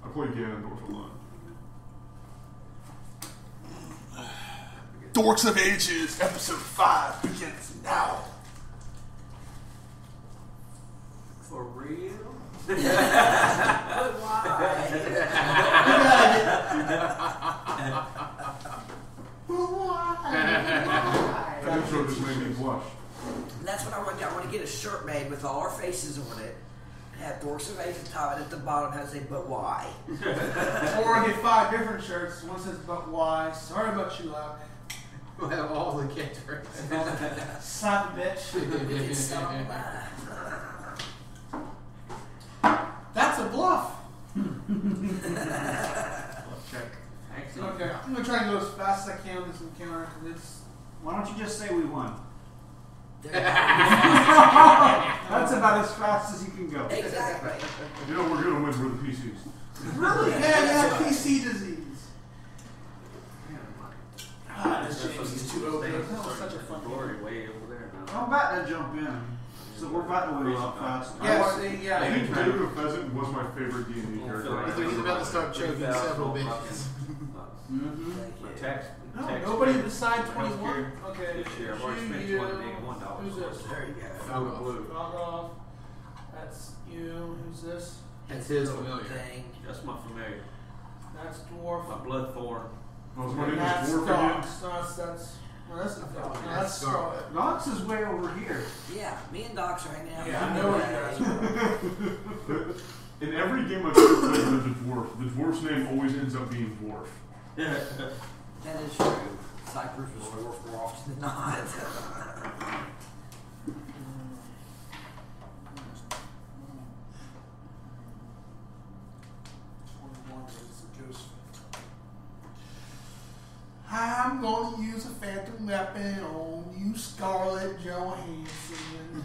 I play Ganondorf a lot. Dorks of Ages, episode 5 begins now. For real? But why? That intro just made me blush. That's what I want to do. I want to get a shirt made with all our faces on it. And have Dorks of Ages at the top, and at the bottom has a but why. Or get 5 different shirts. One says but why. Sorry about you, loud man. We'll have all the catchphrases. Slap a bitch. It's so bad. That's a bluff. Check. Excellent. Okay, I'm gonna try and go as fast as I can with this encounter because it's. Why don't you just say we won? There That's about as fast as you can go. Exactly. You know we're gonna win. We're the PCs. Really? Yeah, PC disease. This James is too open. That was such a fun Glory way over there now. I'm about to jump in, so we're about to win a lot fast. I Yeah, think David Pheasant was my favorite D&D character. He's about to start choking several bitches. Text. No, nobody beside 21. Okay. This year I've already spent You, $20 $1. Who's this? There you go. I'll go blue. Knock off. That's you. Who's this? That's his familiar. Thing. That's my familiar. That's Dwarf. My bloodthorn. Oh, is my name That's is Dwarf again? Docs. No, that's not Docs. No, that's Scarlet. Knox is way over here. Yeah, me and Docs are hanging out. Yeah, I know where you guys are. In every game I've ever played with the dwarf's name always ends up being Dwarf. That is true. Cypress was Dwarf more often than not. I'm going to use a phantom weapon on you, Scarlett Johansson.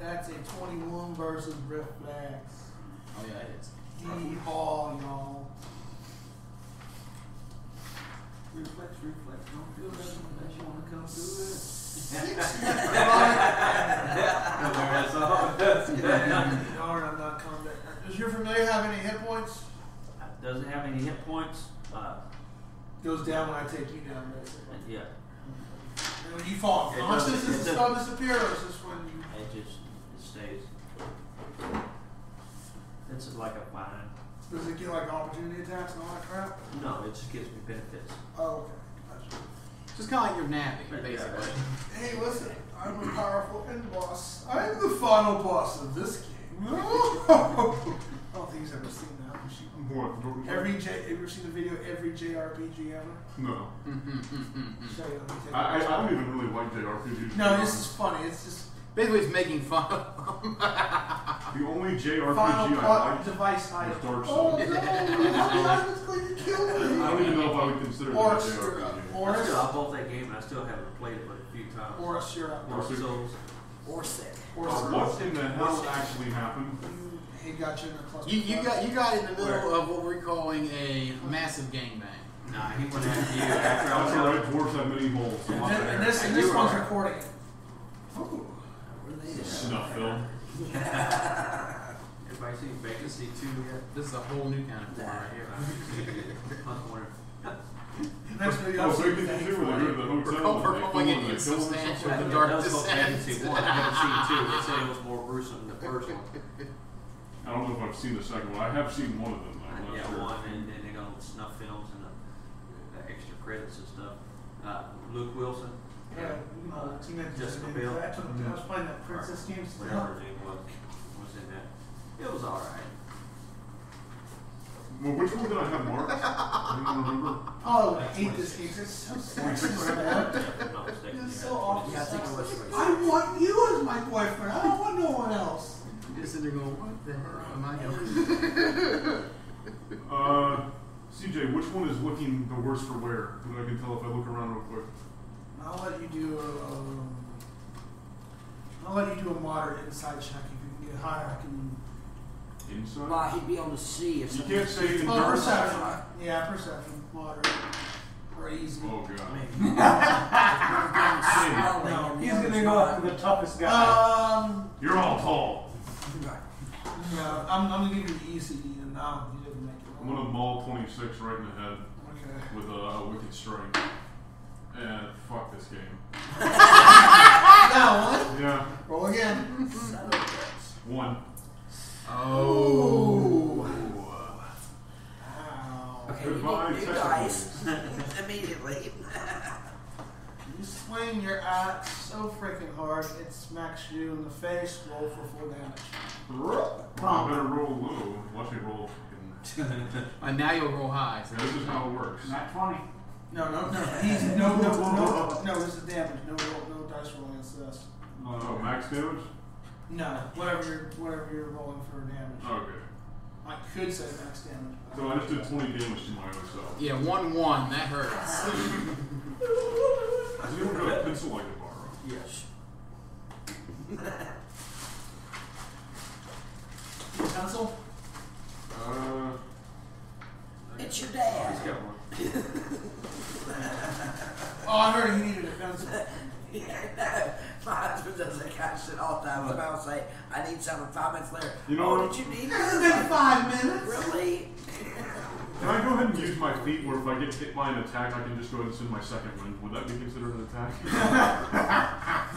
That's a 21 versus reflex. Oh yeah, it is. D-Hall, y'all. Reflex, don't do it unless you want to come do it. Darn, I'm not combat. Does your familiar have any hit points? Doesn't have any hit points. Goes down when I take you down, basically. Yeah. And when you fall It unconscious, doesn't- does the spell disappear, or is this when you... It stays. It's like a fine. Does it get like opportunity attacks and all that crap? No, it just gives me benefits. Oh, okay. Gotcha. Just kind of like your napping, basically. Hey, listen, I'm a powerful end boss. I'm the final boss of this game. I don't think he's ever seen that. What? Ever seen the video Every JRPG Ever? No. Show you, let me take I don't even really like JRPGs. No, this is funny. It's just Basically, it's making fun of them. The only JRPG final I plot like device is item. Dark Oh Souls. no! It's going to kill me. I don't even know if I would consider that a Oris, JRPG. Oris, I bought that game and I still haven't played it but a few times. Oris, you're up. Dark Souls. Or sick. Oris, What in the hell actually happened? he got you in the cluster. You got in the middle of what we're calling a massive gangbang. Nah, he went after you after I That's was alright, dwarves have many holes. And this one's recording it. Ooh. Snuff film. Everybody seen Vacancy 2 yet? This is a whole new kind of porn right here. Hunt Corner. Next video, Oh, I'll so see you can you. see where they go to the hotel. We're and they calling film it and they kill insubstantial. them. The Dark That was called Descent. Vacancy 1. I haven't seen 2. They said it was more gruesome than the first one. I don't know if I've seen the second one. I have seen one of them. Though. I'm not Yeah, sure. one, and then they got all the snuff films and the extra credits and stuff. Luke Wilson. Yeah, teenage Jessica Biel. Biel. I was playing that princess game still. Whatever her name was in that. It was alright. Well, which one did I have marked? I don't remember. Oh, I hate this game. It's so sexist, man. If I'm not mistaken. It's they so had awful. Yeah, I think it was racist. I want you as my boyfriend. I don't want no one else. You're sitting there going, what the hell am I doing? CJ, which one is looking the worst for wear? I can tell if I look around real quick. I'll let you do a moderate inside check. If you can get higher, I can. Inside? Why, he'd be able to see if You something- can't say Oh, endurance. perception. Yeah, perception. Moderate. Or easy. Oh, God. No, He's gonna go after the toughest guy. You're all tall. Right. Yeah, I'm gonna give you the easy, and now you didn't make it. I'm gonna maul 26 right in the head Okay. with a wicked strike. And fuck this game. Now one. Yeah. Roll again. Son of a bitch. 1. Oh. Ow. Okay, Goodbye, you need new Texas. dice immediately. You swing your axe so freaking hard it smacks you in the face. Roll for full damage. I better roll low. Watch me roll. And now you'll roll high. Yeah, this is how it works. Not 20. No. He's no. This is damage. No dice rolling against this. Oh, max damage? No, whatever you're rolling for damage. Okay. I could say max damage. So I just did 20 damage to my own self. Yeah, 1-1. That hurts. Does anyone got a pencil I can borrow? Yes. Pencil? It's your He's dad. got one. Oh, I heard he needed a pencil. Yeah, no. My husband does that kind of shit all the time. I'll say, I need something 5 minutes later. You know oh, what? did you need It's it? been 5 minutes. Really? Can I go ahead and use my feet where if I get hit by an attack, I can just go ahead and send my second wind? Would that be considered an attack?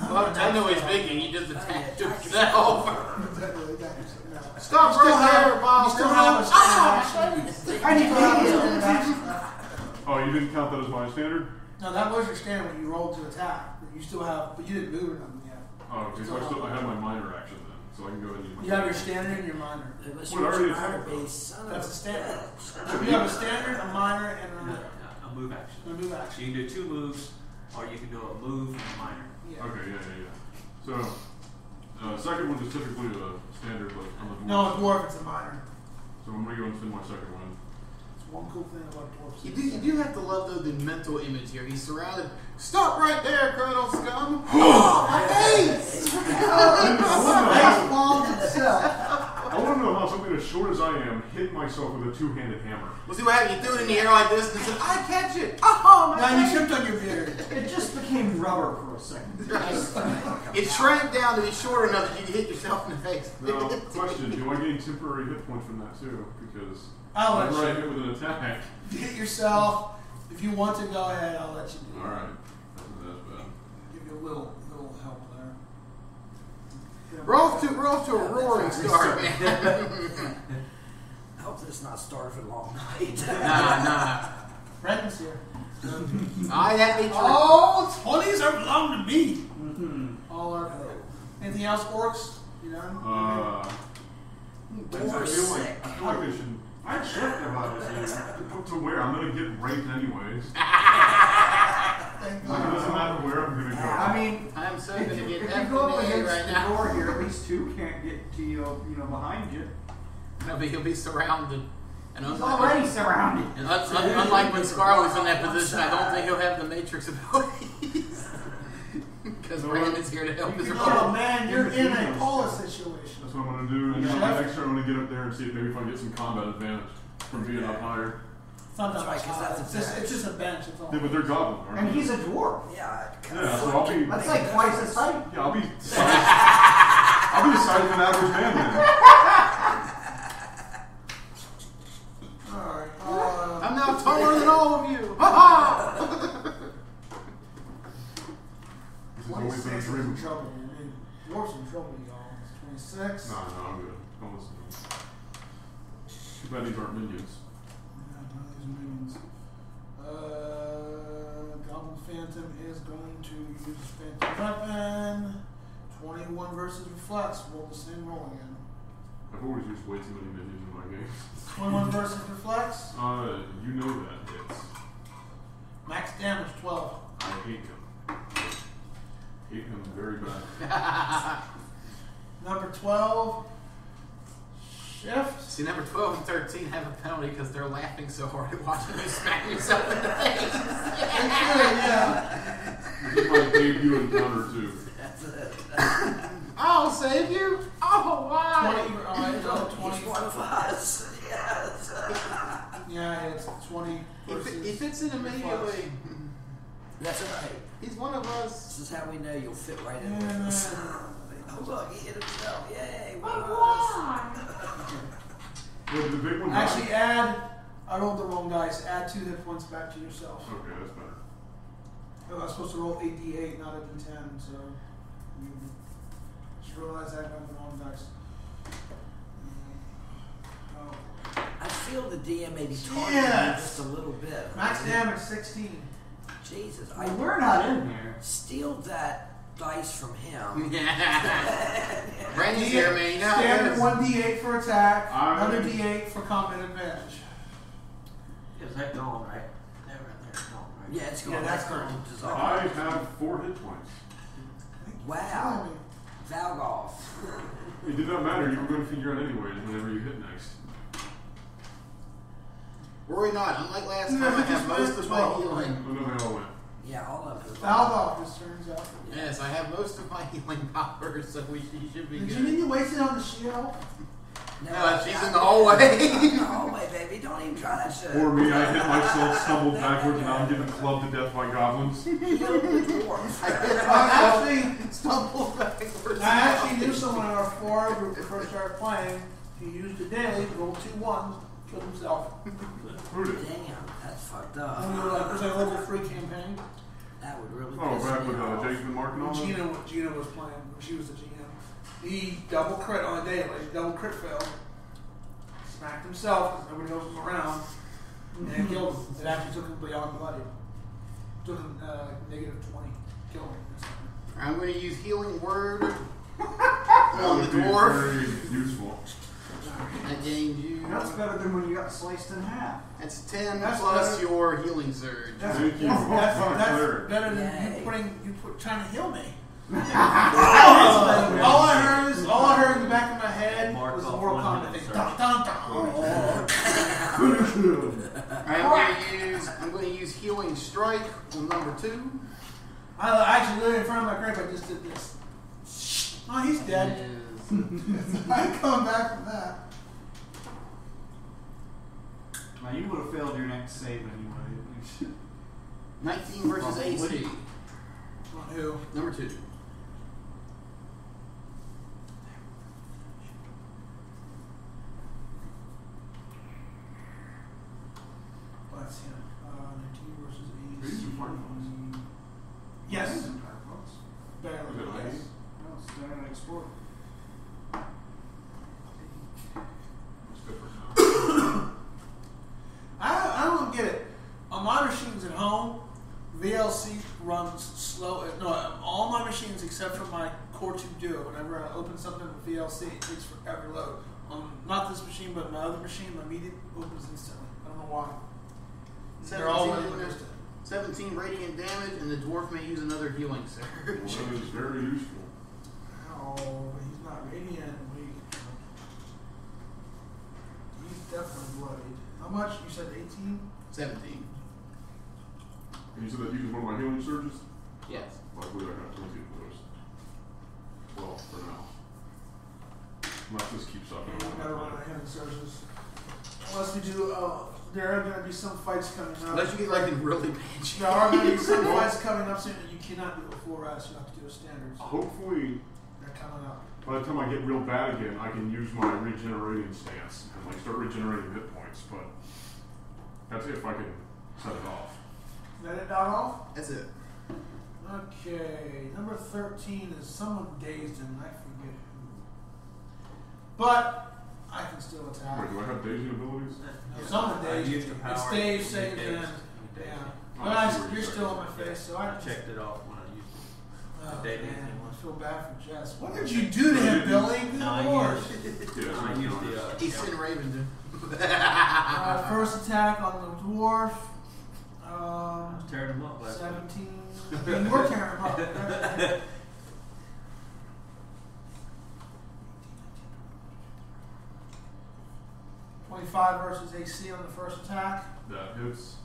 Well, I know he's thinking. He just attacked himself. Stop You still right there, Bob. You still have a standard action. I need to standard action. Oh, you didn't count that as my standard? No, that was your standard when you rolled to attack. But you still have, but you didn't move or nothing yet. Oh, okay, so I have my minor action then. So I can go ahead and use my You have your standard and your minor. Unless What you are want you your minor talking about? base, son of That's a a standard. bitch. You have a standard, a minor, and A move action. a move So action. you can do 2 moves, or you can do a move and a minor. Yeah. Okay, yeah. So, second one is typically a standard, but on the dwarf. No, a dwarf, it's a minor. So I'm going to go and spend my second one. It's one cool thing about dwarfs. You do have to love though the mental image here. He's surrounded. Stop right there, Colonel Scum. My face. Baseball itself. I want to know how something as short as I am hit myself with a two-handed hammer. Well, see what happened? You threw it in the air like this and said, "I catch it." Oh my! Now you tripped on your beard. It just became rubber for a second. It shrank down to be short enough that you could hit yourself in the face. Now, question, do I gain temporary hit points from that too? Because I'll let whenever I you hit with an attack. hit yourself. If you want to go ahead, I'll let you do it. Alright. That's bad. Give you a little help there. We're off to a roaring start, man. I hope this is not started for a long night. Nah. Brendan's here. I had me tricked. Oh, 20s are belong to me. Mm-hmm. All are. Anything else, orcs? You done? I feel like I should. I should about it. To where? I'm gonna get raped anyways. Thank It God. doesn't matter where I'm gonna go. I mean, I'm so going to get if you F go up and A against right the now. door here, at least 2 can't get to you, behind you. No, but he'll be surrounded. And He's unlike, already surrounded. and unlike when Scar was in that position, I don't think he'll have the Matrix abilities. Because Brandon's here to help his Oh man, you're in a Paula situation. That's what I'm gonna do. And Yeah. then next turn I'm gonna get up there and see if maybe if I get some combat advantage from being up higher. It's not that That's right, 'cause much. that's a It's just a bench. It's all. Yeah, but they're goblins, aren't And they? he's a dwarf. Yeah, Yeah, so I'll be. That's like twice his height. Yeah, I'll be. I'll be the size of an average man then. Alright. I'm now taller than all of you. Ha ha! This has always been a 26 is in dream. trouble. I mean, dwarfs in trouble, y'all. It's 26. No, I'm good. Don't listen to me. Too bad these aren't minions. Yeah, none of these minions. Goblin Phantom is going to use Phantom Weapon. 21 versus Reflex. Roll the same roll again. I've always used way too many minions in my games. 21 versus Reflex. You know that hits. Max damage 12. I hate him. Hate him very bad. Number 12. Shift. See, number 12 and 13 have a penalty because they're laughing so hard at watching you smack yourself in the face. Yeah. This is my debut encounter too. that's it. I'll save you. Oh, why? 20. Alright, He's 20. one of us. Yes. Yeah, it's 20 versus. He fits in immediately. That's right. He's one of us. This is how we know you'll fit right in Yeah. with us. Oh look, he hit himself. Yay. One of us. Well, the big one. Actually, I rolled the wrong dice. Add 2 hit points back to yourself. Okay, that's better. I was supposed to roll a d8, not a d10, so you just realized I got the wrong dice. Oh. I feel the DM may be targeting Yes. you just a little bit. Max damage 16. Jesus, Well, we're not in here. steal that dice from him. Brandon's here, man. You know how it Standard is. 1d8 for attack, I- another d8 for combat advantage. Is that gone, right? That right there is gone, right? Yeah, it's Yeah, going that's to gone. dissolve. I have 4 hit points. Wow. Valgoff. It did not matter. You were going to figure out anyway whenever you hit next. Worry not. Unlike last time, I have most of my healing. Oh, no, they all went. Yeah, all of it. Valgoff, this turns out. Yes, I have most of my healing powers, so he should be Did good. you mean you wasted on the shield? No, she's in the hallway. In the hallway, baby. Don't even try that shit. Or me, I hit myself, stumbled backwards, and now I'm getting clubbed to death by goblins. Heal the dwarf. Actually, Stumbled backwards. I actually knew someone in our 4 group that first started playing. He used a daily, rolled 2 1s, killed himself. Who did? Damn, that's fucked And up. we were like, it was like a level 3 campaign. That would really Oh, piss back me with off. Jason and Mark and all that? Gina was playing. She was the GM. He double crit on a day, like double crit failed. Smacked himself because nobody else was around, and killed him. It actually took him beyond bloody. Took him negative 20. Killed him. I'm going to use healing word That on would the be dwarf. very useful. I gained you. That's better than when you got sliced in half. That's 10 That's plus better. your healing surge. That's, Thank you. that's Cleric. better than Yay. trying to heal me. all I heard in the back of my head Mark was the off Mortal 1 Kombat minute thing. search. Dun, dun, dun. I'm going to use healing strike on number 2. I actually literally in front of my grave. I just did this. Oh, he's dead. I ain't coming back from that. Now, you would have failed your next save anyway. 19 versus AC. On who? Number 2. That's him. 19 versus These are firefox. Yes. Is it Barely. like- Yes. No, standard export. It's different now. I don't get it. On my machines at home, VLC runs slow. No, all my machines except for my Core 2 Duo. Whenever I open something with VLC, it takes forever to load. On not this machine, but my other machine, my media opens instantly. I don't know why. They're all 17 instant. 17 radiant damage, and the dwarf may use another healing surge. Well, that is very useful. Oh, but he's not radiant. He's definitely bloodied. How much? You said 18? 17. And you said that uses one of my healing surges? Yes. Luckily, I got plenty of those. Well, for now. Unless this keeps up. We gotta run our hand surges. Unless we do, there are gonna be some fights coming up. Unless you get like in really bad shape. There are gonna be some fights coming up soon that you cannot do a full rest. You have to do a standards. Hopefully, They're coming up. by the time I get real bad again, I can use my regenerating stance and like start regenerating hit points. But that's if I can set it off. Let it down off? That's it. Okay, number 13 is someone dazed and I forget who. But I can still attack. Wait, do I have dazing abilities? No, someone I dazed. used the power. It's Dave You saved dazed. and You dazed. yeah. Oh, But I see what you're you're still on saying. my face, so I I checked it off when I used it. Oh, Dazed man, anyone. I feel bad for Jess. What did you do to him, Billy? Good No, I Lord. used, Yeah, I used the, He's in Raven. First attack on the dwarf. I was tearing them up last week. 17. You were tearing him up. 25 versus AC on the first attack. That hits.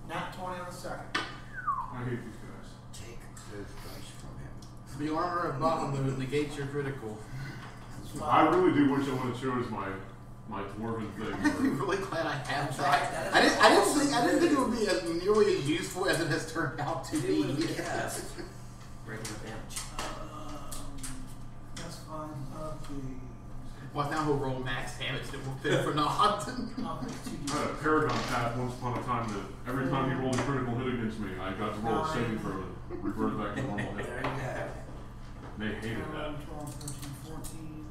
Nat 20 on the second. I hate these guys. Take those dice from him. The armor of Bahamut negates your critical. I really do wish I would have chose my dwarven I'm thing. really glad I have That's that. right, that is I didn't think it would be as nearly as useful as it has turned out to It be. would have guessed. Regular damage. That's fine. Okay. Well, now he'll roll max damage that will fit for naught. Oh, it's 2d6. I had a Paragon path once upon a time that every time he rolled a critical hit against me, I got to roll a saving throw and revert back to normal hit. There you go. They hated that. 12, 13, 14,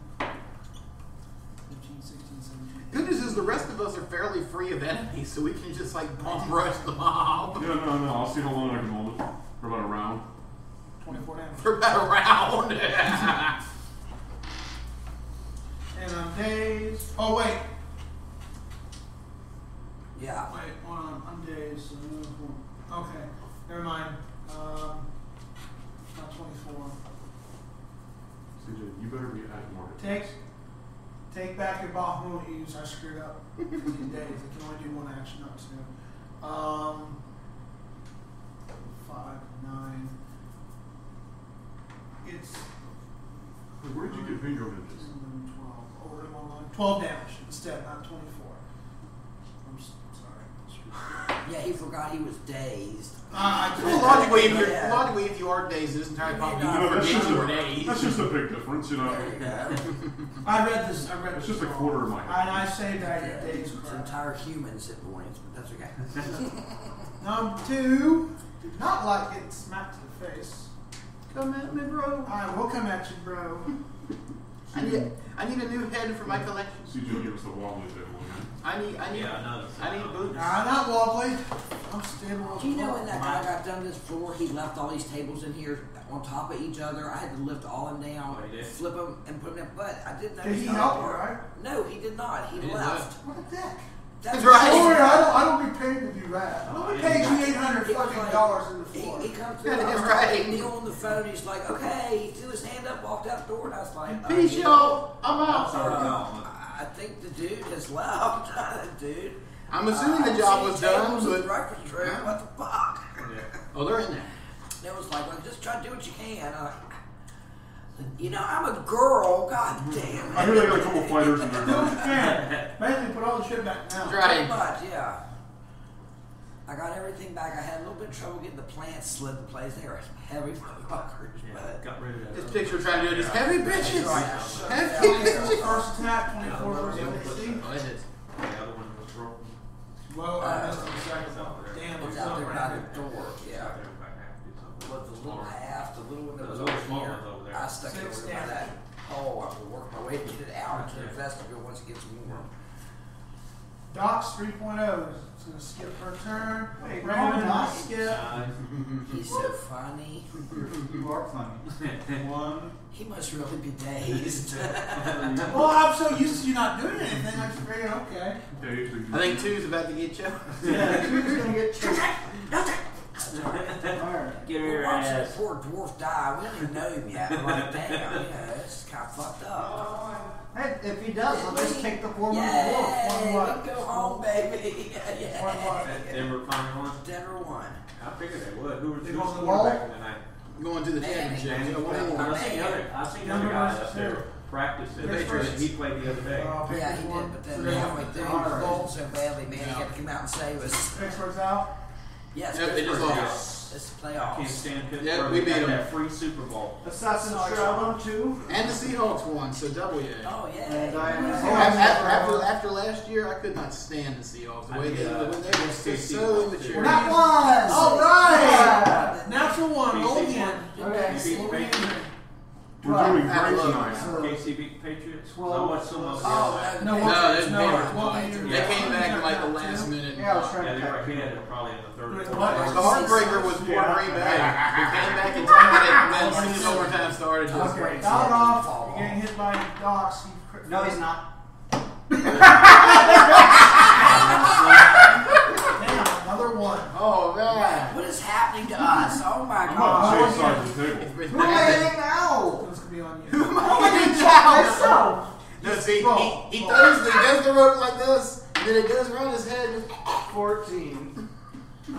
15, 16, 17. Good news is the rest of us are fairly free of enemies, so we can just like bomb rush the mob. Yeah, no, I'll see how long I can hold it. For about a round. 24 damage. For about a round. And I'm dazed. Oh, wait. Yeah. Wait, hold on. I'm dazed. So okay. Never mind. Not 24. CJ, you better be at more. Take back your ball move you use. I screwed up. These days. I can only do one action, not two. 5, 9. It's Where did you get bingo ninjas? 12 damage instead, not 24. I'm sorry. Yeah, he forgot he was dazed. Well, logically, if you are dazed, it's entirely possible you No, can that's forget just you were a, dazed. that's just a big difference, you know. There you go. I read this. It's just a quarter of my head. And I saved that your days. It's entire humans hit points, but that's okay. Number 2 did not like getting smacked to the face. Come at me, bro. I will come at you, bro. I need a new head for my collection. CJ gave us the wobbly table again. I need boots. Not wobbly. I'm stable. Do you know when that guy got done this floor, he left all these tables in here on top of each other? I had to lift all of them down, flip them, and put them in. But I didn't know. Did he help you, right? No, he did not. He left. What the heck? That's right. Don't worry, I don't get paid to do that. I don't get paid you $800 He was fucking like- dollars in the floor. He comes through. That I is was right. talking to Neil on the phone. He's like, "Okay." He threw his hand up, walked out the door, and I was like, Peace, Neil, y'all. I'm out. I think the dude has left. Dude. I'm assuming the job was done, The but breakfast room. What the fuck? oh, they're in there. It was like, just try to do what you can. You know, I'm a girl. God damn. I hear they got a couple fighters in there. Do what you can. Basically, put all the shit back now. Right. Pretty much, yeah. I got everything back. I had a little bit of trouble getting the plants slid in place. They were heavy motherfuckers, but Got rid of that. This picture trying to do this heavy bitches. Heavy Yeah. bitches. First attack, 24 versus AC. Oh, it is. The other one was broken. Well, I missed on the second one. Damn, it's it's out there over by there. the door. Yeah. But the little half, the little one that was over here, I stuck it over by that hole. I will work my way to get it out into the vestibule once it gets warm. Doc's 3.0 is going to skip her turn. Wait, Raymond, no, not not. skip. He's so funny. You are funny. 1. He must really be dazed. Well, I'm so used to you not doing anything, I just figured, okay. I think 2's about to get choked. Yeah, who's going to get choked? Get We're her watching ass. that poor dwarf die. We don't even know him yet. We're like, damn, this is kind of fucked up. Hey, if he does, I'll just take the form of the Yay, wolf. One we what? can go home, baby. Yeah. One what? Denver finally won. Denver won. I figured they would. Who was They the go to the quarterback wall? in the night? Going to the championship. Yeah, one more. I seen the other guys up there practicing. Patriots. He played the other day. Yeah, he did, but then halfway through, he was rolling so badly, man, he had to come out and save us. Pittsburgh's out. Yes, Yep, they just Pittsburgh. lost. It's the Can't playoffs. stand Pittsburgh. Yeah, we They beat got 'em. that free Super Bowl. Assassin's Shroud on 2. And the Seahawks won, so double yay. Oh, yeah. And I am- After last year, I could not stand the Seahawks. The way they were so immature. That one! All right! Natural one, roll again. Okay. You beat the Patriots. We're doing great I love tonight. KC beat the Patriots. Well, So much so much. Oh, No, No, it's they no, beat it's them. one They year. They came back in like the last minute. Yeah, I was trying Yeah, to they were catch ahead probably in the third. Wait, quarter. what? The heartbreaker was poor Green Bay. They came back in 10 minutes, and then as soon as overtime started, just Okay. Dog off. You're getting hit by dogs. No, he's not. Damn, another one. oh man. What is happening to us? Oh, my I'm God. not saying side the table. Who am I hitting now? This could be on you. I'm hitting myself. No, see, he does the rope like this, and then it goes around his head. 14. You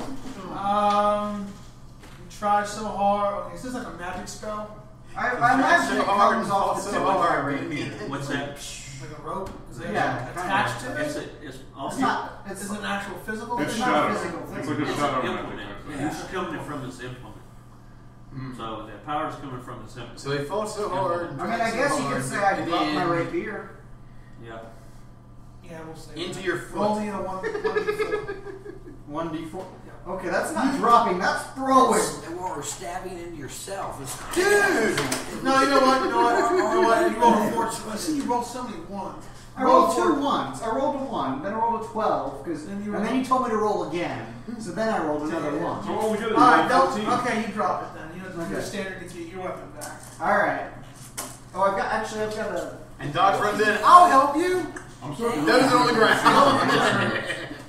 try so hard. Okay, is this like a magic spell? I imagine it comes off the tip of our hard. ring. What's that? Like a rope? Is it Yeah, attached to It's it? it's It's also not. Is It's it an actual physical It's thing? not shadow. physical thing. It's like a it's shadow an magic. implement. Yeah. It's coming from this implement. So the power is coming from this implement. So he fought so hard. I mean, I guess you could say I dropped my rapier. Yeah. Yeah, we'll say Into that. your foot. Roll me a 1d4. 1d4. Okay, that's not dropping. That's throwing. Or stabbing into yourself. Dude! No, you know what? You rolled a 14. I see you rolled so many ones. I rolled 2 ones. I rolled a 1, then I rolled a 12, and then you told me to roll again. So then I rolled another 1. So all we get is Alright, 14. okay, you drop it then. You know, Okay. your standard to get your weapon back. Alright. Oh, I've got a... And Doc runs in. I'll help you. I'm starting to Those are on the ground.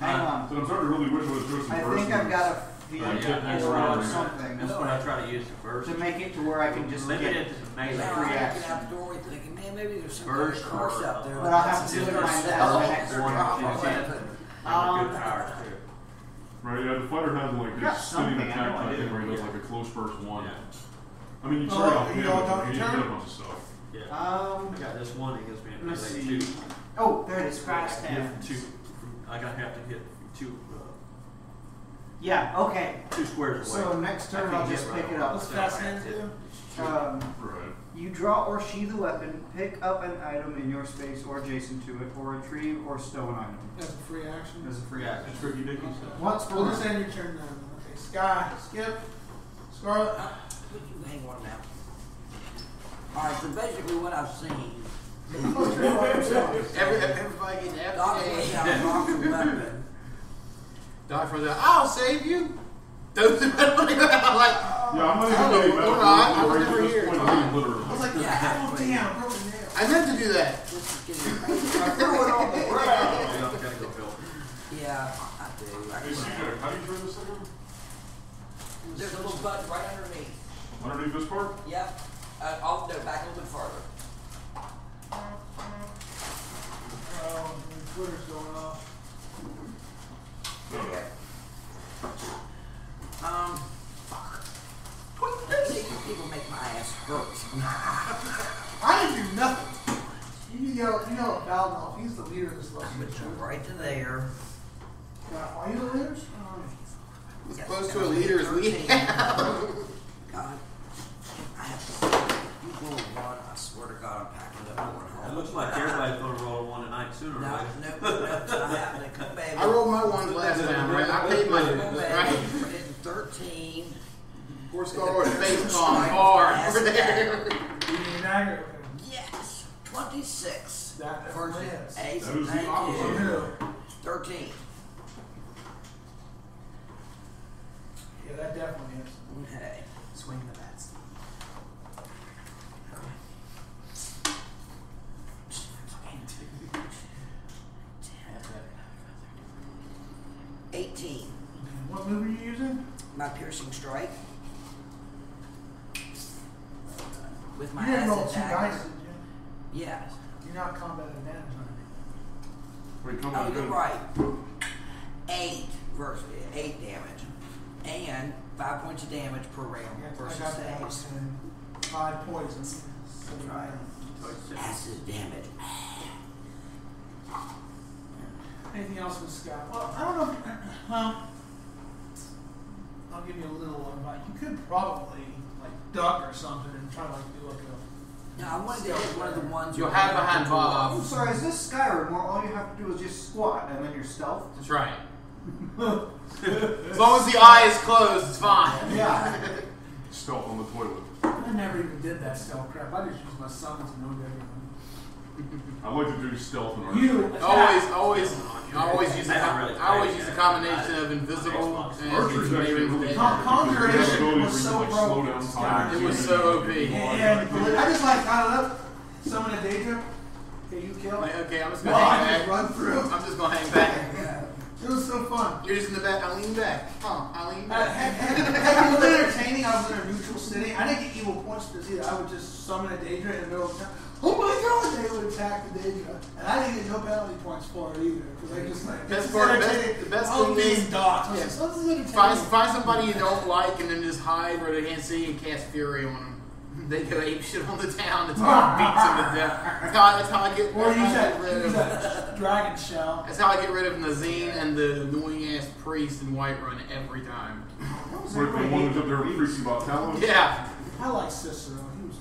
Hang on. So I'm starting to really wish I was doing some I burst think I've moves. got a feat Yeah, next or round. something That's what I try to use the first. to make it to where I can just limit get it to the melee. Now, I'm free looking action. out the door thinking, man, maybe there's some Burst kind of curse or, out there. But I'll have to do it That's myself just- next they're one. dropping Yeah. weapon. Good power too. Right, yeah, the fighter has like Got this spinning something, I attack know I type thing did. where he does like a close burst 1. Yeah. I mean, you Oh, start off you damage, all but done you your get a turn? bunch of stuff. Yeah. I got this one that gives me a Let's melee see. 2. Oh, there it is. Fast Yeah, damage. 2. I gotta have to hit 2. Yeah, okay. 2 squares away. So next turn I'll just pick it up. What's fast hands do? Right. You draw or sheath a weapon, pick up an item in your space or adjacent to it, or retrieve or stow an item. That's a free action. As a free action. It's tricky dicky. Once per We'll just round. end your turn then. Okay, Sky, Skip, Scarlet. Would you hang on now? Alright, so basically what I've seen, Everybody getting Doc after lays out a weapon. Doc runs out. I'll save you. Those are like, Yeah, I'm not even getting medical. I was Right, never at this here. point, I'm literally. I was like, Yeah, oh damn, broken nail. I meant to do that. This is getting I threw it on the ground. Gotta go build. Yeah, I do. Hey, CJ, how do you turn this thing on? There's a little button right underneath. Underneath this part? Yep. I'll go back a little bit farther. Oh, Twitter's going off. No. Fuck. People make my ass hurt. I didn't do nothing. You yell at Valdolph. He's the leader of this I'm lesson. gonna jump right to there. Are you the leader? As close to a leader as we have. God. I have to you roll one. I swear to God, I'm packing up going It home. looks like everybody's gonna roll a 1 tonight sooner or No, later. that's not happening. Come back. I rolled my ones last time, right? I paid my Come dues, back. right? We're hitting 13. Poor Star Wars face palm hard over there. You need an aggro. Yes. 26. That First is. ace. That was the Thank opposite. you. 13. Yeah, that definitely is. Okay. Swing the bats. 18. What move are you using? My piercing strike. With my You didn't roll acid 2 dagger. dice, did you? Yes. You're not combat advantage on Wait, come Oh, on, you're good. right. 8 versus 8 damage. And 5 points of damage per round it. versus I got that. saves. 5 poisons. Right. Acid damage. Anything else with Scott? Well, I don't know. Well, I'll give you a little advice. You could probably like duck or something and try to like do like a. Now, I wanted to hit one of the ones You'll hide behind I'm Bob. sorry, is this Skyrim where all you have to do is just squat and then you're stealth? That's right. As long as the eye is closed, it's fine. Yeah. Stealth on the toilet. I never even did that stealth crap. I just used my summons and no everything. I like to do stealth in our You I always use the Really combination of invisible and Archer's actually really Conjuration was ability so where you can, like, slow broken. down time. It was so OP. And I just like, I don't know, summon a Daedra. Okay, you kill. Like, okay, I'm just Well, gonna I hang just back. run through. I'm just gonna hang back. Yeah. It was so fun. You're just in the back. I lean back. I lean back. It was entertaining. I was in a neutral sitting. I didn't get evil points for this either. I would just summon a Daedra in the middle of town. Oh my god! They would attack the Daedra. And I didn't get no penalty points for it either. Because I just like, Best it's part- entertaining. the best I'll thing name is- dots. I was yeah. like, so this is entertaining. Find somebody you don't like and then just hide where they can't see and cast fury on them. They go ape shit on the town until it beats them to death. That's how I get Or use rid of. that dragon shell. That's how I get rid of Nazine and the annoying ass priest in Whiterun every time. Wait, the one who's up there preaching about talents? Yeah. I like Cicero. He was.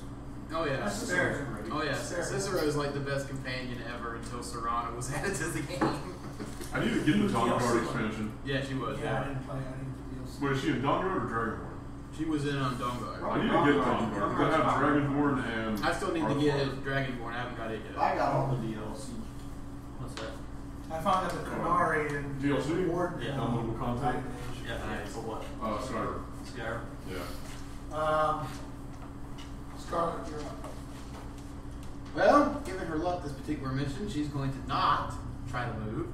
Oh yeah. That's Cicero. fair. Oh yeah. Cicero is like the best companion ever until Serrano was added to the game. I need to get the Dawn Guard expansion. Yeah, she was. Yeah, I didn't play. I didn't do DLC. Wait, is she in Dawn Guard or Dragonborn? She was in on Dawn Guard. I need to get Dawn Guard because I have Dragonborn and. I still need to get Dragonborn. I haven't got it yet. I got all the DLC. What's that? I found out the Kunari and DLC? Warden. Yeah. Downloadable content. Yeah, Nice. for what? Skyrim. Skyrim? Yeah. Scarlet, you're up. Well, given her luck this particular mission, she's going to not try to move,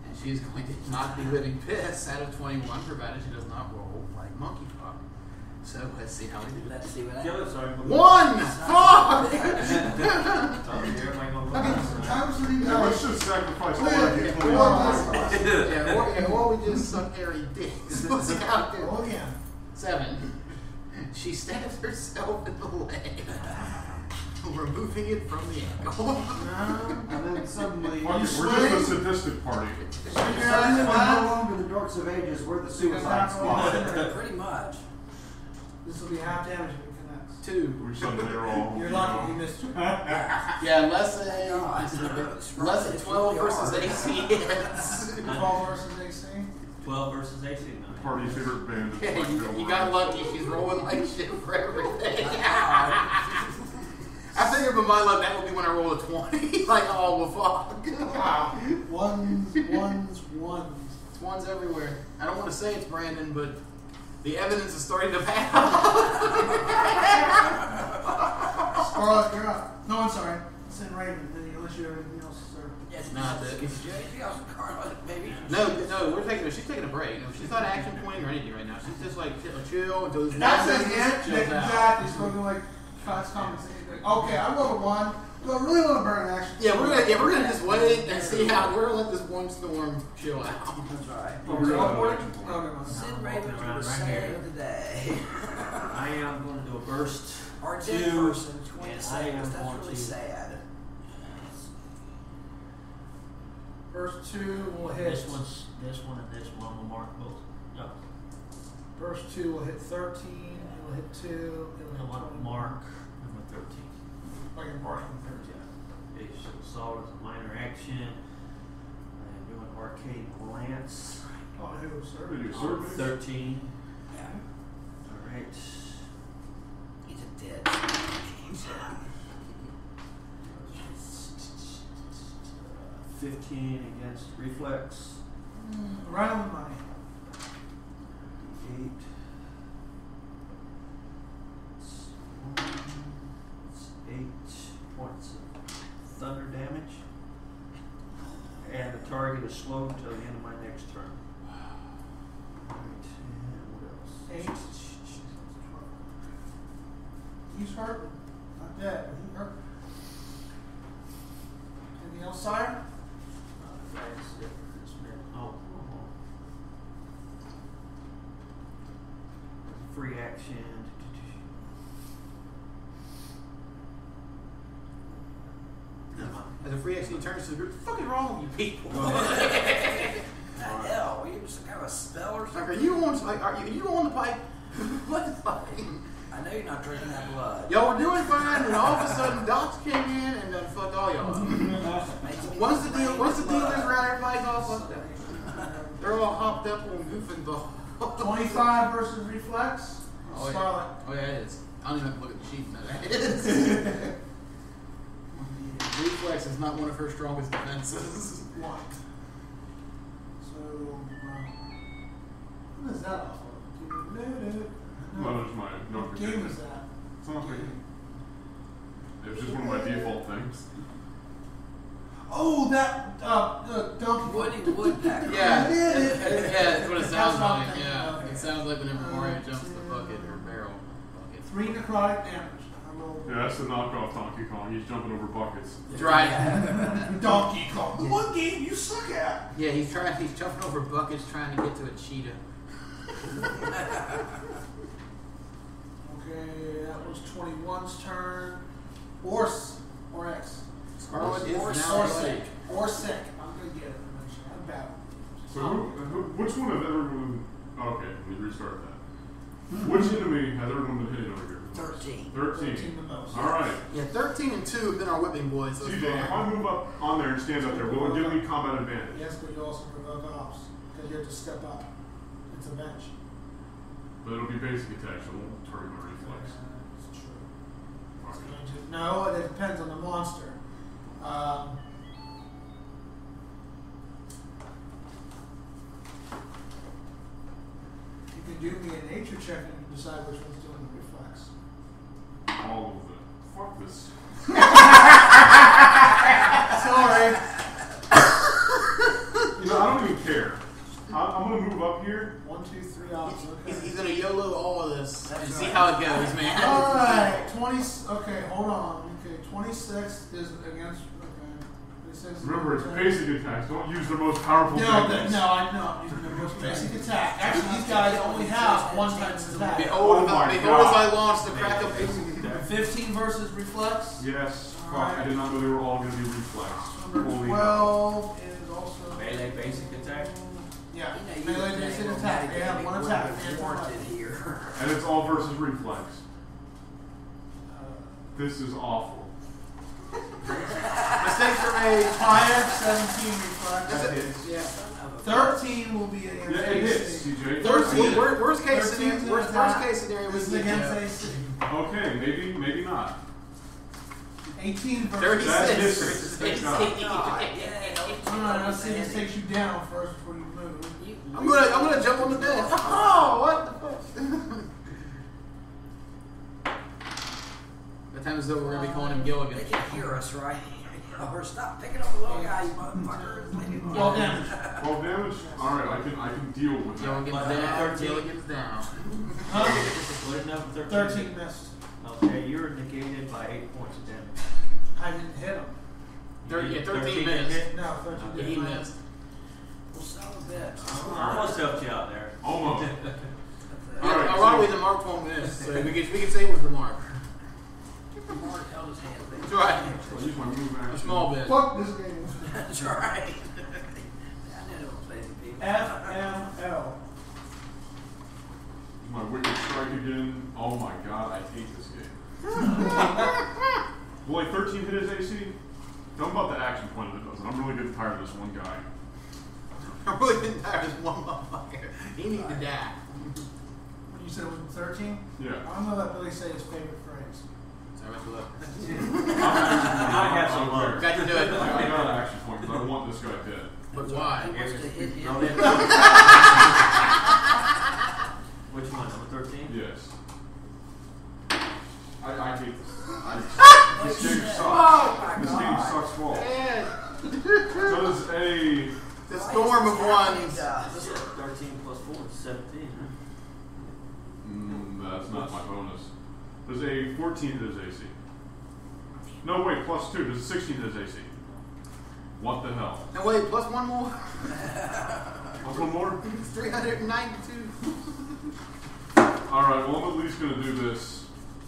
and she's going to not be living piss out of 21, provided she does not roll like monkey fuck. So let's see how we do. Let's see what Kill happens. it, sorry. 1! Fuck! Yeah, let's just sacrifice all our Or we just suck hairy dicks. Let's see how it Roll goes. again. 7. She stabs herself in the leg, removing it from the ankle. And then suddenly, We're just a sadistic party. suddenly we're no longer the Dorks of Ages, we're the Suicide Squad. Pretty much. This will be half damage if it connects. 2. We suddenly are all. You're lucky you missed. Yeah, less than 12 versus AC hits. 12 versus AC. 12 versus 18. Party favorite band. is Yeah, Black you Veil got Brides. lucky. She's rolling like shit for everything. I figured with my luck that would be when I roll a 20. Like, oh, well, fuck. Wow. Ones. It's ones everywhere. I don't want to say it's Brandon, but the evidence is starting to pass. Scarlet, you're up. No, I'm sorry. It's in Raven, unless you have anything else to serve. Yes, Not is that. there anything else, Carla? Maybe. No, she's taking a break. No, she's not action pointing or anything right now. She's just like chill until this That's one it, yeah. chills out. Exactly. So we're like, fast compensation. Okay, I rolled a 1. Do I really want to burn action? Yeah, we're gonna just wait and see how we're gonna let this one storm chill out. That's right. Oh, we're gonna have an action Oh, point. never mind. Sid I'm Raven walking around was right saying here. today. I am going to do a burst. Our dead 2, person, and 26. I am That's going really to. sad. First 2 will hit. This one, and this one will mark both. Yep. First 2 will hit 13. It will hit 2. It I will hit want to 21. mark number 13. Like you're marking 13. Base assault is a minor action. I'm doing arcade glance. Oh, who, sir? Did you serve me? 13. Yeah. Alright. He's a dead. 15 against reflex. Right on the money. 8. It's 8 points of thunder damage. And the target is slowed until the end of my next turn. Alright, and what else? 8. He's hurt. Not dead, but he hurt. Anything else, sire? That's it for this minute. Oh. Free action. As a free action, he turns to the group. What the fuck is wrong with you people? The hell? Are you some kind of a spell or Like, something? are you on the pipe? What the fuck? I know you're not drinking that blood. Y'all were doing fine, and all of a sudden, Docs came in and done fucked all y'all up. Once the dealer's around, everybody's all fucked up. They're all hopped up on Goofenball. 25 versus reflex. Oh, yeah. Scarlet. Oh yeah, it is. I don't even have to look at the sheet to know that it is. Reflex is not one of her strongest defenses. 1. So, what is that off of? Manage my What notifications. game is that? It's not big. It was just one of my default things. Oh, that Donkey Woody Woodpecker. Yeah, Yeah. that's what it sounds That's what I'm like. thinking. Yeah, Okay. it sounds like whenever Mario jumps the bucket or barrel bucket. 3 necrotic damage. I rolled Yeah, that's the knockoff Donkey Kong. He's jumping over buckets. That's right. Donkey Kong. The one game you suck at. Yeah, he's jumping over buckets trying to get to a cheetah. Okay, that was 21's turn. Or X. Scarlet is Or now sick. awake. Or sick. I'm gonna get it eventually. I'm bad. So which one of everyone? Okay, let me restart that. Which enemy has everyone been hitting over here? most? 13. 13. the most. All right. Yeah, 13 and 2 have been our whipping boys. So CJ, if I move up on there and stands up there, will it give me combat advantage? Yes, but you also provoke ops because you have to step up. It's a bench. But it'll be basic attack, so it won't target my reflex. It's true. Fuck. It's going to, no, it depends on the monster. You can do me a nature check and you can decide which one's doing the reflex. All of it. Fuck this. Sorry. You know, I don't even care. I'm gonna move up here. 1, 2, 3 ops. Okay. He's gonna YOLO all of this That's and right. see how it goes, man. Alright, 20. Okay, hold on. Okay, 26 is against. Okay. 26 Remember, it's is basic attacks. Don't use their most powerful No, techniques. I know. I'm using the most basic attack. Actually, these guys only have one type of attack. Behold, Oh my behold as God. I launch the crack of 15 versus reflex. Yes. Fuck, Alright. I did not know they were all gonna be reflex. Number Holy 12 is also. Melee basic attack. Yeah, You melee basic attack. They have one attack. They have one warranted attack. here. And it's all versus reflex. Uh, This is awful. mistakes are made. Higher, 17 reflex. That's it. hits. Yeah. 13 will be against Yeah, it hits, AC. CJ. 13. Worst case 13's scenario. an Worst attack. case scenario. This is we can against AC. Okay, maybe not. 18 versus. 36 That hits versus it. 18. God. Alright, let's see if this takes you down first before you move. I'm gonna jump on the bed. Oh, what the fuck? By the time it's over, we're gonna be calling him Gilligan. They can hear us, right? Or stop picking up the little guy, you motherfucker. 12 damage. 12 damage? Alright, I can deal with that. Gilligan's down. Gilligan's down. Huh? What is number 13 missed. Okay, you're negated by 8 points of damage. I didn't hit him. 13 minutes. hit? No, 13 Yeah, he didn't. missed. Well, son of a bitch. I almost helped you out there. Almost. Yeah, ironically, the mark won't miss. So we could say it was the mark. Mark held his hand. That's right. I'll use my move action. A small bit. Fuck this game. That's right. I never played people. FML. My wicked strike again. Oh my god, I hate this game. Will like 13 hit his AC? Tell me about the action point if it doesn't. I'm really getting tired of this one guy. I'm really getting tired of this one motherfucker. He needs to die. When you said it was 13? Yeah. I don't know that Billy said his favorite phrase. Sorry about the look. I have some luck. Got to do it. I got an action point because I want this guy dead. But why? He wants to hit him. Which one? Number 13? Yes. I hate this. This game sucks. Oh, This game sucks balls. Does a The storm of ones. 13 plus 4 is 17, huh? that's not my bonus. Does a 14 hit his AC? No, wait, plus 2. Does a 16 hit his AC? What the hell? No, wait, plus one more. What's one more? It's 392. Alright, well, I'm at least going to do this.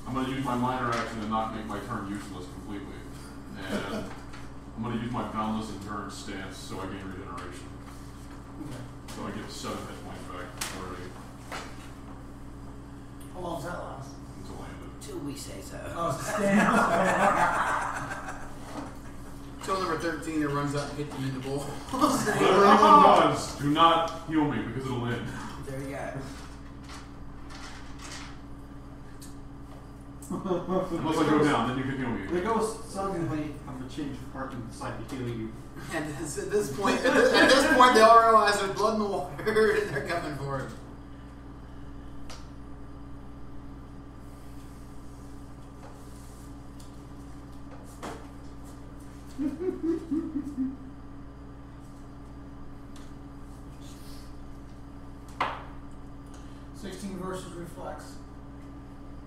I'm going to use my minor action and not make my turn useless completely. And I'm going to use my boundless endurance stance so I gain regeneration. So I get 7 hit points back already How long does that last? until I end it. Till we say so. Oh, stand. Till number 13, it runs up and hits him in the bull. Whatever anyone does, do not heal me because it'll end. There you go. Unless I go down, then you can heal me. There goes suddenly I'm a change of heart and decide to heal you. And at this point, they all realize there's blood in the water and they're coming for him. Versus reflex.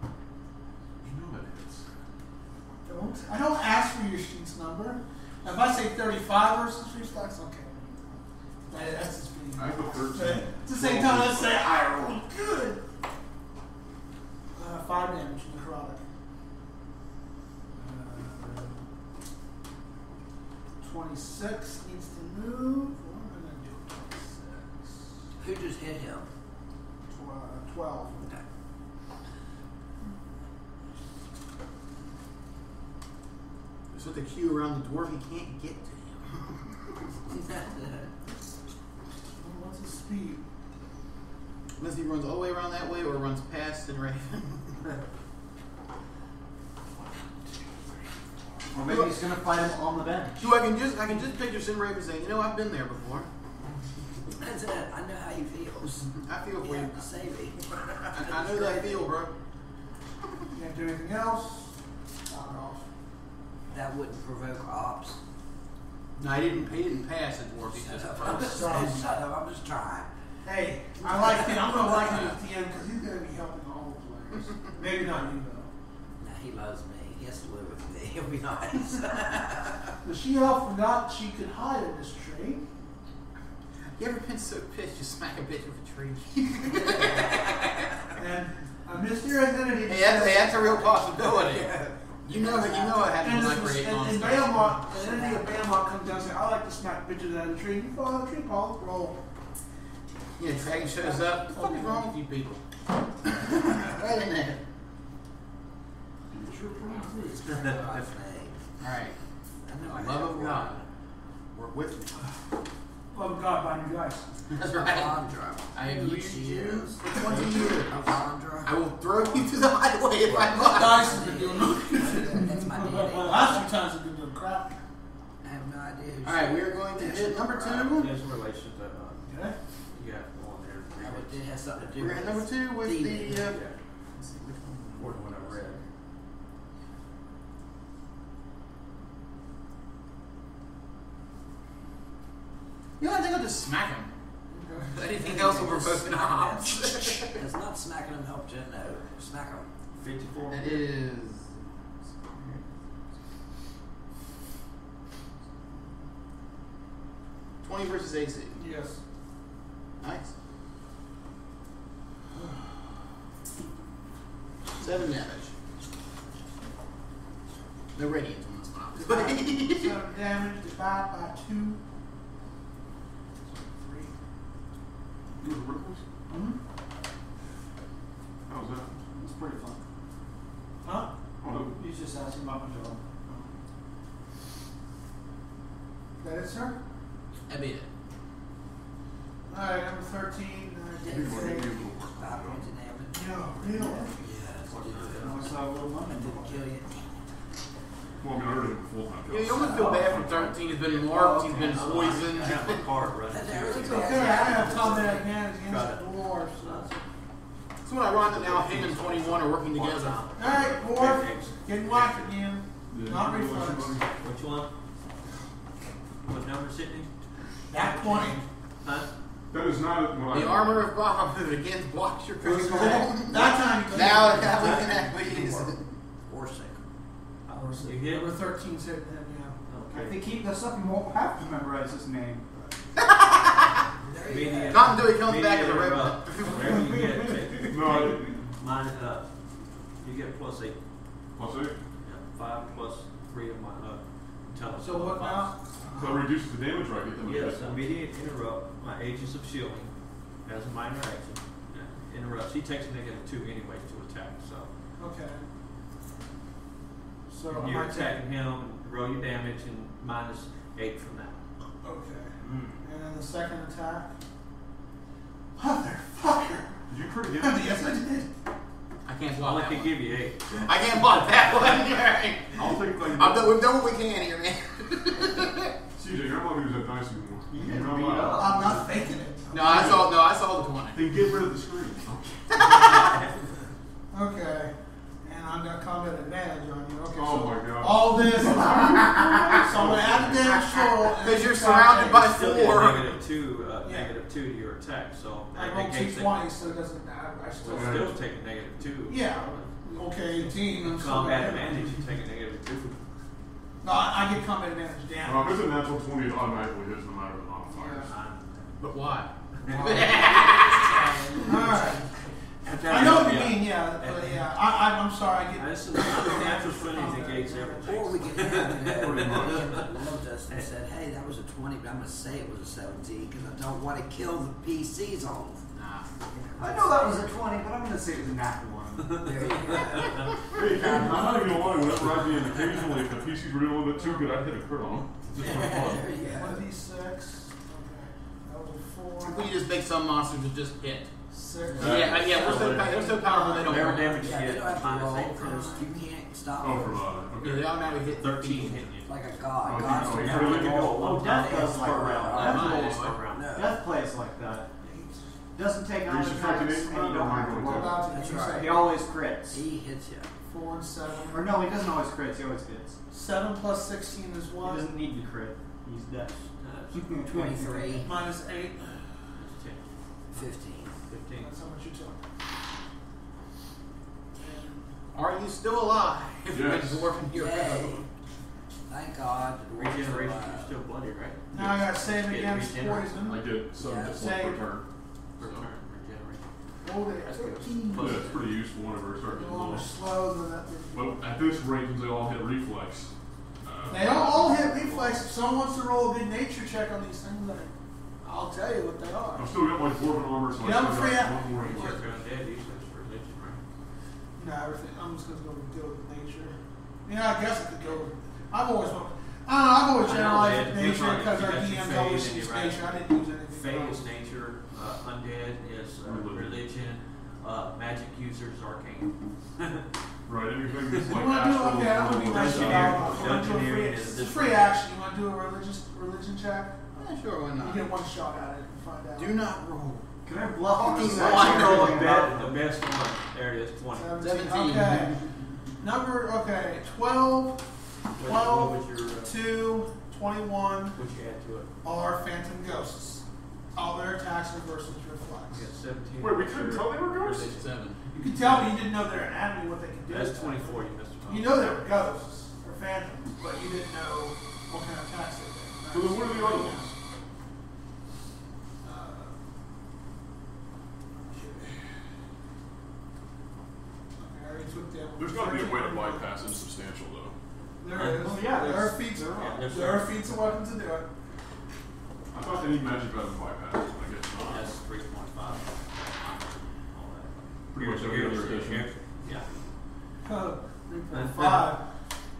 You know that hits. I don't ask for your sheet's number. If I say 35 versus reflex, okay. That's just being. I have a 13. But at the same time, let's say I rolled good. 5 damage necrotic. 26 needs to move. What am I going to do with 26? Who just hit him? 12. Okay. So with the Q around the dwarf, he can't get to him. What's his speed? Unless he runs all the way around that way or runs past and Raven. Or maybe he's gonna fight him on the bench. So I can just picture Sin Raven saying, you know, I've been there before. That's it. I know how he feels. I feel for You you. have to save me. I know that I feel, bro. You can't do anything else. Knock it off. That wouldn't provoke ops. No, he didn't pass the dwarf. He just I'm first. just shut up. I'm just trying. Hey, I like him. I'm gonna like him at the end because he's gonna be helping all the players. Maybe not you though. Now he loves me. He has to live with me. He'll be nice. But she all forgot she could hide in this tree. You ever been so pissed you smack a bitch with a tree? And a mysterious entity. Hey, that's a real possibility. You know it happens like for 8 months. And Bailmont, the entity of Bailmont comes down and says, I like to smack bitches out of the tree. You fall out of the tree, Paul. Roll. Yeah, Dragon shows up. What the fuck is wrong with you people? Right in there. Alright. Love of God. Work with me. Love of God, bind your dice. That's right. Alondra. I have used you for 20 years. Alondra. I will throw you to the highway if I must. Dice has been doing That's my DNA. last few times have been doing crap. I have no idea who Alright, we are going to hit number 2. There's a relation to Okay. you got on there. It has something to do We're with at number 2 with the. Yeah. Let's see which one. According to what I read. You know, I think I'll just smack him. Anything else will provoke an ops. It's not smacking him help Jen, no. Smack him. 54. That is. 20 versus AC. Yes. Nice. 7 damage. No radiant on this one. 7 damage, divide by 2. 3. You were the ripples? Mm-hmm. How was that? It's pretty fun. Huh? Oh, no. He's just asking about my job. That it, sir? I beat it. Alright, number 13. Yeah, You were the Five ripples. points of damage. No, real. Yeah, I saw a little money. didn't kill you. Well, I mean, I already have a full-time job. You almost feel bad for 13. He's been marked, he's been poisoned. I have a card running. It's okay, I have combat advantage against the dwarfs. So. It's when I run that now him and 21 are working together. Alright, dwarf. Getting whacked again. Yeah, Not you know what, reflex. somebody- Which one? What number, Sydney? That 20. Huh? That is not what I. The armor of Bahamut again blocks your critical roll. That time you Now we can actually use it. Or sick. You hit? Number 13 said him, If Okay. they keep this up, you won't have to memorize his name. Medium. Not until he comes back as a medium regular. up. Whatever you get, take. No, Mine is up. You get +8. plus 8. Yeah, 5 plus 3 of mine up. Tell yeah. us So what now? So that reduces the damage, right? Get them to Yes, hit. immediate interrupt. My Aegis of Shielding as a minor action. Interrupts. He takes a -2 anyway to attack. So Okay. So and am you're I attacking him. Roll your damage and -8 from that. Okay. And then the second attack. Motherfucker! Did you crit him? Yes, I did. I can't I block only that can one. give you 8. I can't block that one. I'll take like. We've done what we can here, man. CJ, you're not allowed to use that dice anymore. You You're get not beat allowed. up. I'm not faking it. No, I saw the 20. Then get rid of the screen. Okay. And I've got combat advantage on you. Okay. Oh so my God. All this. So I'm gonna add the damage total. and Because you're it's surrounded got by damage. Still four. get Yeah. -2 to your attack. So I that rolled negates 220, so it doesn't matter. I it. still. Still take a -2. Yeah. Okay, 18. I'm still Combat gonna- advantage, you take a -2. No, I get combat advantage If damage. it's a natural 20, it automatically hits no matter the modifiers. But why? Alright. I know what you mean, yeah. But yeah. I'm sorry. I get. This is natural 20 negates Or everything. we could have Pretty much. loved us and said, hey, that was a 20, but I'm going to say it was a 17 because I don't want to kill the PC zone. Nah. I know that was a 20, but I'm going to say it was a nat 1. There you go. Hey, I'm not even gonna lie, whenever I'd be in occasionally, if the PCs were doing a little bit too good, I'd hit a crit on them. Just for fun. There you go. 1d6. Okay. That was a 4. We just make some monsters that just hit. 6. Yeah, they're so powerful they don't Their roll. damage Yeah, you hit don't have to roll -8 because you can't stop Oh, it. from Yeah, okay. they automatically hit 13 13. hitting you. Like a god. Oh, God's you never really roll can go- one Death time does like per that. round. Death Mine rolls is. like No. Death plays like that. Doesn't take on You should fucking attacks, aim and for you don't that, have to or What roll. about That's you? right. He always crits. He hits you. 4 and 7. Or no, he doesn't always crits. He always hits. 7 plus 16 is He what? doesn't need to crit. He's dead. 23, Minus 8. 15. 15. That's how much you took. Are you still alive? Yes. Dwarf in your Yay. go. Thank God. The dwarves are Regeneration, alive. you're still bloody, right? Now I got to save Get against regenerate. poison. I get some Yeah. just one per Save. turn. Return, regenerate. Hold it. That's good. Yeah, it's pretty useful whenever I start A getting little low. slow than that. But at this rate, since they all hit reflex. They don't all hit reflex. If someone wants to roll a good nature check on these things, I'll tell you what they are. I've still got my dwarven armor, so Yeah, I I'm still free got out. one more If reflex. you're undead, usually it's religion, right? No, everything. I'm just gonna go with deal with nature. Yeah, I guess I could go with. I've always wanted. I don't know. I've always I know, generalized man. with nature You're right. because You our got your DMs fade always and use your right. nature. I didn't use anything. Fate else. is nature, undead is religion, magic users arcane. Right, anything that's You like want to do astral okay? I'm gonna be or nice Dungeoneering. about it. I'm gonna do a free. Dungeoneering is It's a this free one. action. You want to do a religion check? Yeah, sure, why You not? get one shot at it and find out. Do not roll. Can I bluff him? Fucking and why say roll everything The about best, the best one. There it is, 20. 17. Okay. Number. Okay. 12, What was your, 2, 21 what you add to it? are phantom ghosts. All their attacks are versus You reflex. got 17. Wait, we couldn't tell they were ghosts? Religion. 7. You can tell me you didn't know their anatomy, what they could do. That's 24, you missed it. You know they were ghosts or phantoms, but you didn't know what kind of attacks they did. So then what are the other ones? I already took them. There's got to be a way to bypass insubstantial, though. There is. Oh, yeah, There are there's- feats. yeah, there's- There are feats and weapons to do it. I thought they need magic weapon bypass. I guess not. That's 3.5. All that. Pretty much every other edition. Yeah. 3.5.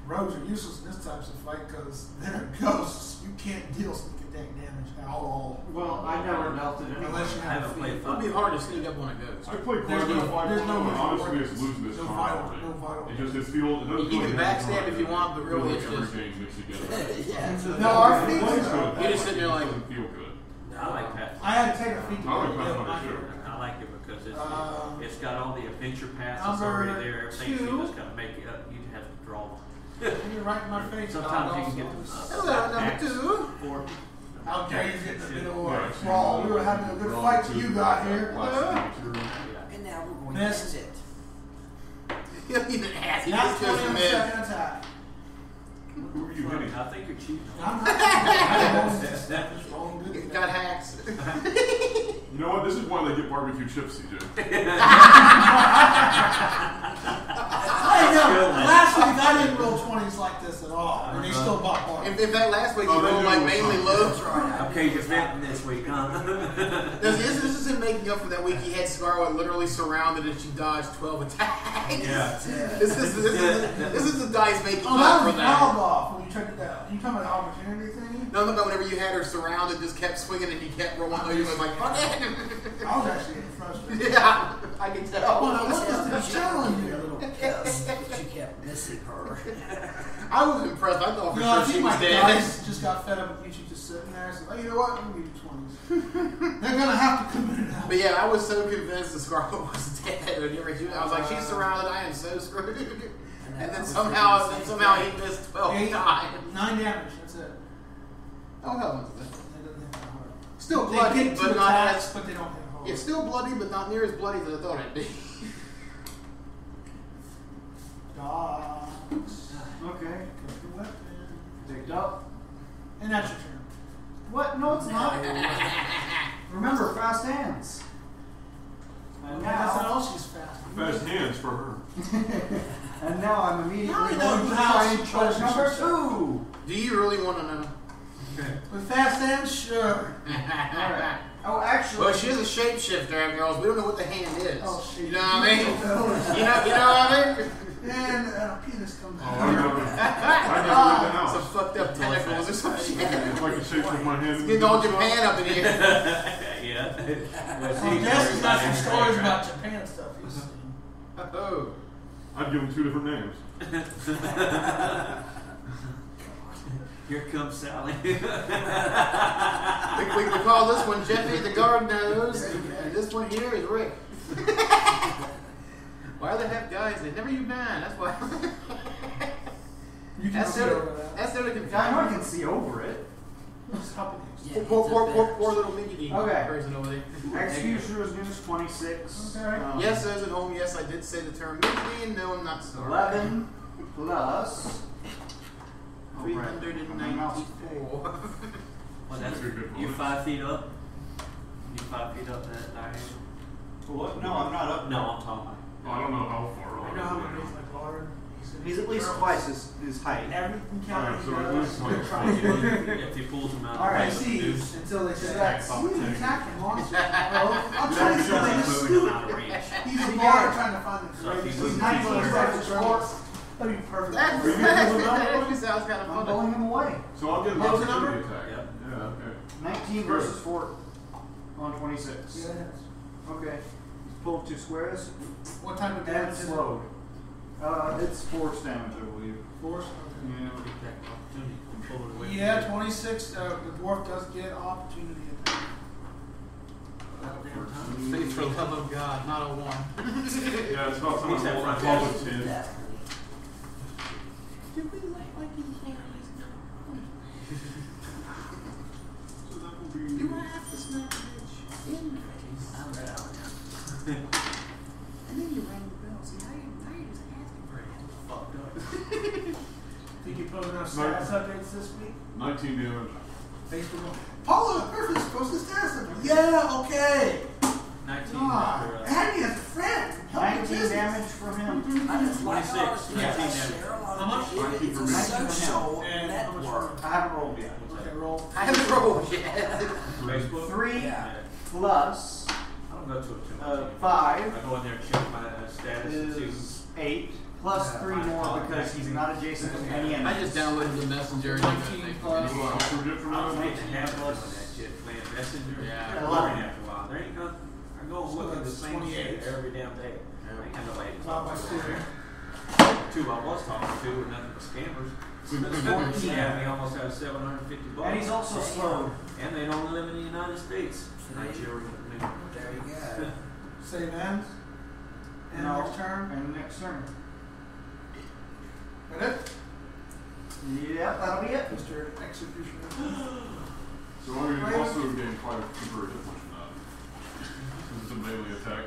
Rogues are useless in this type of fight because they're ghosts. You can't deal sneak attack damage at all. Well, I never dealt it anyway. Unless you I have haven't played It would be hard to sneak up on a ghost. I played quite a bit of 5.0 and honestly it's losing this no time vital, already. no vital. It just, it feels, it doesn't You feel can like backstab if you want, but really like it's every just- game mixed together. Yeah. No, our It feats plays are. good. You're just sitting there like- It doesn't feel good. I like that. I had to take a feat to I like get Pathfinder my too. I like it because Um, it's got all the adventure paths that's number already there. Everything, so 2. you just gotta make it up. You have to draw. You're right in my face. Sometimes you dog. can get Hello, number axe 2. for How dare you get in the middle Yeah, of a it's brawl? usually We were having a good draw fight two, till you got here. watch Hello? nature. yeah. And now we're going Missed. to sit. He's an ass. He That's just goes 20 to on the mid. second attack. Who are you hitting? I think you're cheating. I'm just rolling good. Got hacks. You know what? This is why they get barbecue chips, CJ. I know. Last week I didn't roll 20s like this at all, and they still bought bar. If that last week you Oh, they rolled do like it mainly with low. Okay, you're venting this week, huh? This is him making up for that week he had Scarlet literally surrounded and she dodged 12 attacks. Yeah. This is the dice making Oh, up that for was that. fouled off when you took it down. You talking about the opportunity thing? No, I'm talking about whenever you had her surrounded, just kept swinging and you kept rolling. You was like, fuck it. I was actually getting frustrated. Yeah, I can tell. Well, what is the challenge A here? little pissed that you kept missing her. I was impressed. I thought for You know, I sure she think was my dead. guys just got fed up with you just sitting there. So, you know what? I'm going to give you 20s. They're going to have to come in and out. But yeah, I was so convinced that Scarlet was dead. I was like, she's surrounded. I am so screwed. And then somehow he missed 12 times. 9 damage. That's it. Oh hell, no. They don't hit that hard. Still They bloody, get 2 but not attacks, as. but they don't hit hard. Yeah, still bloody, but not near as bloody as I thought it'd be. Dogs. Okay. Pick your weapon. Picked up. And that's your turn. What? No, it's not. Remember, fast hands. And That's not now, all she's fast. Fast hands for her. and now I'm immediately Now we going know to how try she and chose choose number herself. 2. Do you really want to know? With fast hands, sure. Alright. Oh, actually. Well, she is a shapeshifter, girls. We don't know what the hand is. Oh, shit. You know what I mean? you know what I mean? And penis comes Oh, out. I never lived in house. Some fucked up tentacles or some shit. If I could shape with my hand. Getting all Japan up in here. Yeah. Jess has got some stories about Japan stuff. He's seen. Oh. I'd give them 2 different names. Here comes Sally. We call this one Jeffy the Garden Nose, and this one here is Rick. Why do they have guys? They never use 9. That's why. You can That's see their, over that. that's their I know I can confusion. see over it. What's happening? Poor little Mickey Okay. person over there. Executioner is news 26. Okay. Yes, those at home, yes, I did say the term Mickey, and no, I'm not sorry. 11 plus. 394. Well, that's you 5 feet up. You 5 feet up that diagonal. What? No, I'm not up. No, I'm talking about. I don't know how far. I know how many is my daughter. He's at least twice his height. Everything Alright, counted. so at least like If he pulls him out, All right, of the see, noose, until they say Attack that. about He's 10. attacking monsters. I'll try to Yeah, explain yeah. this. moving him out of range. He's a bard trying to find the So greatest. he's He's not 19 even starts sports. That'd be perfect. That sounds kind of I'm fun. blowing him away. So I'll get an What's the opportunity number? attack. Yep. Yeah, okay. 19 versus 4 on 26. Yes. Okay. Pull 2 squares. What type of And damage is it? slowed. It's force damage, I believe. Force? Yeah. Attack opportunity. Pull it away. Yeah, 26. The dwarf does get opportunity attack. Please, for the love of God, not a 1. Yeah, it's not He's something at front I love desk. it, Tim. Did we like these berries? Do I have to smack the bitch in the face? I'm right out now. And then you rang the bell. See, now you're just asking for it. Fucked up. Think you put enough status updates this week? 19 damage. Facebook. Paula Murphy's posted status update. Yeah, okay. 19 God, after, Andy has a friend. Help your 19 business. damage from him. I just like 26, how it's 19 damage. How much? It's a 19 social And how much network. I haven't rolled yet. Okay, roll. I haven't rolled yet. Facebook? 3 Yeah. plus I don't go to it too much. 5 I go in there and check my status and see. is 8 plus Yeah, 3 more because he's not adjacent to any I enemy. just downloaded the messenger. and 19 plus. What else do we get from I was that? making half plus on that shit, playing Messenger. Yeah. I'm boring after a while. There ain't no, I go and So look at the that's same 28. shit every damn day. I ain't got nobody to Not talk by to. 2. 2 I was talking to, and nothing but scammers. She 14. had me almost out of $750. And he's also slowed. And they don't live in the United States. Nigeria. There you go. Save ends. And No. next turn. And next turn. That it? Yep, that'll be it. Mr. Executioner. So I mean, you also gain quite a temporary hit point from that. Since it's a melee attack.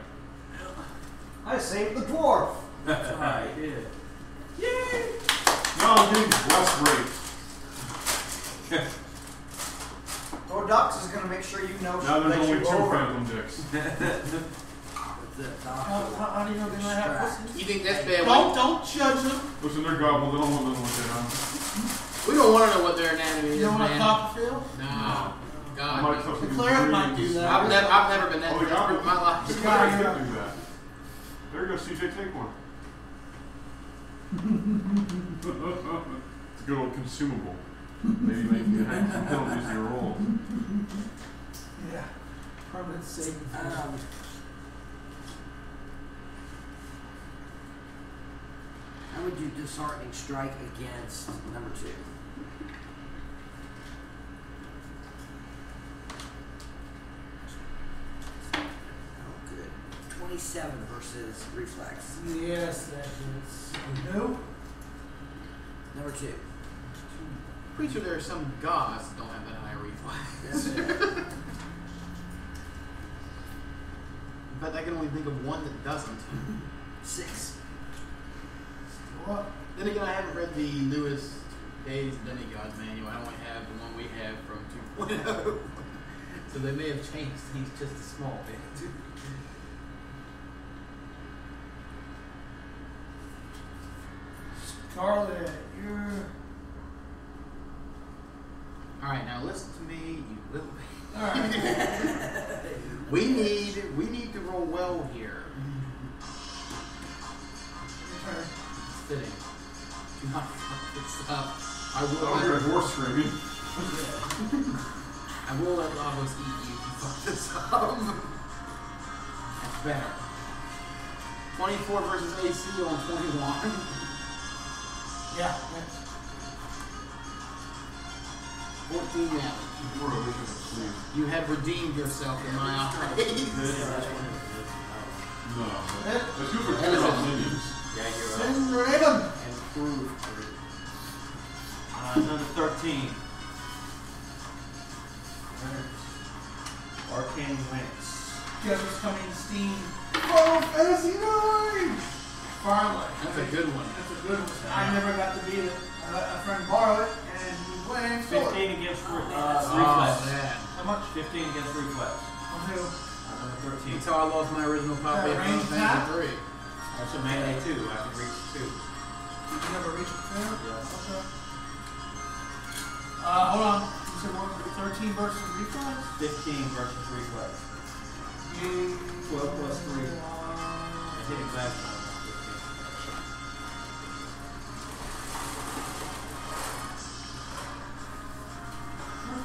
I saved the dwarf. That's right, yeah. Yay! Now I'm getting less rate. Dork is going to make sure you know Now there's that only you're 2 over. phantom dicks. That's it. How do you know they might have pussies? You think that's bad? Don't judge them. Listen, they're goblins. They don't want nothing like that. We don't want to know what their anatomy is, You don't want man. to Copperfield? No. I God. might touch The these cleric might greens. do that. I've never been that Oh, the desperate in my life. The Yeah, cleric yeah. can do that. There you go, CJ, take one. It's a good old consumable. Maybe make you have some penalties to your roll. Yeah. Permanent saving. How would you disheartening strike against number 2? Oh, good. 27 versus reflex. Yes, that is. No. Number 2. Pretty sure there are some gods that don't have that high reflex. In fact, I can only think of one that doesn't. 6. What? Then again, I haven't read the newest Days Demigods manual. I only have the one we have from 2.0. So they may have changed things just a small bit. Scarlet, you're. Alright, now let's listen to me, you little. Alright. We need to roll well here. Turn. It's fitting. Do not fuck this up. I Oh, you're horse screaming. I will let Lavos eat you if you fuck this up. That's better. 24 versus AC on 21. Yeah, next. 14 damage. You're a wish of sleep. You have redeemed yourself in my eyes. No, that's good for That is turn a- on minions. Yeah, you're up. Send Raven. Improve. Number 13. Alright. Arcane Lance. Guess what's coming? Steam. Oh, Fantasy 9! Finally. That's a good one. That's a good one. I never got to beat it. I let a friend borrow it, and he went and stole it. 15 against Oh, reflex. man. How much? 15 against reflex. On who? Number 13. That's how I lost my original copy of range Final attack? Fantasy 3. That's a melee 2. I can reach 2. Did you never reach it there? Yeah. Okay. Hold on. You said what? 13 versus reflex? 15 versus reflex. 12 plus 3. I hit it last time.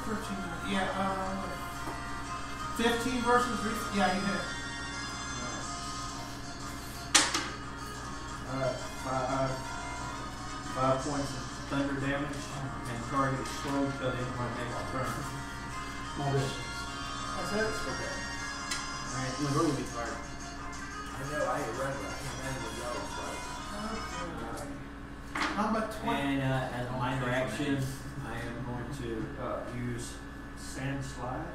13. Yeah, 15 versus reflex. Yeah, you hit. Alright, 5 points of thunder damage, and target is slowed till the end of my next turn. That's it? Okay. Alright, I'm going to be tired. I know, I ain't ready. I can't imagine what y'all was like. How about 20? And as a minor action, I am going to use Sand Slide.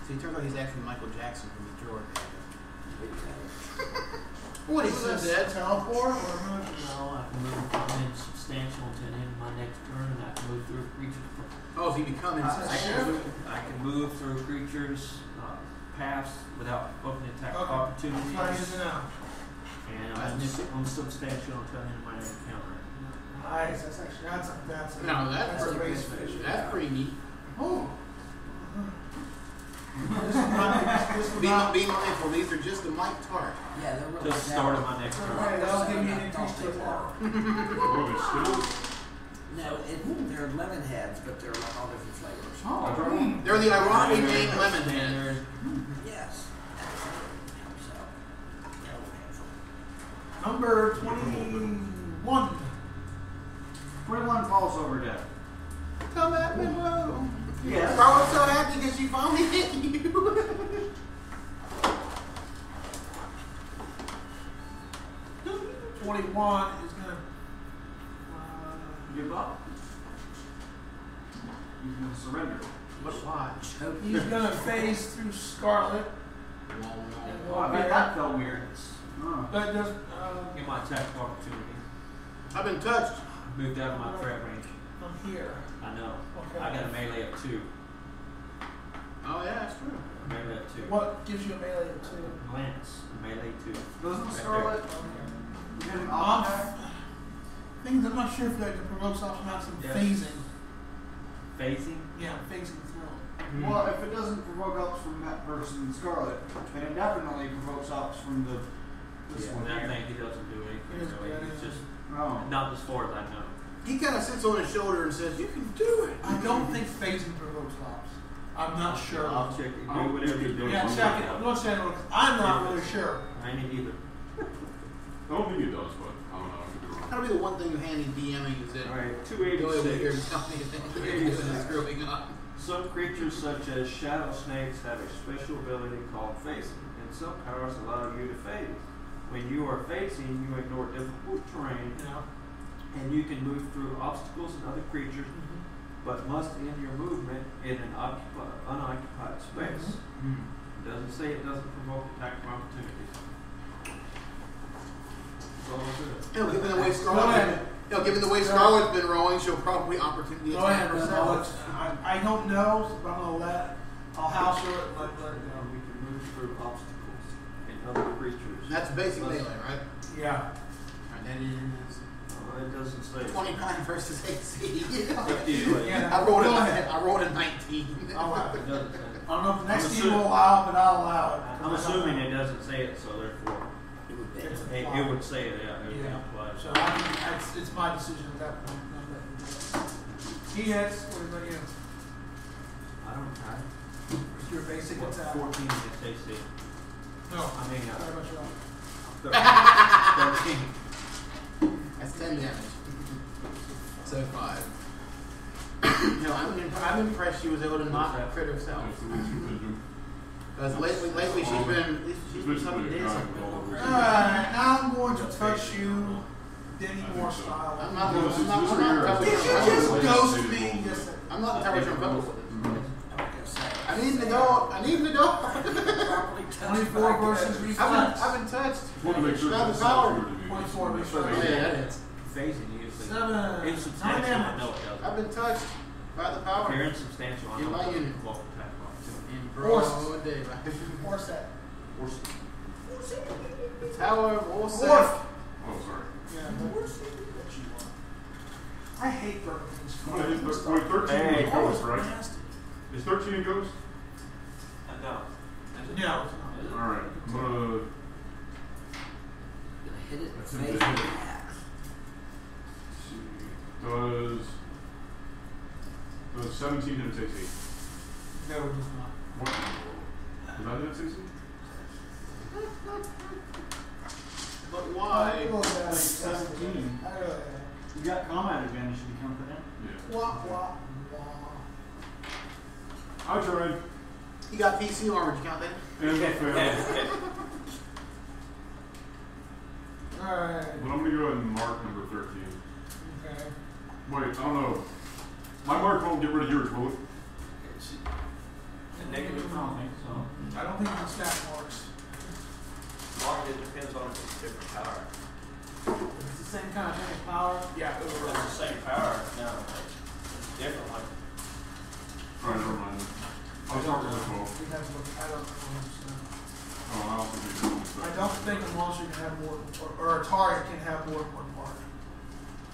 So he turns out he's actually Michael Jackson from the Dork. What He is said this? that. Teleport or move? No, I can move from substantial until the end of my next turn, and I can move through creatures. Oh, so he becomes I can move through creatures' paths without opening attack Okay. opportunities. That's what I'm using now. And I'm substantial until the end of my next encounter. Nice. That's actually that's No, that's a pretty race good. finish. That's pretty neat. Oh. This will not Be mindful, these are just a mic tart. Yeah, they're really Till the start of my next turn. Right, that'll give me an increase to attack. What are we, Skittles? No, they're lemon heads, but they're like all different flavors. Oh, They're the ironically named lemon And head. there's Yes. So, number 21. 21 falls over death. Come at me, bro. Yes. I was so happy because she finally hit you. 21 is gonna. Give up. He's going to surrender. But watch. He's gonna phase through Scarlet. Oh, I bet that felt weird. But does get my attack opportunity. I've been touched. Moved out of my threat range. I'm here. I know. Okay. I got a melee of 2. Oh yeah, that's true. Melee of 2. What gives you a melee of 2? Lance. Melee 2. Doesn't Right Scarlet Okay. get an off attack? Things I'm not sure if that provokes off amounts of Yes. phasing. Phasing. Yeah, phasing through. Well, if it doesn't provoke ups from that person in Scarlet, then it definitely provokes ups from this one And I here. think he doesn't do anything. So he's just Oh. not as far as I know. He kind of sits on his shoulder and says, "You can do it." I don't think phasing provokes hops. I'm not sure. I'll check it. Do I'll whatever you do. Yeah, check it. I'm not saying it. I'm not really sure. I ain't either. I don't think it does, but I don't know. I could be wrong. That'll be the one thing you handy DMing is that Alright, go over here and 286. tell me that you're screwing up. Some creatures, such as shadow snakes, have a special ability called phasing, and some powers allow you to phase. When you are phasing, you ignore difficult terrain, Yeah. and you can move through obstacles and other creatures, but must end your movement in an unoccupied space. It doesn't say it doesn't provoke attack opportunities. That's all it says. Given the way Go Scarlet, ahead. given the way Scarlet's been rolling, she'll probably opportunity Go attack ahead. herself. I don't know, but I'm gonna I'll house her and let it go. We can move through obstacles and other creatures. That's basic Must- melee, right? Yeah. Alright, that is it doesn't say. 29 versus AC. Yeah. I rolled Go a ahead. 19. I'll allow it. It doesn't say. I don't know if the next I'm team will allow it, but I'll allow it. I'm assuming it doesn't say it, so therefore It's it would say it. Yeah, it would Yeah. apply. So it's my decision at that point. He hits. What about you? I don't know. What's your basic What, attack? 14 against AC. No. I mean, Very much wrong. 13. That's 10 damage. So 5. No, I'm impressed she was able to knock that crit herself. That's the least you can do. Because lately she's been something Basically a guy decent. with all over his Alright, now I'm going to touch you Demi Moore style. I'm not Well, this is your Did you area. just ghost me? Yes, sir. I'm not entirely sure I'm voting for this. I I need the dog. 24 versus reflex. I've been touched. Just wanted to make sure Grab that the power. 24 Oh, reflex. yeah, that hits. Phasing usually. 7. 9 Insubstantial, I damage. know it doesn't. I've been touched by the power. If you're insubstantial, I In know my it doesn't unit. block attack box. In Force. broad daylight. Force that. Tower of Fourth. Orset. Oh, sorry. Yeah. I hate burning things. Wait, 13 Hey. is ghost, right? Is 13 a ghost? No. No. Alright, I'm gonna. Gonna hit it in the That's face it. with the axe. See. Does 17 hit its AC? No, it does not. What? Does that hit its AC? But why? I really 17. You got combat advantage if you come for that. Yeah. Wah, wah, wah. I tried. You got PC armor, did you count that? And I failed. Alright. But I'm gonna go ahead and mark number 13. Okay. Wait, I don't know. My mark won't get rid of yours, will it? A negative. I don't think so. I don't think you can stack marks. Mark, it depends on if it's different power. It's the same kind of thing as power. Yeah, If it's the same power, no. It's different, like, Alright, never mind. I'll start with a 12. We have to look. I don't know. Oh, I also think I don't think a monster can have more, or a target can have more than one mark.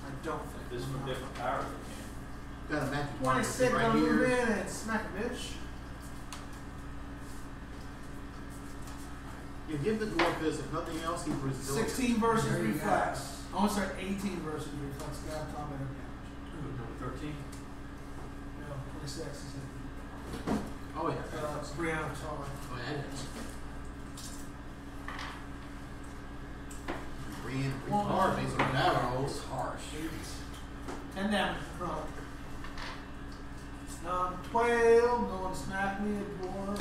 I don't think. this is from different powers, it Got a magic 26 right gonna move here. in and smack a bitch. You give the dwarf this, if nothing else, he resilience. 16 versus There you reflex. I want to say 18 versus reflex. Got combat advantage. Number 13. No, 26 is it. Oh yeah. Brianna Tar. Oh yeah, it is. Hard based on that rolls. Harsh. 10 damage from 12. Going to smack me at dwarf.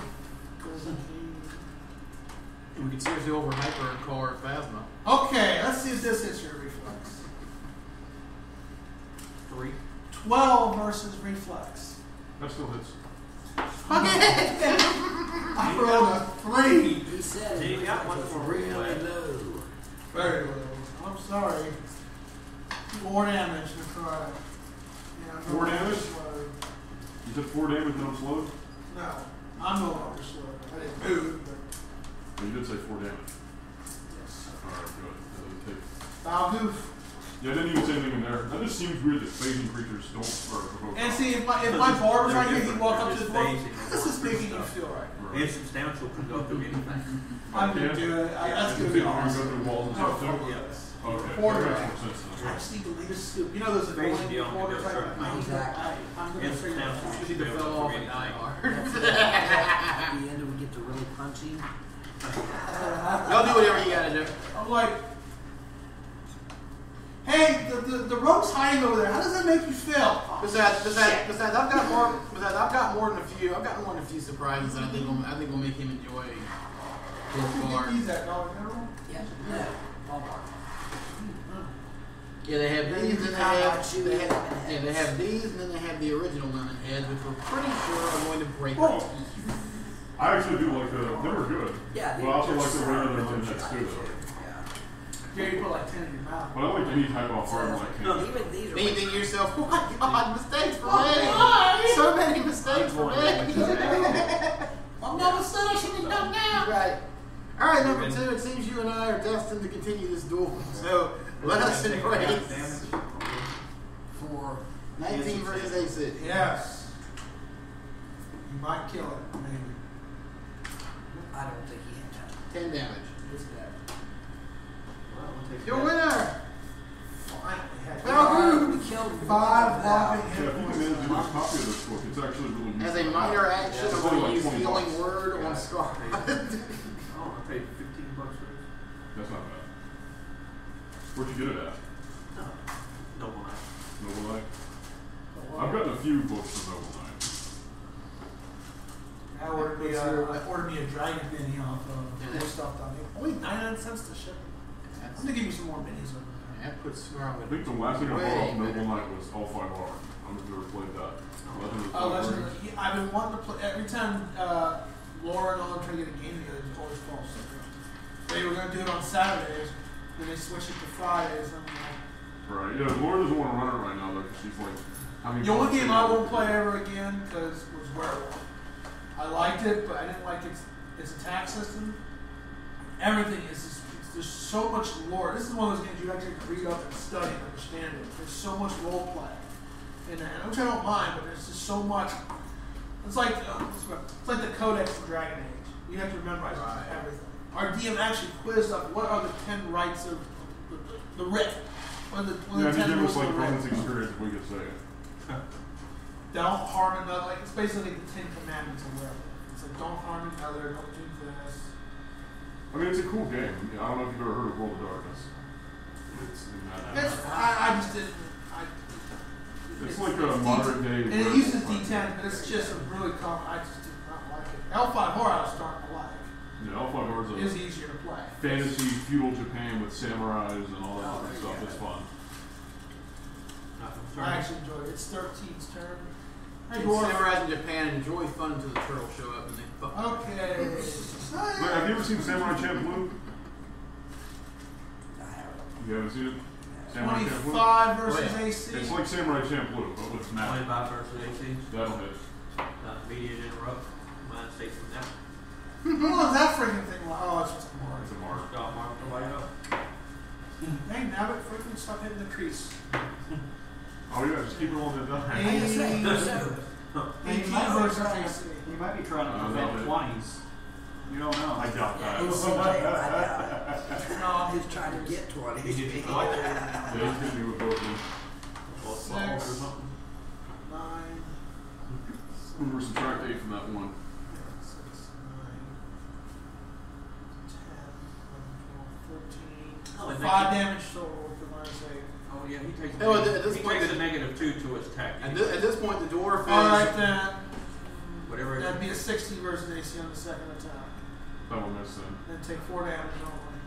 We could seriously over hyper and call her Phasma. Okay, let's see if this hits your reflex. 3. 12 versus reflex. That still hits. I rolled a 3. He said See, it you got one was for really reflex. low. Very low. I'm sorry. 4 damage, necrotic. Yeah, 4 damage? Slow. You took 4 damage and I'm slowed? No, I'm no longer slow. I didn't move, but Well, you did say 4 damage. yes. Alright, good. That doesn't take. Foul goof. Yeah, I didn't even say anything in there. That just seems weird that phasing creatures don't provoke. And see, if my bar was right here, he'd walk up to the They're door. just phasing. This is making you feel right. Right. Insubstantial can go through anything. I'm gonna do it. That's gonna be Go awesome. through walls and Oh, stuff too? yes. Okay. Four That damage. makes more sense I then. just need to leave a scoop. You know those Phasing annoying beyond quarter the type. certain I'm exactly. gonna figure it out. Insubstantial. She could fell off and die hard. At the end, we get to really punchy. Y'all do whatever you gotta do. I'm like, hey, the rope's hiding over there. How does that make you feel? Besides, I've got more than a few. I've got more than a few surprises that I think will make him enjoy his bar. Use that Dollar General. Yeah. No. Ballpark. Yeah, they have these, and They have these, and then they have the original lemon heads, which we're pretty sure are going to break. Oh. our teeth. I actually do like the. They were good. Yeah. But I also like the regular lemon heads too, though. Yeah, you put like 10 in your mouth. But I like any type of hard like No, candy. even these are. Then you think to yourself, oh my God, mistakes for me. why? So many mistakes for me. I'm not a son. I should have done now. Right. All right, number 2. It seems you and I are destined to continue this duel. So Let us Take embrace. half damage. For 19 versus AC. Yes. You might kill it, maybe. I don't think he had that. 10 damage. It's dead. Well, we'll take Your that. winner! Finally had Wahoo! We killed him. 5 blocking Yeah, hit if you can points. manage to get a copy of this book, it's actually really useful. As a minor action, It's I'm only going to like use 20 healing bucks. word on Scar. Oh, I paid $15 for this. That's not bad. Where'd you get it at? No. Noble Knight. Noble Knight? I've gotten a few books from Noble Knight. I ordered me a dragon mini off of stuff.com. Only 99 cents to ship. I'm gonna give you some more minis over there. That puts Scar I with think the last thing I bought Way off Noble better. Knight was L5R. I don't know if you ever played that. Legend of the Oh, Five Legend Rings. I've been wanting to play. Every time Laura and all try to get a game together, it always falls through. They were going to do it on Saturdays, then they switched it to Fridays. And Right, yeah, Laura doesn't want to run it right now though, because she's like, how many the only bucks game are I you won't play gonna ever again was Werewolf. I liked it, but I didn't like its attack system. Everything is just, there's so much lore. This is one of those games you actually have to read up and study and understand it. There's so much role play in that, which I don't mind, but there's just so much. It's like the Codex of Dragon Age. You have to memorize everything. Our DM actually quizzed up what are the 10 rights of the writ. What are the Yeah, if 10 you give rules us like of the Roman's writ. experience, we could say it. Don't harm another. Like it's basically the 10 Commandments of werewolf. It's like don't harm another, don't do this. I mean, it's a cool game. Yeah, I don't know if you've ever heard of World of Darkness. I just didn't. It's like a modern day. And it uses D10, but it's just a really common. I just did not like it. L5 horror I was starting to like. Yeah, L5R It was is easier to play. a fantasy feudal Japan with samurais and all that other stuff. It's fun. I actually enjoyed it. It's 13's turn. Hey, It's Dwarf. Samurais in Japan enjoy fun until the turtles show up and they fuck. Okay. Wait, have you ever seen Samurai Champloo? You haven't seen it? Samurai Champloo? 25 versus Oh, yeah. AC. It's like Samurai Champloo, but with magic. 25 versus AC. That'll hit. Immediate interrupt. Minus 8 from that. What was that freaking thing? Oh, it's just a mark. It's a mark. Stop mark the light up. Hey, now it freaking stop hitting the crease. Oh yeah, just keep rolling it down. I just say, so, 18 versus AC. You might be trying to no, prevent it- 20s. You don't know. I doubt that. he's CJ, I doubt it. He's trying to get 20. He did just Yeah, he's hitting me with both of them. Or Six. something. 9. We were subtract 8 from that one. 6, 9, 10, 11, 12, 13. Oh, and 5 damage total with the minus 8. Oh yeah, he takes. Oh, at this he point, takes the- a -2 to his attack. At this point, the dwarf is. Alright then. Whatever it is. That'd be a 60 versus AC on the second attack. That one missed then. Then take 4 damage only.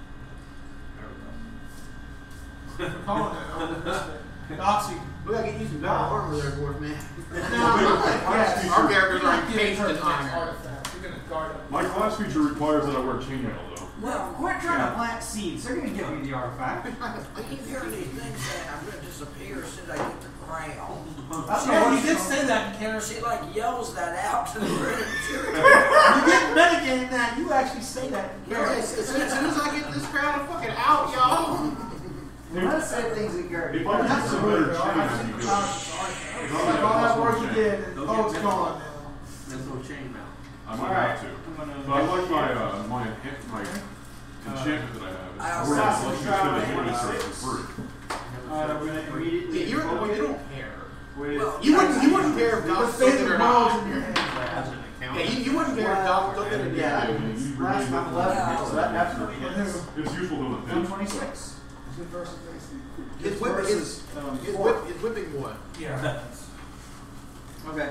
There we For calling it, I would have missed it. Doxy. We gotta get you some better armor there, dwarf man. Yes. Our characters You're are not getting encased hurt in against iron. artifacts. You're gonna guard it. My class feature requires that I wear chainmail though. Well, quit trying to plant seeds. They're going to give you the artifact. I keep hearing these things saying I'm going to disappear as soon as I get the crown. That's Yeah, the you did worst. say that in Karen. She like yells that out to the room. You didn't metagame that. You actually say that in Karen. As soon as I get this crowd fucking out, y'all. When I say things in character, If I could get some better chains, you could. It's like all that work you did, and oh, it's gone now. There's no chain now. I might Alright. have to. I'm gonna- But I like my enchantment that I have. I It's also where have it lets to you try spend to as many make cards six. for free. we're going to immediately You roll don't it care. with Well, You wouldn't care if The Doc took fate it or of worlds not. in your hand. As an account. Yeah, you wouldn't care if Doc took it or Yeah. not. last time 11, so that definitely hits. It's useful to the pinch. 126. Good versus AC. His whipping boy. Yeah. Okay.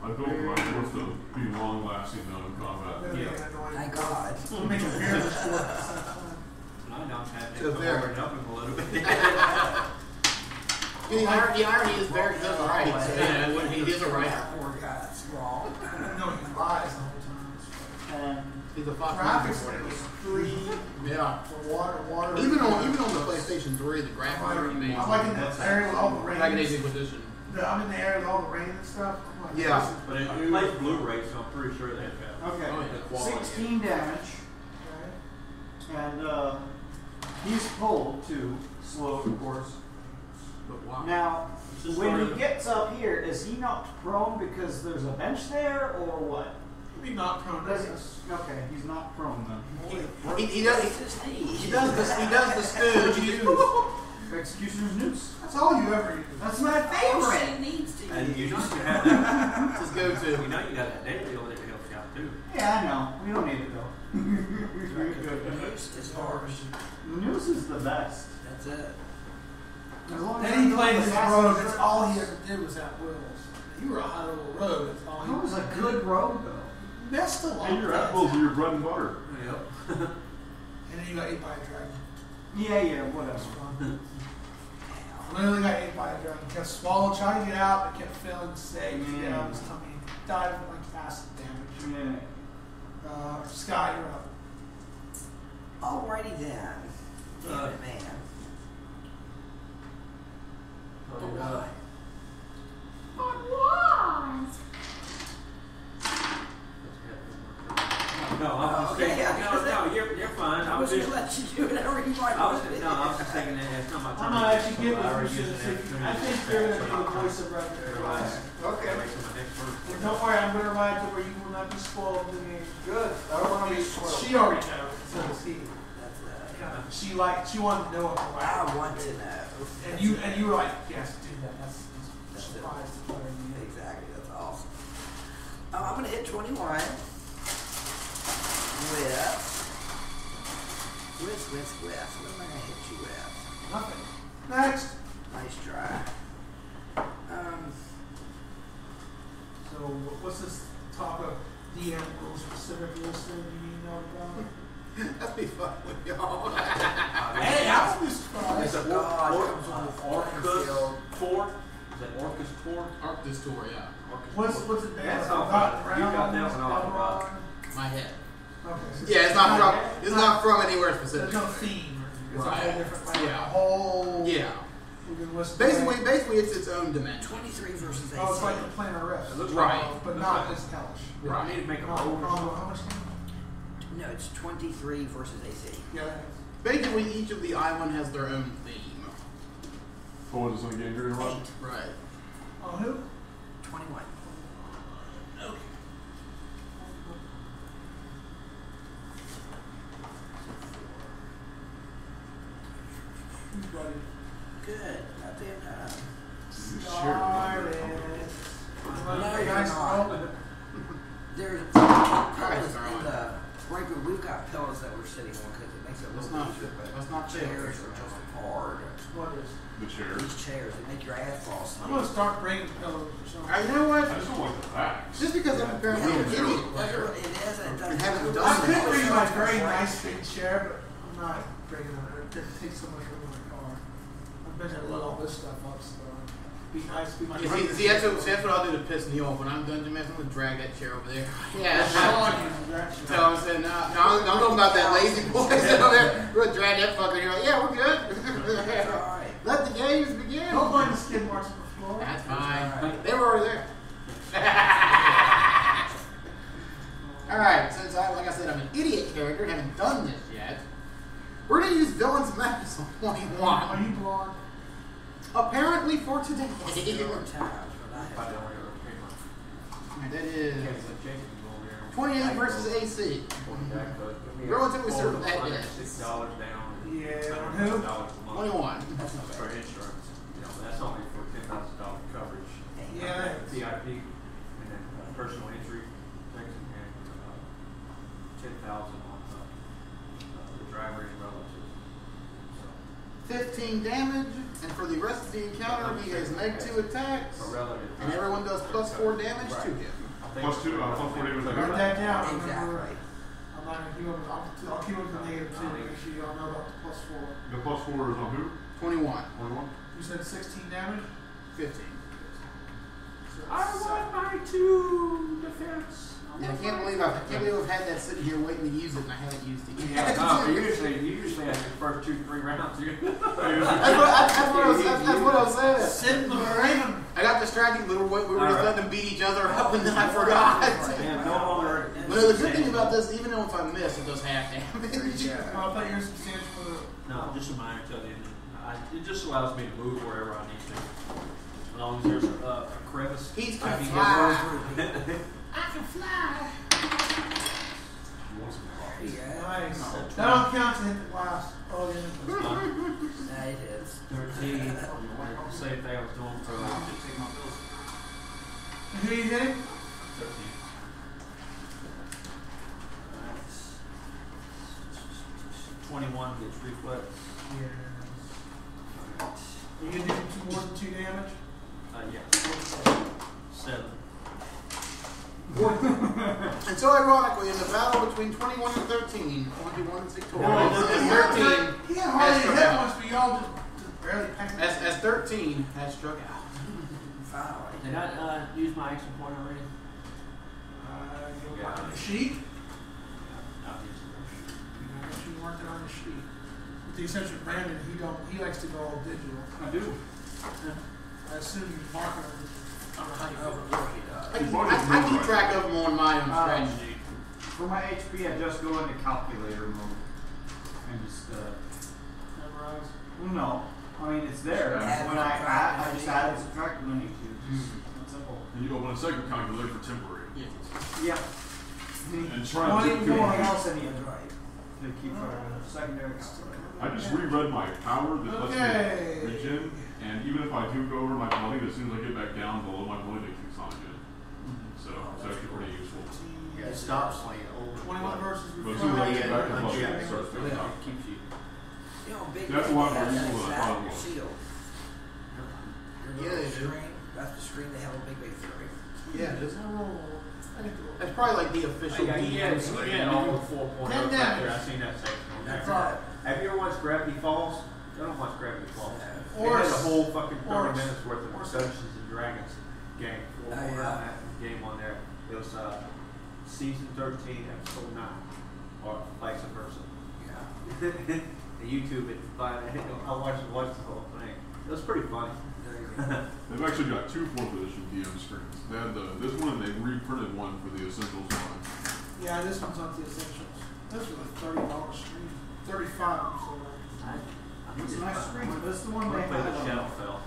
I built my dwarf to be long lasting though in combat. Thank God. We'll make a beer this work. I don't have So to there. over and up him a little bit. The irony is Barry does alright. So yeah, he is alright. That poor guy, that's wrong. No, he lies the whole time. He's a fucking Graphics are just free Yeah. for water. Even on the PlayStation 3, the graphics are amazing. I'm like in the area with all the rain. Dragon Age Inquisition. I'm in the area with all the rain and stuff. I'm like, Yeah. this is- But it plays Blu-ray, so I'm pretty sure they have. Okay. Oh, yeah, the quality. 16 damage. And he's pulled too, slowed of course. But why? Now, when he gets up here, is he knocked prone because there's a bench there, or what? Maybe not prone. Okay, he's not prone then. He does the stooge. Executioner's noose. That's all you ever use. That's my favorite. needs to And you know you have It's his go-to. you know you got that daily deal that helps you out too. Yeah, I know. We don't need it though. The noose is harsh. Noose is the best. That's it. As long as Then he I'm played not his assassin rogue. That's first. all he ever did was at wills. You were a high level rogue. That's all he I was a good rogue though. Messed a lot. And your apples are your bread and butter. Yep. And then you got ate by a dragon. Yeah, whatever. Literally got ate by a dragon. Kept swallowed, trying to get out, but kept failing to save. Yeah, his tummy died of like acid damage. Yeah. Scott, you're up. Alrighty then. Damn it, man. Oh, no, I'm just Okay, thinking, yeah, no, you're fine. I was just letting you do whatever you might I was want. just thinking that it's not my turn. I'm gonna actually give I it already to you. used an opportunity I think to you're gonna so be I'll the voice of record. Relax. Okay. Wait till my next turn. And don't worry, I'm gonna ride to where you will not be spoiled in the game. Good. I don't want to be spoiled. She already knows. So does he. That's She wanted to know it. I want to know. And you were like, yes, do that. That's surprised. Exactly, that's awesome. I'm going to hit 21 with. What am I going to hit you with? Nothing. Next. Nice try. So what's this talk of DM rules specific listed? You know about? That'd be fun with y'all. Hey, I would be surprised. It's a God comes on the Orcus field. Tour. Is that Orcus Tour? Arctis tour, yeah. What's it? That's all all right. You got that one off the rock. My head. Okay. Yeah, it's not from anywhere There's specific. no theme. It's a Right. whole different, like, Yeah. a whole. Yeah. We can list Basically, it's its own dimension. 23 versus 18. Oh, it's like the planar rift. It looks Right. But not as hellish. I need to make a roll. How much? No, it's 23 versus AC. Yeah. Basically, each of the island has their own theme. So what is it again? You're gonna run? 8. Right. Oh, who? 21. Okay. Buddy. Good. Goddamn time. Started. No, you're Nice not. roll. There's Alright, pillows Starlight. in the break room. We've got pillows that we're sitting on because it makes it a Let's little not- easier. But let's not chairs chill. are just hard. What is? The chairs. These chairs, they make your ass fall I'm gonna asleep. start bringing pillows or something. You know what? I just don't like the backs. Just because I'm apparently an idiot. That's what it is, and it doesn't. And haven't I done could bring my it. very nice big chair, but I'm not bringing it. It takes so much room in the car. I've been to load all this stuff up, so be nice, be my See, that's what I'll do to piss Neil off. When I'm dungeon messing, I'm gonna drag that chair over there. Yeah. Sean uses that shit. Tell him, I said, no, I'm talking about that lazy boy sitting over there. We're gonna drag that fucker. You're like, yeah, we're good. Alright. Let the games begin. Don't mind the skid marks on the floor. That's fine. They were already there. Alright, since like I said, I'm an idiot character and haven't done this yet, we're gonna use Villain's Madness on 21. Are you blonde? Apparently for today. There were times when I If I had don't have a paper. That is Okay, so Jason can go over there. 28 versus AC. Relatively certain that is. $6 down. Yeah, on who? $100 a month 21. for insurance. You know, that's only for $10,000 coverage. Yeah. VIP and then personal injury things and 10,000 on the driver and relatives. So 15 damage, and for the rest of the encounter, he has make 2 attacks, a relative. and everyone does plus 4 damage to him. Plus 4 damage. Write that down. Exactly. Remember, I'm not gonna keep up. I'll keep up with the negative 2. Make sure y'all know about the plus 4. The plus 4 is on who? 21. 21? You said 16 damage. 15. So want my 2 defense. And I can't believe I've had that sitting here waiting to use it, and I haven't used it yet. Yeah, no, usually after the first 2-3 rounds, you That's what I was saying. Sitting the raven. I got distracted. We were just letting them beat each other up, and then I forgot. Man, no longer. Well, the good thing about this, even though if I miss, it does half damage. I thought you were substantial. No, just a minor till the end. It just allows me to move wherever I need to. As long as there's a crevice. He's I can can fly. get through. I can fly. You want some coffee? Nice. No. That don't count to hit the last. Oh, yeah. Nah, it is. 13. Same thing I was doing for Who you hitting? 13. Alright. 21 gets reflex. Yeah. You gonna do more than 2 damage? Yeah. 7. And so ironically, in the battle between 21 and 13, 21 is victorious, and 13 He got has hardly struck hit out. once, but y'all just barely packed it. As 13 has struck out. Finally. Did I use my action point already? You'll mark on the sheet. You marked it on the sheet. With the exception of Brandon, he likes to go all digital. I do. I assume you mark it on the height. I keep track of them on my own strategy. For my HP, I just go into calculator mode and just Memorize. well, no. I mean, it's there. Add, When I subtract, just add and subtract when I need to. Just that's simple. And you open a second calculator for temporary. Yeah. And try to Anything else I need That's right. to keep a secondary calculator. I just reread my power that lets Okay. me regen, and even if I do go over my ability, as soon as I get back down below my ability, it kicks on again. So it's actually pretty useful. It stops like old. 21 versus But as soon as I get back to reflex. level, Yeah. it starts going up. It keeps you. You know, big That's a lot more has that useful than I exact thought it was. shield. Your Yeah, little they do. screen, that's the screen they have a big three. Yeah, it is. I think we'll- That's probably like the official DM He screen. had all 4.0 10 right there. damage. I seen that section. That's Right. it. Have you ever watched Gravity Falls? I don't watch Gravity Falls. No. They had a whole fucking 30 Or- minutes worth of Dungeons and Dragons game. Oh, yeah. Game on there. It was season 13, episode 9, or vice versa. Yeah. The YouTube it. I watched the whole thing. It was pretty funny. There you go. They've actually got 2 4th edition DM screens. They had this one, and they reprinted one for the Essentials line. Yeah, this one's not the essentials. This was a $30 screen. 35 or so. It's a nice screen. This is the one they Play the had. Shadow Fell.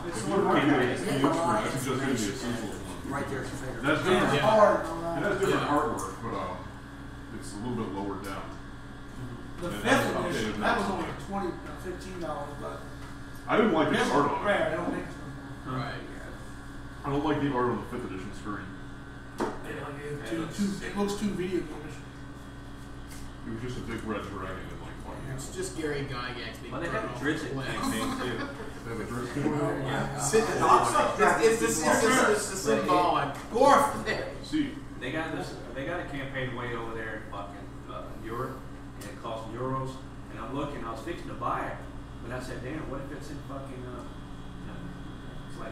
It's If the you one ever right get there. a DM screen, I suggest getting the Essentials one. Right there at your finger. That's Yeah, different. it's hard on It that. has different Yeah. artwork, but it's a little bit lower down. The and 5th that's edition, updated that was now. only $15, but I didn't like the this art one's on rare. it. I don't think it's Right. I don't like the art on the 5th edition screen. it looks too video game-ish. It was just a big red dragon and like white. It's just Gary Gygax being Well, they thrown had off the the Drizzt ledge. thing too. They have a drip spoil. Yeah. It's the symbolic. Dwarf! See, They got a campaign way over there in fucking Europe, and it costs euros. And I'm looking, I was fixing to buy it, but I said, damn, what if it's in fucking it's like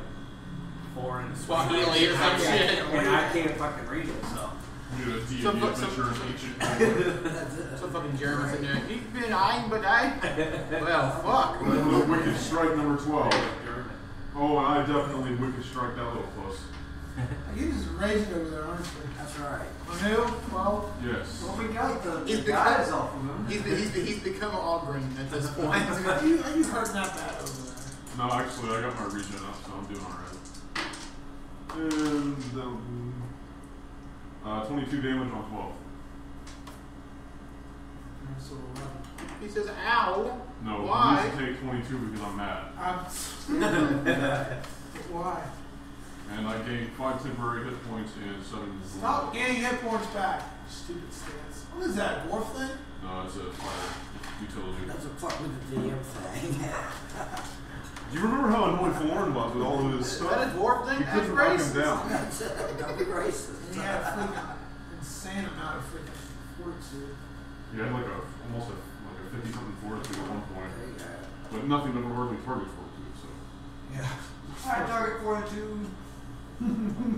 foreign Swahili or some shit. and I can't fucking read it, so. you get a D&D Some- adventure in ancient. Some fucking Germans in there. Ich bin ein, but I. Well, fuck. The Wicked Strike number 12. German. Oh, and I definitely Wicked Strike that little puss. You're just raging over there, aren't you? That's right. On who? 12? Yes. Well, we got the He's guys off of him. He's become Auburn at this point. Are you hurt that bad over there? No, actually, I got my regen up, so I'm doing alright. And 22 damage on 12. So 11. He says, ow. No, Why? I need to take 22 because I'm mad. Why? And I gained 5 temporary hit points and 7. Stop gaining hit points back. Stupid stance. What is that, a dwarf thing? No, it's a fire utility. That's a fuck with the DM thing. Do you remember how annoying Lauren was with all of his Is stuff? that a dwarf thing? You That's couldn't knock him racist. down. That's it. Don't be racist. He had a freaking insane amount of freaking fortitude. He had like almost a 50-something fortitude at one point. There you go. But nothing but hardly target fortitude, so. Yeah. Alright, target fortitude.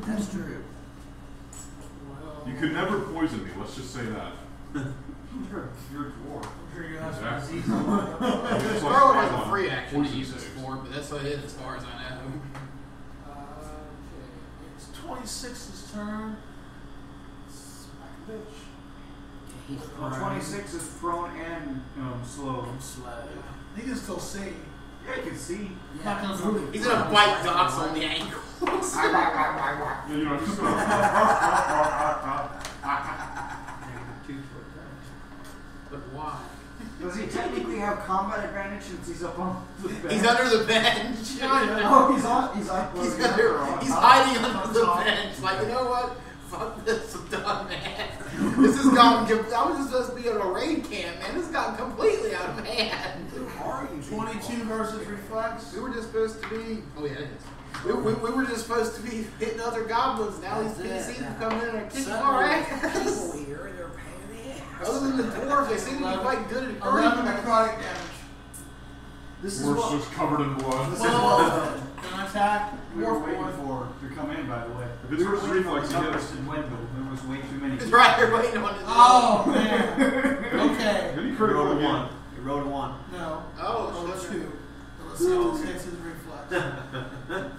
That's true. Well, You could never poison me, let's just say that. You're a dwarf. I'm sure you have some Exactly. disease on that. It's Scarlet like has a free action to poison use this saves. for, but that's what it is as far as I know. Okay. It's 26's turn. Smack him bitch. He's Well, 26 is prone and slow. Slow. He can still see. Yeah, you can see. Not gonna move. He's gonna bite Docs on the ankles. Yeah, you know, just gonna. But why? Does he technically have combat advantage since he's up on the bench? He's under the bench. Oh, he's hiding under the bench. Like, you know what? Fuck this, I'm done, man. This has gotten. I was just supposed to be in a raid camp, man. This has gotten completely out of hand. Who are you? 22 versus reflex. We were just supposed to be. Oh yeah, it is. We were just supposed to be hitting other goblins. Now these PCs have come in and kicking our ass. People here, they're paying the ass. Other than the dwarves, they seem to be quite good at 11 hurting. necrotic damage. This is We're what just covered in blood. This is what An attack. we were Dwarf waiting boy. for to come in, by the way. If it's versus reflex, you get numbers it. to dwindle. There was way too many. It's right here waiting on it. Oh, man. Okay. Any He critical rolled a again. 1. He rolled a 1. No. Oh, Oh, sugar. 2. Let's see if this hits his reflex.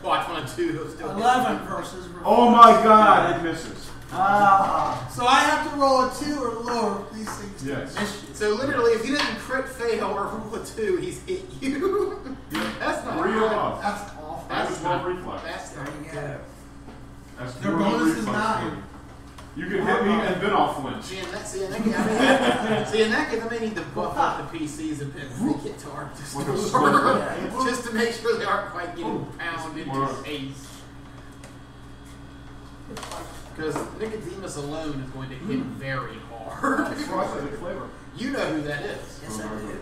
Watch 1 and 2. They'll still 11 versus reflex. Oh my god, it misses. Ah. So I have to roll a 2 or lower for these things. Yes. To miss you. So literally, if he doesn't crit fail or roll a 2, he's hit you. That's not 3 good. off. That's awful. That's 12 reflex. That's There not you good. go. That's Their 4 bonus is reflex. 9. You can hit me and then I'll flinch. See, in that case, I may need to buff up the PCs a bit when they get to our With a slur. just to make sure they aren't quite getting pounded into Well. his face. Because Nicodemus alone is going to hit very hard. Flavor. You know who that is. Yes, I do.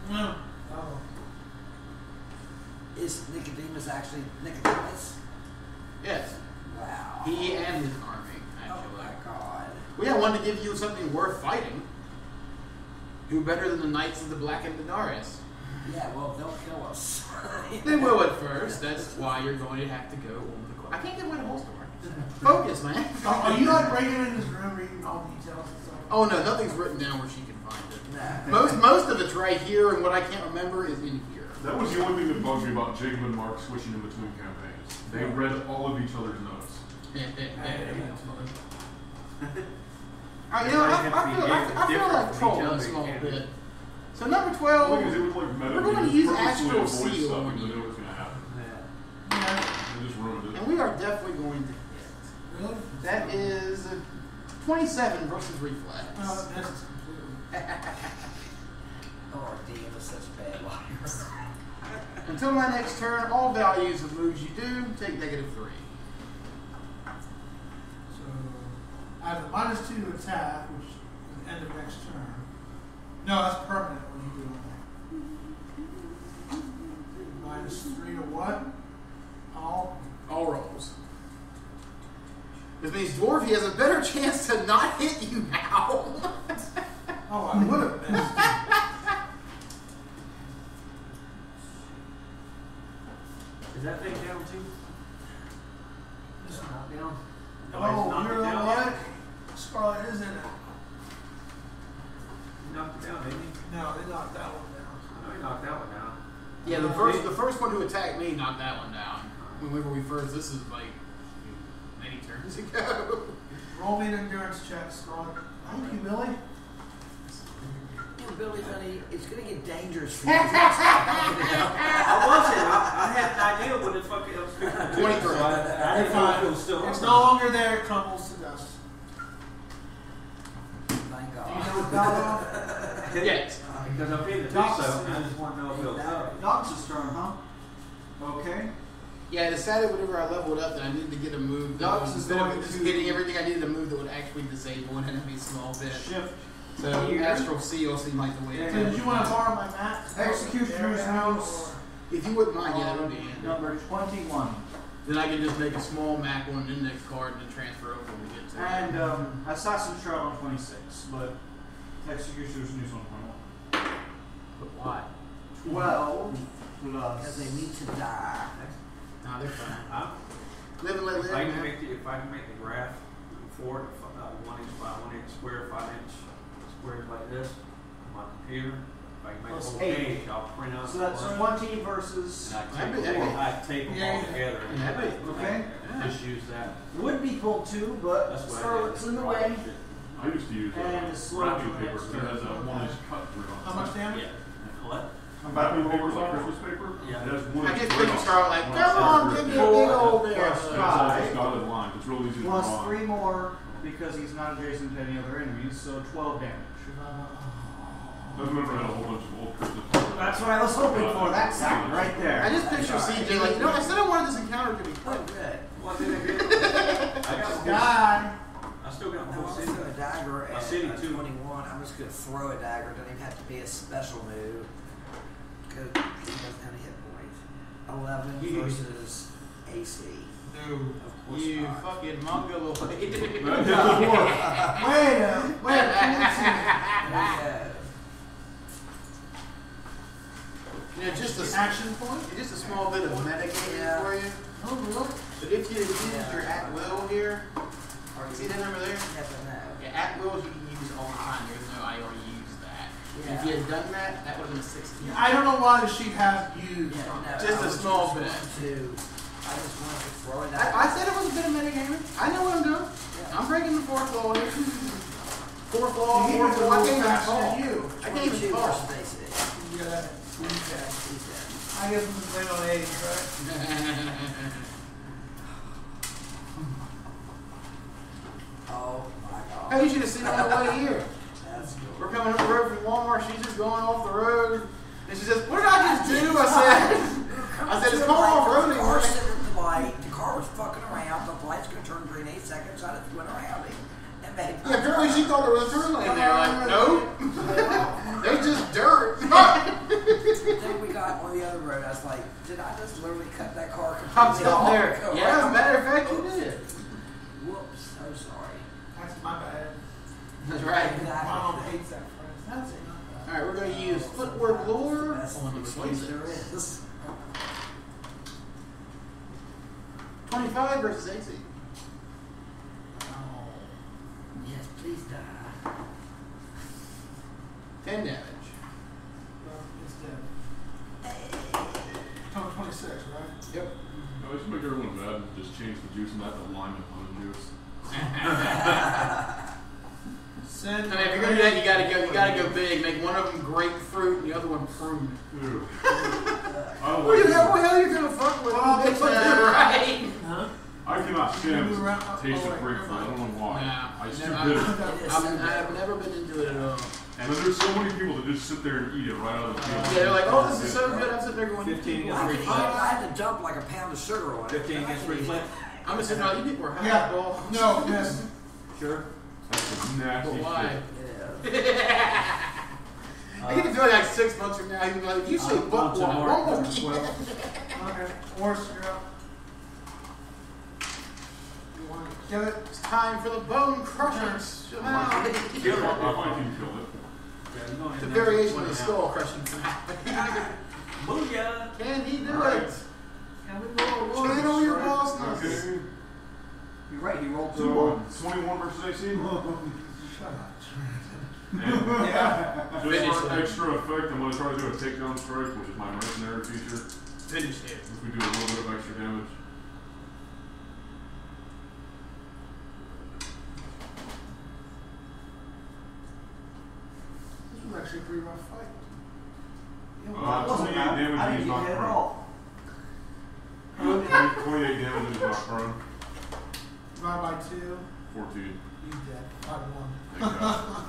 No. Oh. Is Nicodemus actually Nicodemus? Yes. Wow. He and his army, Oh actually. my god. We have one to give you something worth fighting. Who better than the Knights of the Black and Benares? Yeah, well, they'll kill us. They will at first. That's why you're going to have to go on the course. I can't get my whole story. Focus, man. Are you like breaking in his room, reading all details and stuff? Oh no, nothing's written down where she can find it. Nah. Most of it's right here, and what I can't remember is in here. That was the only thing that bugged me about Jacob and Mark switching in between campaigns. They read all of each other's notes. I feel like trolling a small bit. So number The 12. thing is, it was like meta. We're going to because use purposely Astral avoid Seal stuff on because they you. knew it was going to happen. Yeah. They just ruined it. And we are definitely going to hit. Really? That is 27 versus reflex. No, that's completely. Oh, damn, is such bad liars. Until my next turn, all values of moves you do take -3. So I have a -2 to attack, which is the end of next turn. No, that's permanent when you do it. -3 to what? All. All rolls. This means Dwarfy has a better chance to not hit you now. Oh, I would have missed. Is that thing down too? It's not down. Nobody's Oh, knocked you it know down what? yet? Scarlet is in it. He knocked it down, didn't he? No, they knocked that one down. I know he knocked that one down. Yeah, the first one to attack me knocked that one down. Whenever we first, this is like many turns ago. Roll me an endurance check, Scarlet. Thank you, Billy. Yeah, Billy, honey, it's gonna get dangerous for you. I wasn't. I had an idea when it fucking I was picking the 23. so I didn't know if it was still It's on. no longer there, it crumbles to dust. Thank Do you God. know about Yes. Because I paid the Docs. so I just want to know if it was up. Doc's turn, huh? Okay. Yeah, I decided whenever I leveled up that I needed to get a move that Docs was is instead of going just to- getting everything, I needed a move that would actually disable an enemy small bit. Shift. So Here. Astral Seal seemed like the way to Yeah. go. Did you want to borrow my map? Executioner's house. If you wouldn't mind, yeah, that would be handy. Number 21. Then I can just make a small map on an index card and then transfer over when we get to it. And Assassin's Shroud on 26, but Executioner's News on 21. But why? 12 Because plus. they need to die. Nah, they're fine. Huh? Live and let If I live, can man. make the graph for it, 1 inch by 1 inch square, 5 inch squares like this on my computer. If I can make a Plus whole 8. page, I'll print out. So that's the 20 versus. And I That'd be- tape them Yeah. all together. And Okay. just use that. Would be pulled 2, but That's what I Scarlet's did. in the way. I used to use And it's slow wrapping to paper next that has one of these cut through on How it. much damage? Yeah. What? Wrapping paper is like Christmas paper. Yeah. It has one I of get these picture cut Scarlet like, on come it. on, give me a big old bear. Plus It's all five. just dotted lines. It's really easy to Plus draw. 3 more because he's not adjacent to any other enemies, so 12 damage. I remember I had a whole bunch of old Christmas papers. That's what I was hoping for. That sound right there. I just picture CJ like, you know, I said I wanted this encounter to be quite good. Well, then again, I got one. God. I still got No, one I'm city. just gonna dagger A at city a too. 21. I'm just gonna throw a dagger. It doesn't even have to be a special move. Because he doesn't have any hit points. 11 versus AC. No, Of course you not. fucking mongoloid. That hit the dwarf. Wait a There you go. You know, just a action point. just a small bit of metagaming Yeah. for you. Oh, really? But if you use your at will here, see that number there? Yes, I know. Yeah, at will you can use all the time, even though I already used that. Yeah. If you had done that, that would have been 16. I don't know why the sheet has used. Yeah, no, Just I a was small just bit. wanting to- I just wanted to throw it I said it was a bit of metagaming. I know what I'm doing. Yeah. I'm breaking the fourth law here. Fourth law, He fourth was a law. I little can't even faster fall. than you. I can't even 22 fall. versus AC. Yeah, that. He's dead. I guess I'm just playing on 80, right? Oh my god. Hey, you should have seen her on the way here. That's cool. We're coming up the road from Walmart. She's just going off the road. And she says, what did I just do? I said, it's going off road. The car sitting at the light. The car was fucking around. The light's gonna turn green 8 seconds. I just went around it. And made Yeah, apparently she thought there was a turn lane there. Like, nope. There's just dirt. Then we got on the other road. I was like, did I just literally cut that car I'm completely still off? there. Go Yeah, as a around? matter of fact, you did. Whoops. So sorry. That's my bad. That's right. My mom hates that phrase. That's it. All right, we're going to use footwork lure That's on the the excuse there 26. is. 25 versus AC. Yes, please die. 10 damage. It's dead. 26, right? Yep. I just make everyone mad and just change the juice and that to lime and lemon juice. Send. I mean, if you're gonna do that, you gotta go big. Make one of them grapefruit and the other one prune. Ew. What the hell are you gonna fuck with? Well, It's but- right. Huh? I cannot stand Move around- taste oh, of wait, grapefruit. I don't know why. Nah, It's no, too I- bitter. It is so I've never been into it at all. And then there's so many people that just sit there and eat it right out of the field. Yeah, they're like, oh, this is so good. I'm sitting there going, 15 "You against are reflex. I hot." had to dump like a pound of sugar on it. 15 against reflex. I'm just sitting there like, you people are hot Yeah. dog. No, yes. Sure. That's some nasty But why? shit. Yeah. I get to feel like 6 months from now, he's gonna be like, if you say butt one more Okay. Horse, you're up. You want to kill it? it's time for the bone crushers. Kill it. I can kill it. It's a variation of the skull crushing. Booyah! Can he do Alright. it? Can we roll a Channel your bossness. Okay. You're right, he rolled 2 So, 1s. 21 versus AC? Shut up. And Yeah. just for extra effect, I'm going to try to do a takedown strike, which is my mercenary feature. Finish it. If we do a little bit of extra damage. This was actually a pretty rough fight. That wasn't 28 bad. damage I and didn't he's get not hit at prone. all. 28 damage and he's not prone. Divide by 2. 14. He's dead. 5-1. Thank God.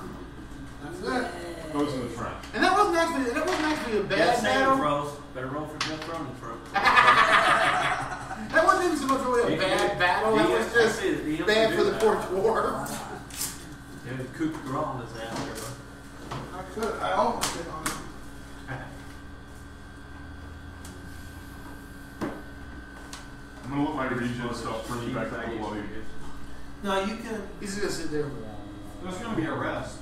That's it. Goes in the trash. And that wasn't actually a bad Death saving battle. throws. Better roll for death throwing throw. That wasn't even so much really a bad battle. That was just bad for the poor dwarf. Yeah, Coop Gras on his ass there, I could. I almost did on it. I'm going to let my regen stuff turn you back to the bloody. No, you can. He's just gonna sit there. There's going to be a rest.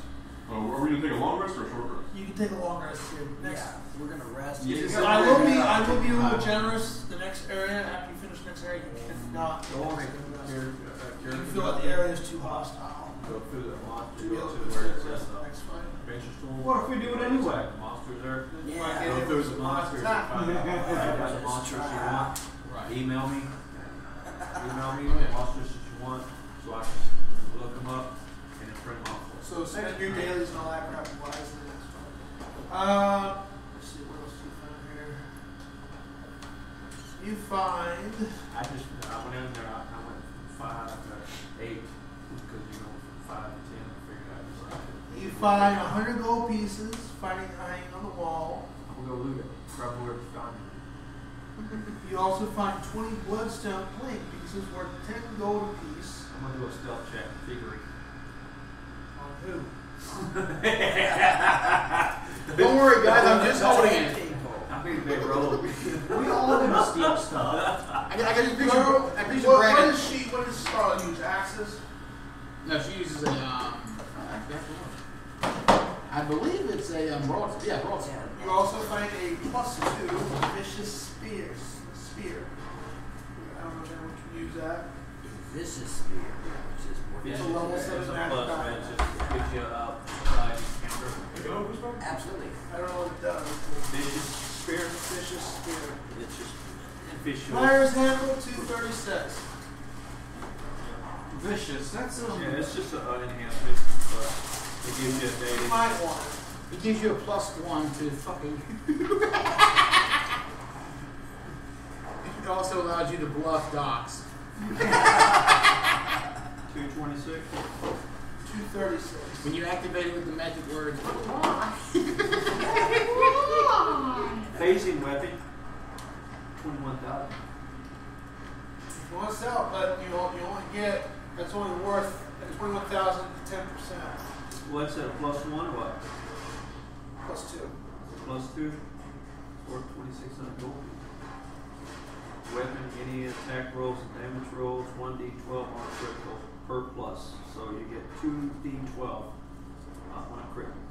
Oh, are we going to take a long rest or a short rest? You can take a long rest too. Next. Yeah, we're gonna rest. Yeah. So I will be a little generous. The next area, after you finish next area, you cannot. Go on. You feel like the area is too hostile Go through the monster, to be go able to to where it withstand says the next fight. adventure store. What if we do it anyway? Monster monsters are. You Yeah. might Go get hit through with the some monsters and attack. find out what the monsters you want. Right. Email me. Email me Oh, yeah. the monsters that you want, so I can look them up and then print them off. So spend your dailies and all that crap wisely. Next one. Let's see what else do you find here. You find I went in there. I went from 5 to 8 because from 5 to 10 I figured out just like it. you find 100 gold pieces hanging on the wall. I'm gonna go loot it. Probably where it's found. You also find 20 bloodstone plate pieces worth 10 gold apiece. I'm gonna do a stealth check, figuring. On who? Don't worry, guys. I'm just holding it. I think they roll. We all gonna steal stuff. I got to picture. I picture What Brandon. does Scarlet use? Axes? No, she uses a. I believe it's a broad. Yeah, broadsword. You also find a +2 vicious spear. I don't know if anyone can use that. This is spear, which is more It's a Yeah, level it's 7 a magic plus, die. man. It just gives you a counter. Absolutely. I don't know what it does. Vicious spear. Vicious spear. It's just vicious. Player's Handbook 236. Vicious. That's Yeah, it's just an enhancement, but it gives you a You daily. might want it. It gives you a +1 to fucking. It also allows you to bluff docs. 226. 236. When you activate it with the magic words. Phasing weapon. 21,000. If you want to sell it, but you only get, that's only worth 21,000 to 10%. What's that? +1 or what? +2. +2. Or 2,600 gold. Weapon, any attack rolls and damage rolls, 1d12 on a critical per plus. So you get 2d12 on a critical.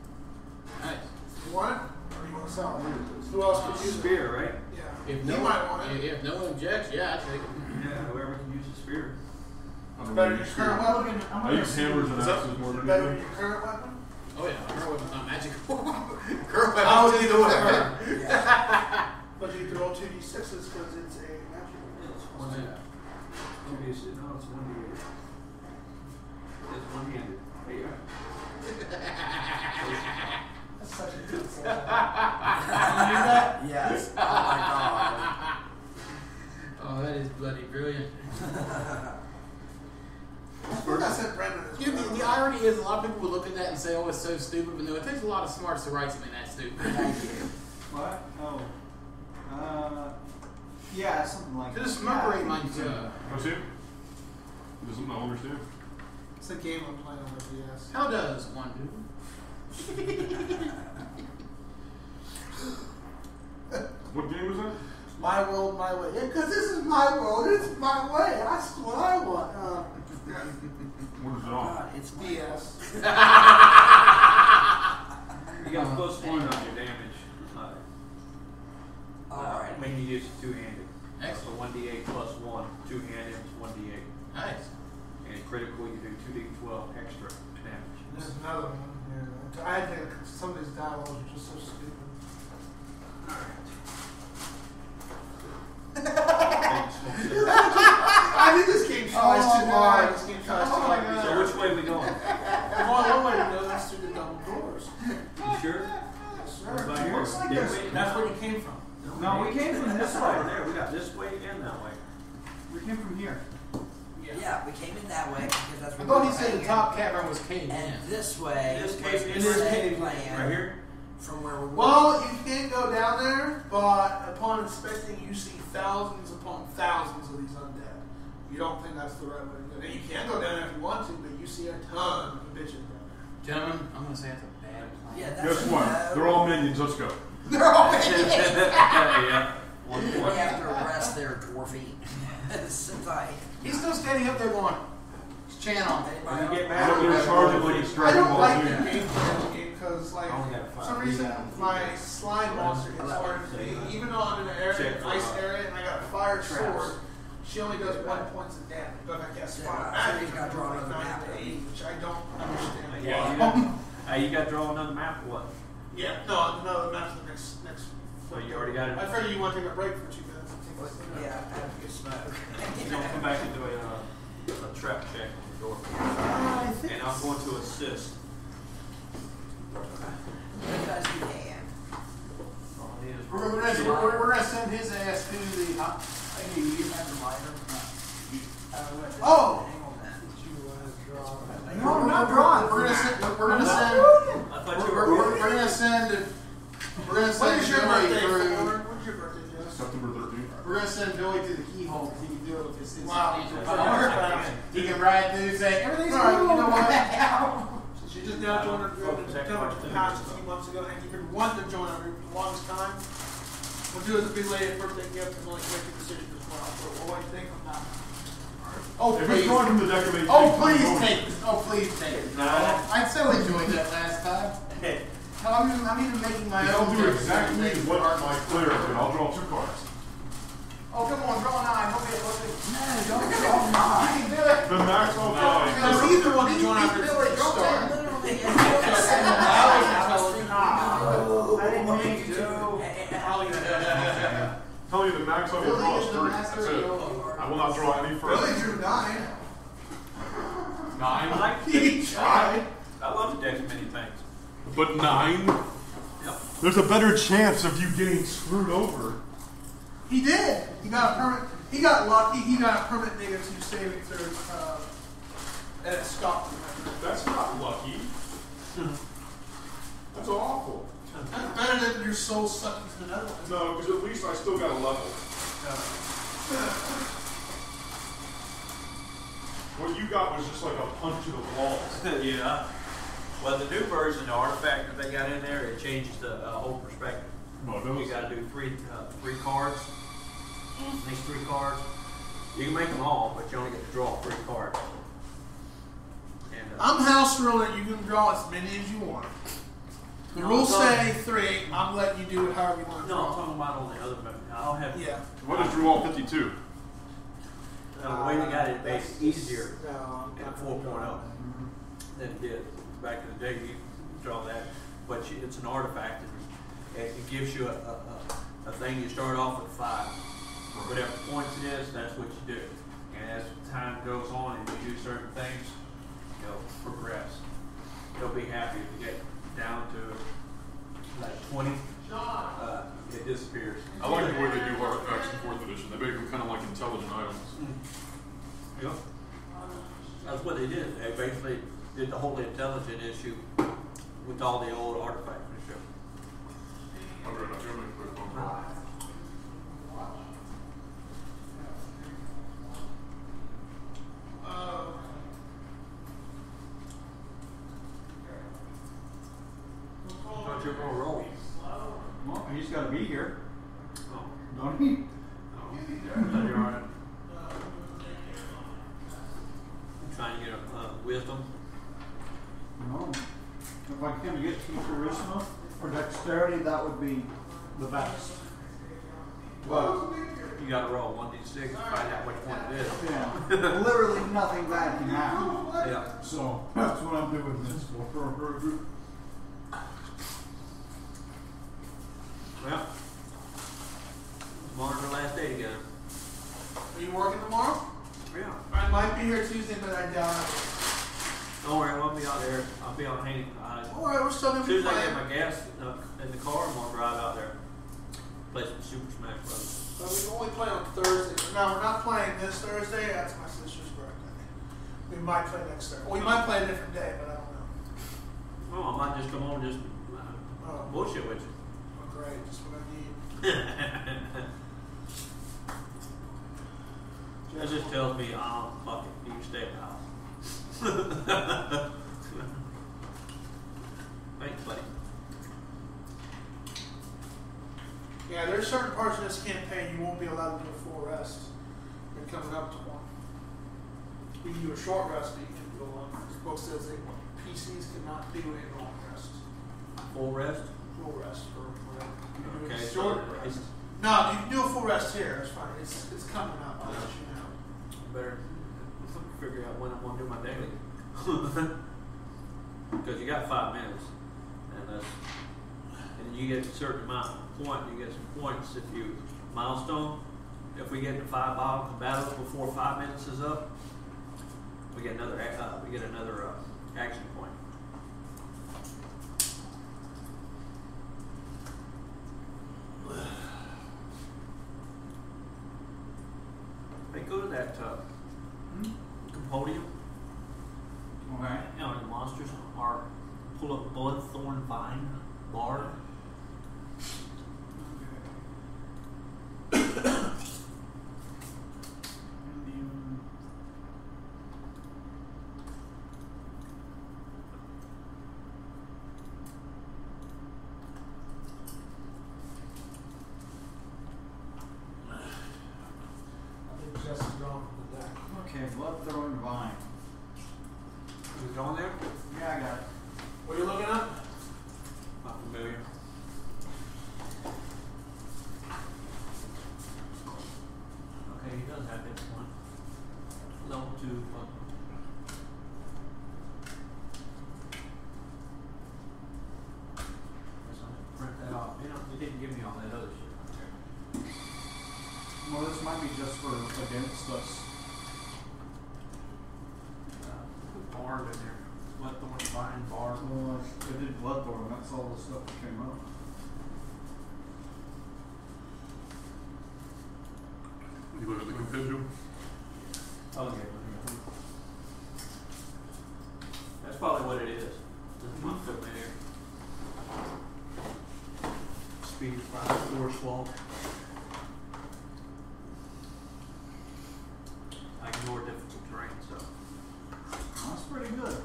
Nice. You want it? Or you want to sell it? Who else could use it? Spear, right? Yeah. If You no might one, want it. if no one objects, yeah, I take it. Yeah, whoever can use a spear. It's better than your current weapon. I use hammers and axes more than Better than anything. your current weapon? Oh yeah, her weapon's not magical. Her weapon's I would just either a way. weapon. Yeah. But you can roll 2d6s because it's a magical. One hand. 2d6. No, it's 1d8. It's one-handed. There you go. That's such a good thing. Can you do that? Yes. Oh my god. Oh, that is bloody brilliant. I think I sent Brendan this. You know, the irony is a lot of people will look at that and say, oh, it's so stupid, but no, it takes a lot of smarts to write something that stupid. Thank you. What? Oh. Yeah, something like that. Just smoke rate Yeah. mine too. I see it. This is something I don't understand. It's a game I'm playing on the DS. How does one do? What game was that? My world, my way. Yeah, because this is my world. It's my way. That's what I want. What is it on? God, it's DS. You got a +1 on your damage. Alright. When you use two-handed. Excellent. So 1d8 +1. Two-handed is 1d8. Nice. And critical, you do 2d12 extra damage. There's another one. Yeah. I think some of these dialogues are just so stupid. I think this game tries too hard. This game tries too hard. So which way are we going? I'm going one way to go. That's through the double doors. You sure? Yes, What sir. about It yours? looks like Did this. we? That's where you came from. No, we came from this way. There, we got this way and that way. We came from here. Yeah, we came in that way because that's I where thought we he were said the hanging. top cavern was caved in. And this way This was cave the in, this same cave plan Right here? from where we were. Well, you can't go down there, but upon inspecting, you see thousands upon thousands of these undead. You don't think that's the right way to go. And you can go down there if you want to, but you see a ton of bitches down there. Gentlemen, I'm gonna say that's a bad plan. Yeah, that's Guess what? They're all minions. Let's go. They're all Yeah. One We point. have to arrest their dwarfy. Since He's still standing up there going, his chin on. When you get I mad, don't you get gotta charged roll like a it's I Dragon don't Ball like Z. the game for this game because, like, I only got for five. some reason, my slime monster gets Check. harder to me. Even though I'm in an area, Check for, ice area, and I got a fire traps. sword, she only does 1 point of damage. But if I cast Yeah, fire so magic, he's gotta I draw like another 9 map. to 8, which I don't understand. Yeah, you got to draw another map or what? Yeah, no, that's the next. So you already got it. I figured you want to take a break for 2 minutes. Yeah, I have a good smoke. He's gonna come back and do a trap check on the door. And I'm going to assist. As best you can. All I need is We're gonna send his ass to the. You have the lighter? Oh! No, I'm not drawing. We're gonna send. We're gonna send When is your Joey birthday, through. When's your birthday, Jess? September 13th. We're gonna send Joey to the keyhole because he can do it with his Wow. substantial power. He can ride through and say everything's All right, cool. you know what? now. Since you just now joined the past a few months ago, and you've been wanting to join our group for the longest time, we'll do it as a belated birthday gift and we'll make a decision as well. So what do you think on that? Oh If please. it's going from the deck of 18, Oh please I'm take this. Oh please take it. I so enjoyed that last time. Hell, I'm even making my I'll own. do exactly what my player did. I'll draw 2 cards. Oh come on, draw 9. Don't be a pussy. No, don't draw 9. You can do it. The maximum value. Because he's the one to join after do the it. Don't start. take it. I didn't mean to. Tell you the max I will draw is 3. That's it. I will not draw any further. Billy drew 9. 9? He tried. I love the deck many things. But 9? Yep. There's a better chance of you getting screwed over. He did. He got a permanent. He got lucky. He got a permanent -2 saving throw at Scotland. That's not lucky. That's awful. That's better than your soul sucked into the Netherlands. No, because at least I still got a level. What you got was just like a punch to the balls. Yeah. Well, the new version, the artifact that they got in there, it changes the whole perspective. No, You got to do three cards. These 3 cards. You can make them all, but you only get to draw 3 cards. And, I'm house ruling. You can draw as many as you want. The No, rules it's say 3. I'm letting you do it however you want to no, I'm draw. talking about on the other method. I'll have Yeah. What is draw 52? the way they got it made it easier No, in 4.0 than it did back in the day. You draw that, but it's an artifact, and it gives you a thing. You start off with 5. Whatever points it is, that's what you do. And as time goes on and you do certain things, you'll progress. You'll be happy if you get down to like 20. It disappears. I like the way they do artifacts in 4th edition. They make them kind of like intelligent items. Yep. That's what they did. They basically did the whole intelligent issue with all the old artifacts and shit. I'll be right back. You'll make a quick phone call. Thought you were gonna roll. Well, he's got to be here. Oh. Don't he? Thought you were on it. Trying to get a wisdom. No. If I can get to charisma or dexterity, that would be the best. But, You gotta roll 1d6 to find out which one it is. yeah, literally nothing bad can happen. Yeah. So, that's what I'm doing this for. Well, tomorrow's our last day together. Are you working tomorrow? Yeah. I might be here Tuesday, but I doubt it. Don't worry, I won't be out there. I'll be on hand. Alright, we're still As gonna soon be as I get playing. my gas in the car, I'm gonna drive out there. Play some Super Smash Bros. But we can only play on Thursday. No, we're not playing this Thursday. That's my sister's birthday. We might play next Thursday. We might play a different day, but I don't know. Oh, I might just come on and just bullshit with you. Oh, great. Just what I need. That just tells me, fuck it, you can stay at the house. Thanks, buddy. Yeah, there's certain parts of this campaign you won't be allowed to do a full rest. You're coming up to one. You can do a short rest, but you can go on. The book says that PCs cannot do a long rest. Full rest? Full rest or whatever. You can do Okay, a so short it's rest. No, you can do a full rest here. It's fine. It's coming up. I'll let you know. better figure out when I'm gonna do my daily. Because you got 5 minutes, and that's you get a certain amount of point. You get some points if you milestone. If we get to 5 battles before 5 minutes is up, we get another action point. Hey, go to that podium. Okay. You know, the monsters are pull up Bloodthorn Vine Bard. Okay, blood throwing vine. Is it going there? Yeah, I got it. What are you looking at? Not familiar. Okay, he does have hit one. Level 2. Guess I'll print that off. You didn't give me all that other shit right there. Well, this might be just for against us. Put Bard in there. Bloodthorn Vine Bard. Well, I did Bloodthorn, that's all the stuff that came up. You look at the compendium. Okay. That's probably what it is. This month familiar. Speed 5, force walk. I ignore difficult terrain, so. That's pretty good.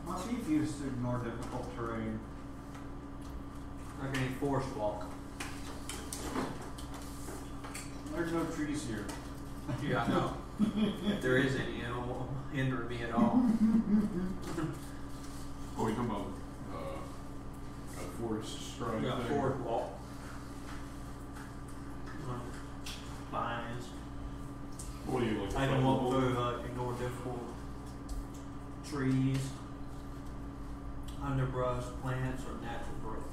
My chief used to ignore difficult terrain. I can force walk. There's no trees here. Yeah, I know. If there is any, it won't hinder me at all. Oh, you talking about a forest stride Yeah, thing? forward walk. Lines. What do you look I can walk through ignore difficult trees, underbrush, plants, or natural growth.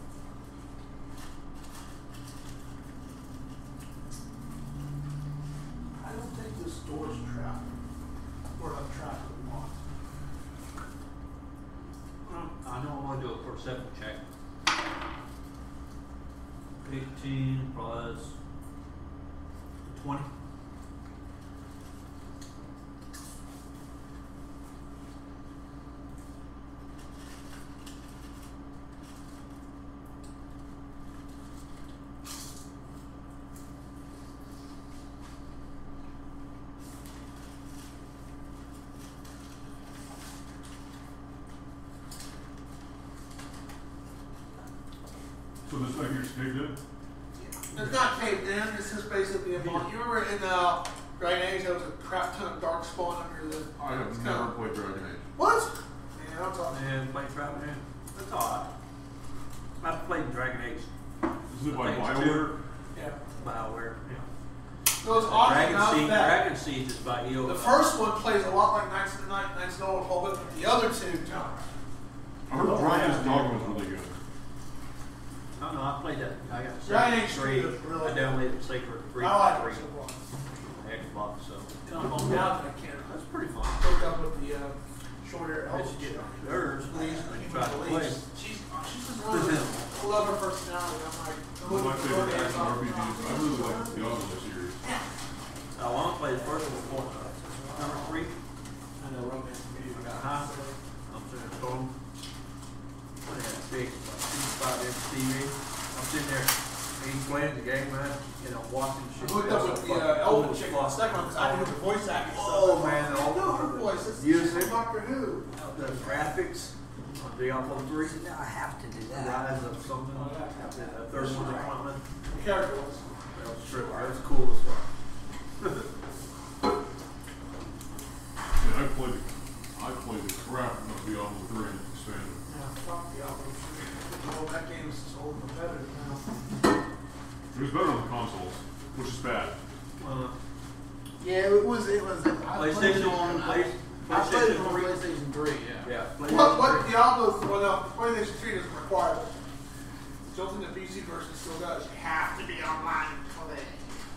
I don't think this door's trapped. Or not trapped with moss. I know I'm going to do a perception check. 18 plus 20. So this thing here's caved in? It's not caved in, it's just basically a bond. You remember in Dragon Age there was a crap ton of dark spawn under the... I have never played Dragon Age. What? Man, I'm talking... And play Travel in. That's alright. I've played Dragon Age. Is it by I think it's BioWare? Yeah. BioWare, yeah. So it's odd enough that Dragon Siege is by EO. the first one plays a lot like Knights of the Night, Knights of the Old Republic, but the other two don't. I heard Dragon's Dogma was really good. I don't know, I played that. I got Dragon Age 3. 3 is really I downloaded Sacred 3 I like for it so far. Xbox, so. I'm on now that I can't. That's pretty fun. Hooked up with the shorter I bet elf. you get nerves when you try to play. She's just really, I love her personality. I'm like, One of my favorite action RPGs. I really like the Diablo series. I want to play the first one before. Number 3. I know romance video. I got high. I'm sitting at home. I had a big 55-inch TV. I'm sitting there. He's playing the game, man. You know, watching I shit. hooked up with the elven chick on the second one because I can do the voice acting stuff. Oh, man. I know her voice. It's Music. Doctor Who. The graphics on Diablo 3. So now I have to do The that. rise of something. The third one, Appointment. The character was. That was true. That was cool as fuck. Yeah, I played the crap out of Diablo 3 expanded. Yeah, fuck Diablo 3. Oh, that game is so old and competitive now. It was better on the consoles, which is bad. Yeah, it was. I played it on. I played it on PlayStation 3. Yeah. Yeah. What Diablo, well, no, PlayStation 3 doesn't require it. still think the PC version still does. You have to be online to play.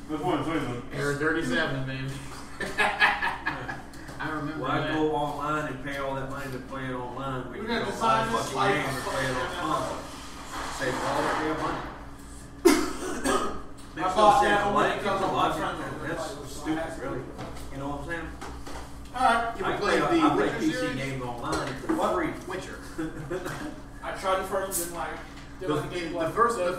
That's what I'm saying. Error 37, baby. I remember Well, I that. go online and pay all that money to play it online. We're gonna design this fucking like game and play it on phone. Save all that damn money. I Makes bought no that sense. only Like, because it's a of my logic. friend that That's was stupid, really. You know what I'm saying? Alright. You I ever play played I the play Witcher PC series? games online for free. Witcher. I tried the first one, didn't like it. Didn't like the gameplay. The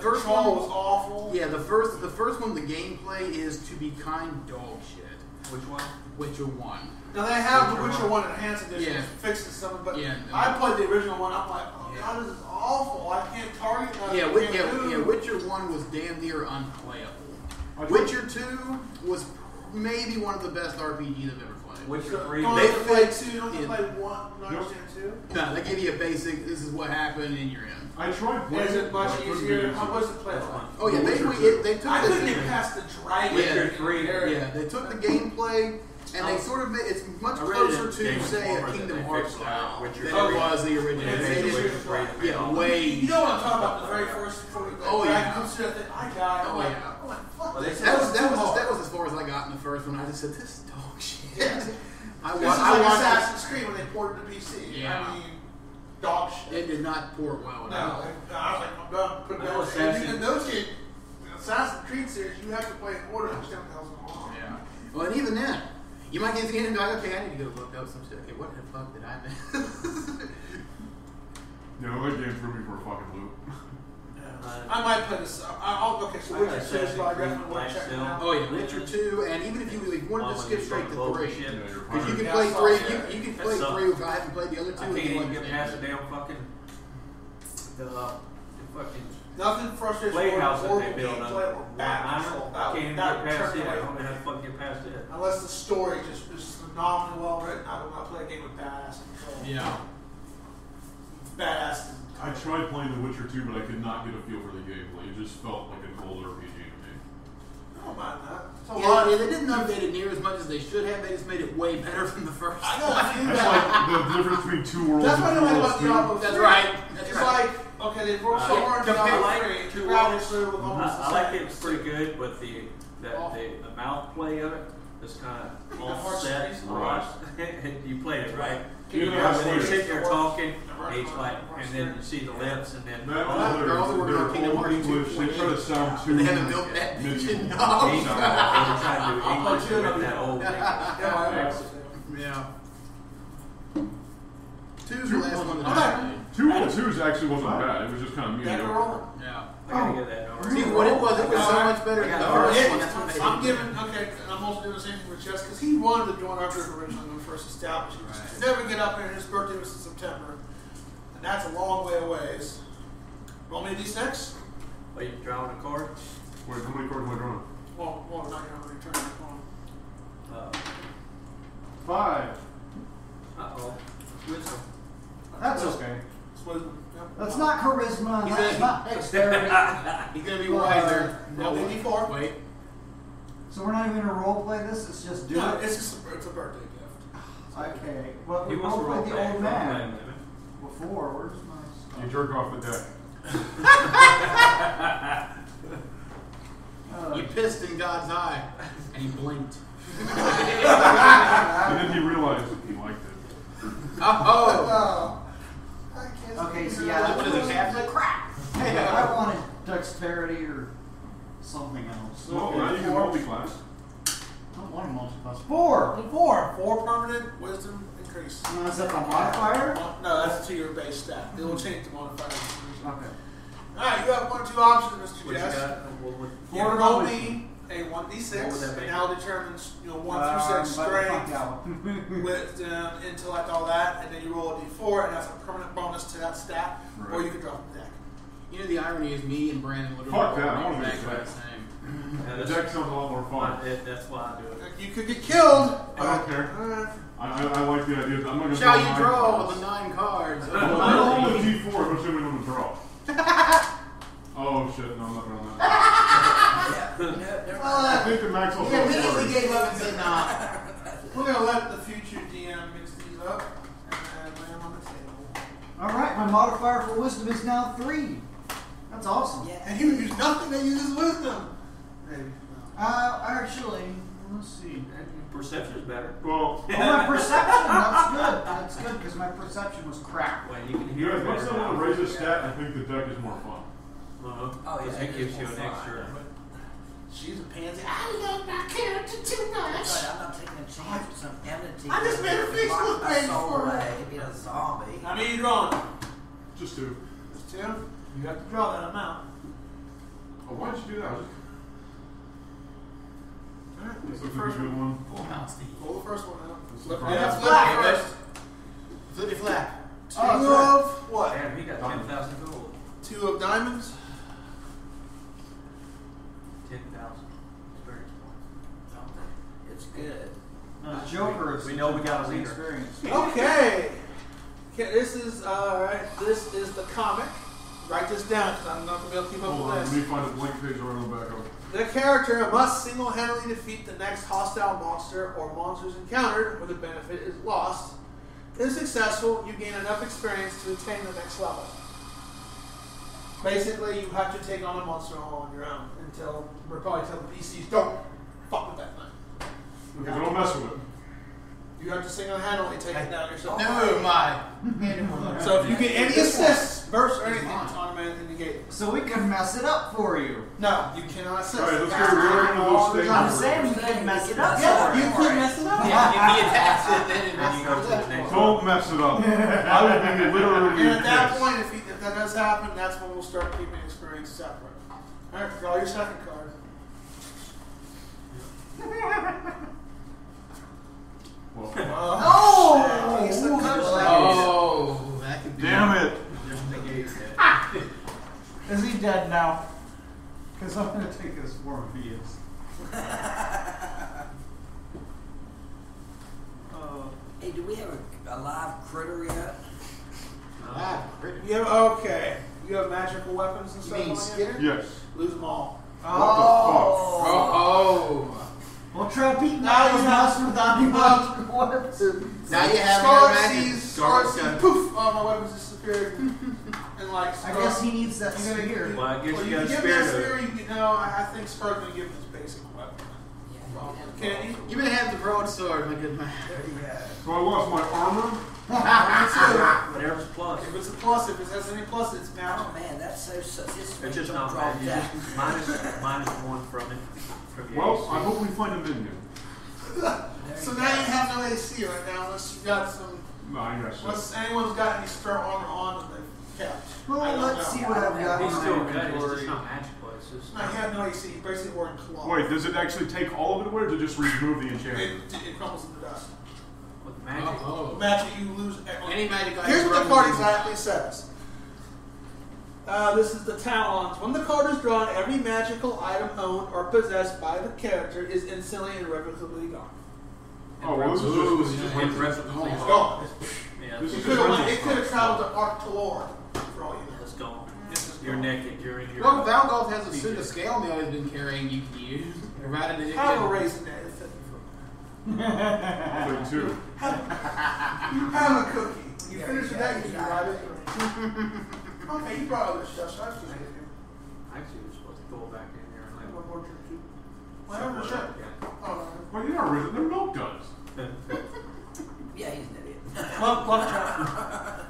first control one was awful. Yeah, the first one, the gameplay is to be kind dog shit. Which one? Witcher 1. Now they have the Witcher Witcher 1 Enhanced Edition, Yeah. fixing something, but Yeah, no. I played the original one. I'm like, oh Yeah. god, this is awful. I can't target nothing. Yeah, I can't move. Witcher 1 was damn near unplayable. I tried- Witcher 2 was maybe one of the best RPGs I've ever played. Witcher So, 3. don't They have to play fixed 2, don't have to it. play 1, not understand 2. No, they give you a basic, this is what happened, and you're in. I tried playing Is it much but I couldn't easier? get into How it. was it play That's like? fine. Oh yeah, they took I couldn't the, even pass the dragon. Witcher 3, yeah, they took the gameplay and they sort of made it's much I read closer it in to Game say a Informer Kingdom that they Hearts fixed style Witcher than it 3. was the original. Yeah, They they made did it- Witcher 3. yeah, way. You know what I'm talking about? The very first before we Oh, I yeah. consider that I died. Oh, I'm like, yeah. I'm like, fuck. Well, they this said is too hard. That was as far as I got in the first one. I just said this is dog shit. Yeah. I This is watched. like Assassin's Creed when they ported to PC. Yeah. I mean, dog shit. It did not port well No, at all. I was like, I'm done. Put it I know down. Assassin- In those games, Assassin's Creed series, you have to play in order to understand what the hell's going on. Yeah. Well, and even then, you might get to the end and be like, okay, I need to go look up some shit. Okay, what the fuck did I miss? Yeah, that game threw me for a fucking loop. I might play this. Okay, so I Witcher got 2 is I Assassin's definitely Creed want to check it Black out. Oh yeah, Witcher 2, and even if you wanted to skip straight to 3, Yeah, you're because you fine. can Yeah, play I saw 3, that. you can That play sucks. 3 if I haven't played the other 2. I and can't you even get understand past it. the damn fucking Nothing frustrates me playhouse more that than they built gameplay up. or bad control. I can't even That get past turned it. I away don't from know how me. to fucking get past it. Unless the story just is phenomenally well written, I will not play a game with badass control. Yeah. Badass. I tried playing The Witcher 2, but I could not get a feel for the gameplay. It just felt like an old RPG to me. I don't mind that. It's a Yeah, lot. they didn't update it near as much as they should have. They just made it way better than the first. I know a few It's that. like the difference between Two Worlds That's and what I Two like Worlds about 2. Diablo 3. That's right. That's It's right. like, okay, they've worked so Yeah, hard on compare Diablo like 3 Two to grab Worlds. through with almost the I like same. it, it's pretty good, but the mouth play of it is kind of The hard offset. space. Right. You played it right. Yeah, Yeah, that's when like- you're sitting there talking, each like, and then you see the lips, and then That Oh, was they're also working on they're Kingdom old Hearts English. They try to sound too. And they haven't built that medieval. engine. No. They were trying to do I'll English put you in with on that that. old English. Yeah, Yeah. 2's the last one that I Okay. played. 2 actually wasn't bad. It was just kind of Deck mediocre. roll. Yeah. I gotta get that number. See, what it was so much better than the first one. That's what made I'm it. giving, okay, and I'm also doing the same thing with Jess, because he wanted to join our group originally when we first established. He Right. could never get up here, and his birthday was in September. And that's a long way away. Roll me a d6. Are you drawing a card? Wait, how many cards am I drawing? Well, not going to return the phone. 5. Uh-oh. Wisdom. That's okay. It's wisdom. Yep. That's not charisma. He's That's a- not dexterity. He's gonna be wiser. Roll me a d4. Wait. So we're not even gonna role play this. It's just do No, it. it's just it's a birthday gift. Okay. Well, we He wants to role roll play the back. old man before. Where's my You stuff? jerk off the deck. You pissed in God's eye, and he blinked. And then he realized he liked it. Oh. I can't Okay, see so it. yeah, What is it? Catholic crap. I wanted dexterity or something else. Well, now you can multi-class. I don't want a multi-class. 4. Four permanent wisdom increase. No, is that a modifier? No, that's to your base stat. It will change the modifier. Okay. Alright, you have 1 or 2 options, Mr. What you Jess. got? What You can roll me a 1d6, What would that and make? that'll determine 1 through 6 strength, wisdom, intellect, all that, and then you roll a d4, and that's a permanent bonus to that stat, or Right. you can drop the deck. You know the irony is me and Brandon literally Fuck that, I all wanna back do by that. the same. Yeah, The that's, deck sounds a lot more fun. that's why I do it. You could get killed. I don't care. I like the idea. I'm not gonna Shall draw you 9 draw cards. the 9 cards? I roll the d4, eventually I'm going to draw. Oh shit, no, I'm not drawing that. I think the max will He immediately gave up and said, nah. We're going to let the future DM mix these up, and then lay them on the table. Alright, my modifier for wisdom is now 3. That's That's awesome. Yeah. And he would use nothing that uses wisdom. Maybe. Actually, let's see. Perception is better. Well, Oh, my perception. That's good. That's good because my perception was crap. Well, you can you hear guys, it once better. someone raises a stat, I think the deck is more fun. Uh-huh. Oh, yeah, It gives you an extra. She's a pansy. I love my character too much. Right, I'm not taking a chance with some entity. I just made her face lock look my bad soul for her. away, being a zombie. How many are you drawing? Just two. Just two? You have to draw that amount. Oh, why'd you do that? Alright, This pick the looks like a first good one. one. Full house, Steve. Pull the first one out. This Flip is it fine. out. Flap Flip it first. Flippy flap. Two Oh, that's of what? Damn, he got 10,000 gold. Two of diamonds. 10,000 experience points. Something. It's good. No, Joker is We know we got a leader. experience. Okay. Okay, this is alright. This is the comic. Write this down because I'm not gonna be able to keep up Hold with on, this. let me find a blank page around the back of it. The character must single-handedly defeat the next hostile monster or monsters encountered where the benefit is lost. If successful, you gain enough experience to attain the next level. Basically, you have to take on a monster all on your own until we're probably telling PCs don't fuck with that thing. Okay, don't mess with it. You have to single-handedly take it down yourself. No, my. So if you get any assists, bursts, or anything, it's automatically negated. So we can mess it up for you. No, you cannot assist. Alright, let's go rid of those things. I'm saying we can mess it up. Yeah, for you you. can mess it up. Yeah, if he attacks it, then it Then you go to the next one. Don't mess it up. I would be literally And at that pissed. point, if that does happen, that's when we'll start keeping experience separate. Alright, draw your second card. Well, Oh! He's the Oh, that could be. damn it. Just negate that. Is he dead now? Because I'm going to take his form if he is. Hey, do we have a live critter yet? Ah, pretty. You have, okay. You have magical weapons and You stuff mean on Skinner? you? Yes. Lose them all. Oh. We'll try beating Now that you house have- without any magical weapons. Now you have Scar no magic. sees, Scar sees, poof! All my weapons disappeared. And like, I guess he needs that You gotta spear. Well, I guess well, you got a give spear that to- spear, you know, I think Scar's gonna give him his basic weapon. Can you? You may have the broadsword, my good man. There you go. So I lost my armor. Whatever's plus. If it's a plus, if it has any plus, it's Oh magic. man, that's so. It's just not bad. You just minus one from it. From your Well, AC. I hope we find a minion. So now you have no AC right now, unless you've got some. No, I guess so. Unless anyone's got any spare armor on that they've kept. Well, I don't let's know. see what I've got He's in still my good. It's inventory. just not magical. It's just. No, he had no AC. He basically wore in cloth. Wait, does it actually take all of it away or does it just remove the enchantment? It crumbles into dust. With magic. Oh. Magic, you lose. Any magic item Here's what the from card the- exactly says. This is the talons. When the card is drawn, every magical item owned or possessed by the character is instantly and irrevocably gone. Oh, well, this is just And irrevocably It's gone. gone. Yeah, This It is could have rental it could have stuff. traveled to Arc Talor for all you know. it's gone. This is You're gone. naked. You're in your. Well, Valgolf has a suit of scale mail he's been carrying you can use. Provided it Have a raisin there. I'll take two. Have a cookie. You finish with that, you can ride it. Okay, you brought other stuff, so I have to give you. Actually, we're supposed to go back in there and One like. more drink, too. Whatever, sure. Oh, Well, you're not really. They're milk duds. Yeah, he's an idiot. love chat.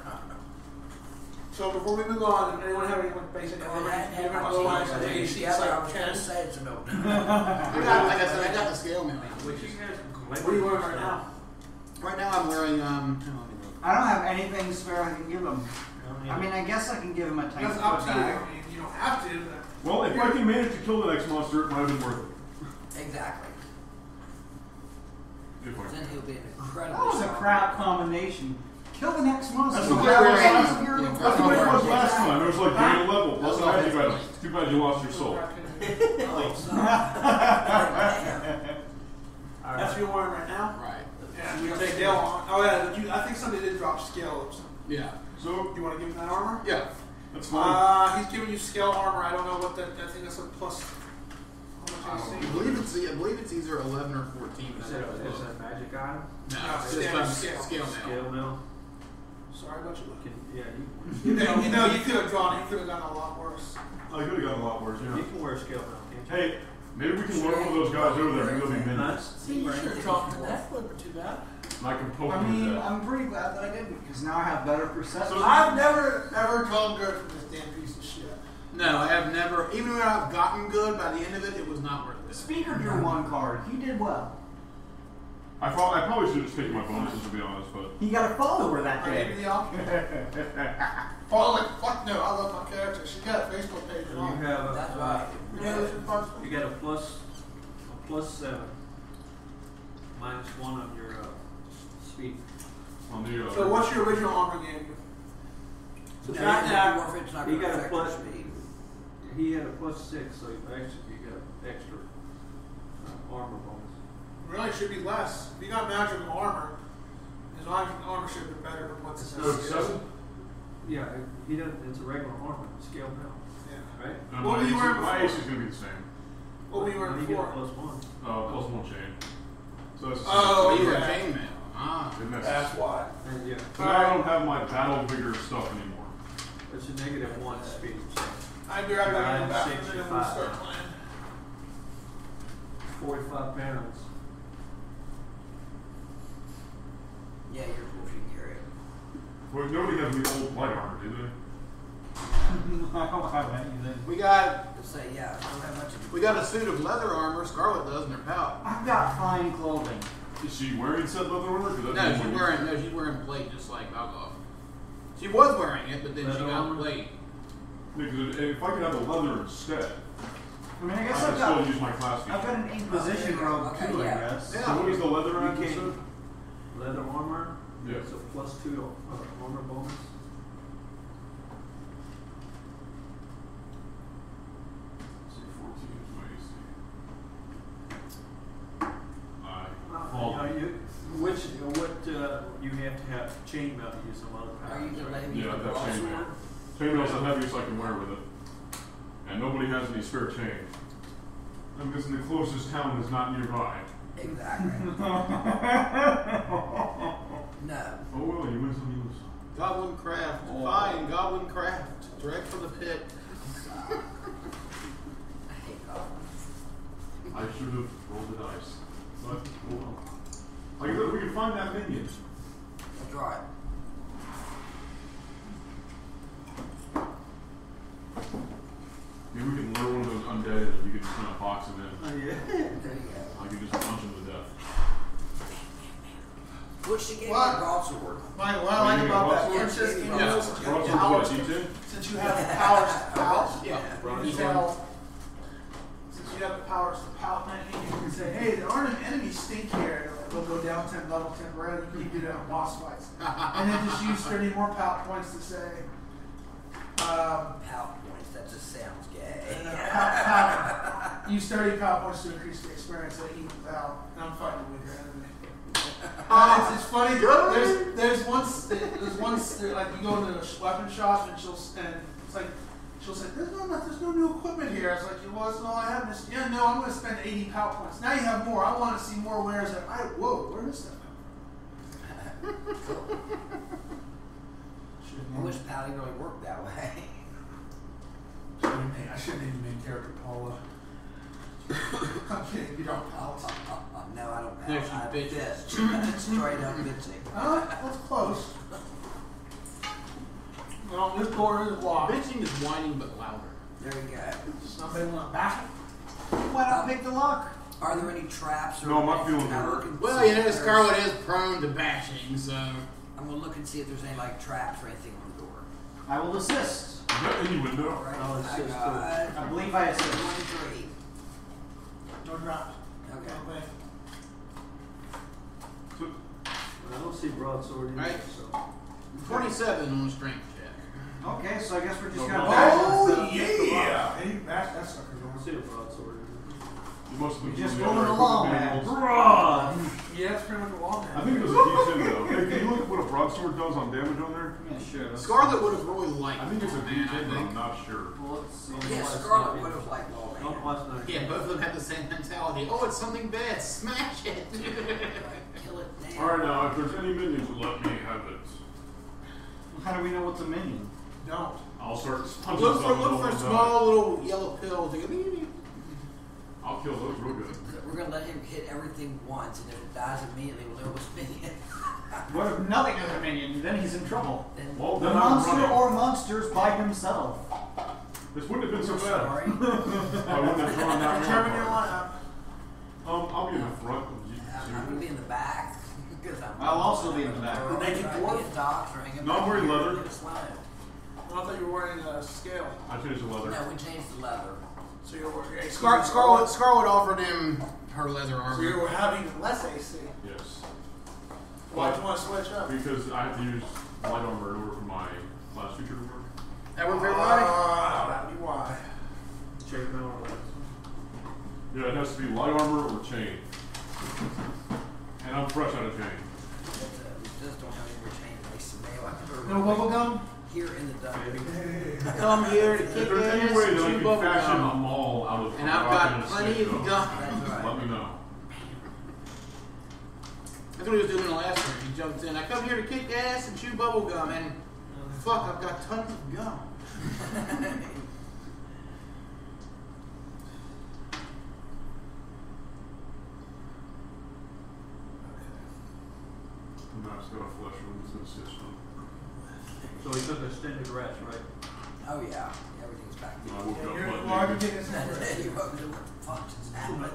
So before we move on, does anyone have any basic I otherwise was AC going like to 10? say it's a milk. Like I said, I got the scale mail. Which you guys. What are you wearing right now? Right now I'm wearing I don't have anything spare I can give him. I mean, I guess I can give him a tank That's up foot to you. bag. I mean, you don't have to. But Well, if I can manage to kill the next monster, it might have been worth it. Exactly. If I Then can. he'll be an incredible. That was a crap combination. Kill the next monster. That's You what have we're a wearing. chance of your Yeah. That's the way it was last time. It was like gain a level. Plus That's magic all. items. Too bad you lost your soul. Oh, damn. that's what you're wearing right now? Right. Yeah. You take Dale on. Oh yeah, I think somebody did drop skill. Yeah. So, You want to give him that armor? Yeah. that's fine. He's giving you skill armor. I don't know what that. I think that's a plus. How much I AC? believe it's either 11 or 14. Is that a magic item? No, No, it's standard just scale. scale mail. Scale mill. Sorry about you. Yeah, You could have drawn it. You could have gotten a lot worse. I could have gotten a lot worse, yeah. you can wear a scale now, can't you? Hey, maybe we can learn one of those guys over there. Maybe they'll be minions. See, you should have drawn the neck. Wasn't too bad. And I can poke I him mean, with that. I'm pretty glad that I didn't because now I have better perception. I've never ever drawn good from this damn piece of shit. No, I have never. Even when I've gotten good, by the end of it, it was not worth it. Speaker drew one card. He did well. I probably should have just taken my bonuses, to be honest, but... He got a follower that Maybe day. the opposite. Follow like fuck no. I love my character. She got a Facebook page. So you have That's right. you got a plus 7, minus 1 on your speed. On the, So what's your original armor gave you? So Subtract that. dwarf, it's not He gonna got a affect plus. your speed. He had a plus 6, so you got extra armor bonus. Really should be less. If you got magical armor, his armor should be better than what's So it's 7? Yeah, he doesn't. It's a regular armor, scaled down, Yeah. right? And What were you wearing my before? AC is going to be the same. What were you wearing You get a before? +1. Plus 1 chain. So that's Oh, you were yeah. chainmail. Ah. It messes. That's why. And yeah, So now I don't have my battle vigor stuff anymore. it's a -1 speed. So I'd be right back in the back 9, 6, and then we'll 5. start playing. 45 pounds. Yeah, your dwarf you can carry it. Well, nobody has any old light armor, do they? I don't have anything. We got Just say, yeah, I don't have much of we got a suit of leather armor. Scarlet does in her pouch. I've got fine clothing. Is she wearing said leather armor? 'Cause that's No, the she's one- wearing she's wearing plate just like Valgoff. She was wearing it, but then she Leather got armor? plate. Because if I could have the leather instead, I mean, I I guess could I've still got use my class I've got an Inquisition Okay, robe okay, too, I yeah. guess. Yeah. So what is the leather You add can't- instead? Leather armor. Yeah. It's a +2 armor bonus. Let's see, 14 is my AC. You have to have chainmail to use some other Are you powers, gonna right? let him use Yeah, the that's broadsword? chainmail. Chainmail's the heaviest I can wear with it. And nobody has any spare chain. I'm guessing the closest town is not nearby. Exactly. No. Oh well, you win some, you lose some. Goblin craft. Fine, goblin craft. Direct from the pit. I hate goblins. I should have rolled the dice. But, oh well. Like I said, we can find that minion. That's right. Maybe we can lure one of those undead and you can just kind of box them in. Oh, yeah. There you go. I can just punch them to death. Which she gave me What? a broadsword. Mike, what I like you about that got word system Yeah. is since you have Broadsword, the powers what, to, D10? since you have the powers to pout, Yeah. you can tell, since you have the powers to pout, man, you can say, hey, there aren't any enemies stink here. They'll go down 10 level temporarily. You can do that in boss fights. And then just use 30 more pout points to say, Pout points, that just sounds gay. use 30 pout points to increase the experience that evens out. And I'm fighting with your enemy. It's funny. There's once like you go into a weapon shop and it's like she'll say there's no new equipment here. I was like, well, that's all I have. And yeah, no, I'm going to spend 80 pout points. Now you have more. I want to see more wares. Whoa, where is that? I wish pouting really worked that way. I shouldn't even make character Paula. I'm kidding. You don't pout. No, I don't pout. No, she I bitches. bitch. Straight up bitching. That's close. Well, this door is locked. Bitching is whining but louder. There you go. Somebody want to back it? Why not pick the lock? Are there any traps or No, I'm not anything? feeling I'm hurt. looking to Well, see you know, if there's- Scarlet is prone to bashing, so. I'm gonna look and see if there's any like traps or anything on the door. I will assist. Is that any window? All right. Oh, it's I just got I believe I assist. 23. No drops. Okay. No way. So, I don't see broadsword in Right. there, so. 27 on a strength check. Okay, so I guess we're just No, gonna no. bash Oh, instead of pick the lock. yeah. Hey, that sucker I going. don't see a broadsword in you must have We been just doing the moving other along, equipment man. manuals. Yeah, it's pretty much a wall I think it was a D10 though. Hey, can you look at what a broadsword does on damage on there? Yeah, sure. Scarlet would have really liked I think it's a it, man, I D10, but I'm think. not sure. Well, let's see. Yeah, Last Scarlet night. would have liked all Not that. last night. Yeah, both of them had the same mentality. Oh, it's something bad. Smash it. Kill it down. Alright, now, if there's any minions, let me have it. How do we know what's a minion? Don't. I'll start Look for small little yellow pills. I'll kill those real good. We're gonna let him hit everything once, and if it dies immediately, we'll know what's minion. What if nothing is a minion? Then he's in trouble. Then Well, The then I'm monster running. or monsters by himself. This wouldn't have been so bad. sorry. I wouldn't have drawn that Determine your one. lineup. I'll be in the front. I'm gonna be in the back. Because I'll also be in the back. The naked dwarf? No, I'm wearing leather. I thought you were wearing a scale. I changed the leather. No, we changed the leather. So you're wearing AC. Scarlet offered him her leather So armor. you were having less AC. Yes. Why do you want to switch up? Because I have to use light armor in order for my class feature to work. That worked very well. That'd be why. Check it out. Yeah, it has to be light armor or chain. And I'm fresh out of chain. We just don't have any more chain lace mail. No bubble gum? Here in the dungeon. Come here to If kick there's any ass way and that I chew can bubble fashion a gum. mall out of And I've rock got and a plenty stick, of though, gum. That's right. let me know. That's what he was doing in the last room. He jumped in. I come here to kick ass and chew bubble gum, and fuck, I've got tons of gum. The map's got a flesh wound that's insistent. So he took extended rest, right? Oh yeah, everything's back. I woke up You're butt larger naked. taking a You won't know what the fuck just happened.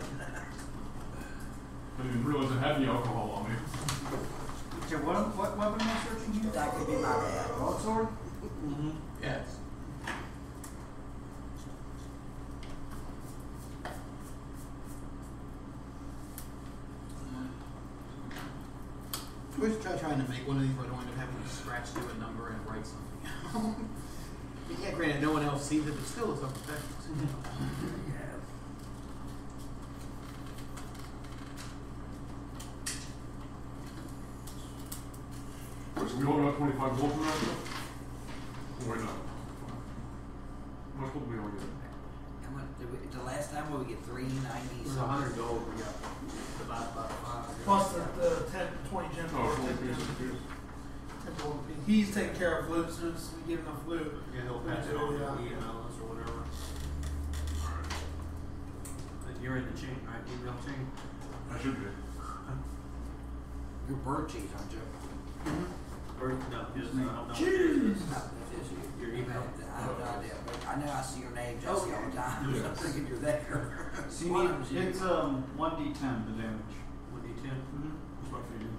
I didn't realize it had any alcohol on me. Okay, what weapon am I searching here? That could be my bad. Broadsword? Yes. We should try trying to make one of these where I don't end up having to scratch through a number and write something. Yeah, granted, no one else sees it, but still it's unprofessional. Yeah. So we only got 25 gold from that stuff? Oh, wait, no. How much gold did we only get? How much did we, the last time we get 390 It was something. 100 gold we got. Divided by 5. Plus the 10, 20 gems. Oh, 20 pieces of juice. He's taking care of loot, so as we get enough loot. Yeah, he'll pass it on to Yeah. the emails or whatever. But you're in the chain, right? Email chain? I should be. You're bird cheese, aren't you? Or, no, just, I don't know. Cheese! Your email? I have no idea, but I know I see your name, Jesse, all the time. Yes. I'm thinking you're there. So you One need, of them's you. it's 1d10 the damage. 1d10? That's what I figured.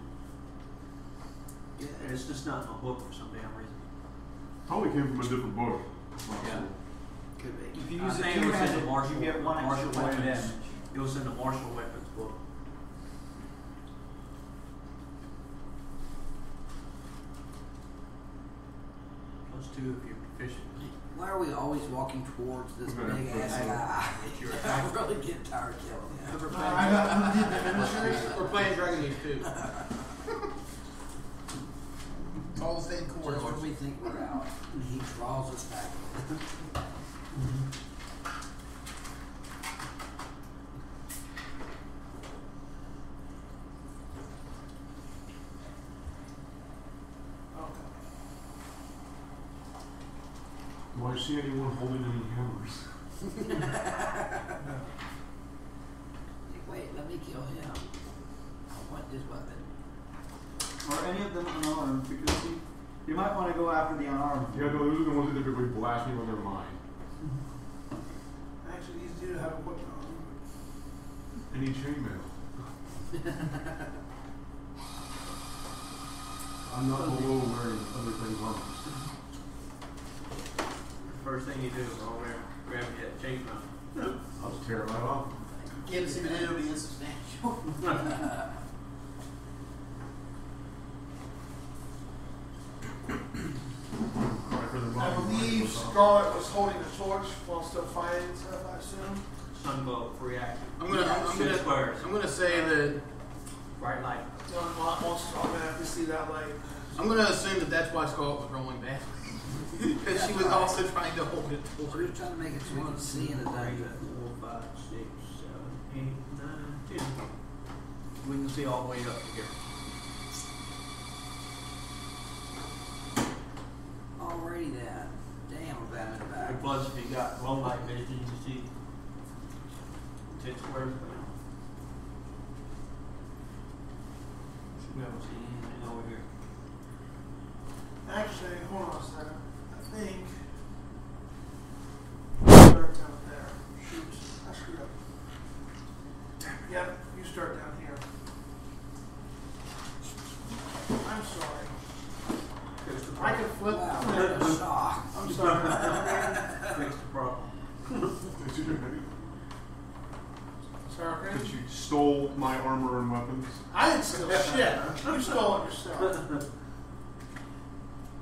And it's just not in my book for some damn reason. Probably came from a different book. Yeah. Could be. If you I use it think it was in the two-handed, martial, you get one extra martial point of weapons. damage. It was in the martial weapons book. +2 if you're proficient. Why are we always walking towards this Okay. big ass guy? It's your I attack. really get tired of killing him. We're I did the finishers. We're playing Dragon Age 2. All the same Just when corridors. we think we're out, he draws us back. Do I see anyone holding any hammers? Wait, let me kill him. I want this weapon. Or any of them unarmed, because you might want to go after the unarmed. Yeah, no, those are the ones that typically blast me when they're mine. Actually, these do have a weapon on Any chainmail. I'm not below wearing other things armor. First thing you do is grab that chain from. I'll just tear it right off. Yeah, but see, but then it'll be insubstantial. I believe Scarlet was holding a torch while still fighting and stuff, I assume. Sun glow, free action. I'm gonna say that Bright light. So I'm gonna have to see that light. I'm gonna assume that that's why Scarlet was rolling bad. Because she was also trying to hold it So forward. you're trying to make it so you can see in the dungeon. 4, 5, 6, 7, 8, 9, 10. We can see all the way up here. 3 then. Damn, I'm bad in the back. And plus, if you got low light vision, you see 10 squares down. We don't see anything over here. Actually, hold on a second. I think. Start down there. Shoot. I screwed up. Yep, you start down here. I'm sorry. I can flip. Wow, what a shock. I'm sorry. Fix the problem. Sorry, That Chris. you stole my armor and weapons. I didn't steal shit. You stole it yourself.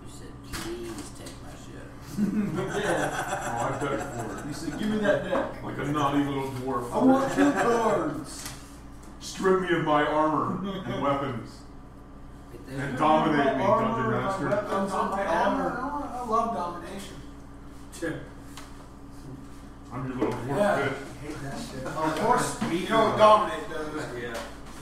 You said, please take my shit. Oh, I begged for it. He said, give me that deck. Like a naughty little dwarf. I want 2 cards. Strip me of my armor and weapons. Wait, And there's dominate me, My armor, Dungeon my Master. weapons, and my honor. I love domination. I'm your little dwarf Yeah. bitch. hate that shit. Of course, you know what dominate does. Yeah.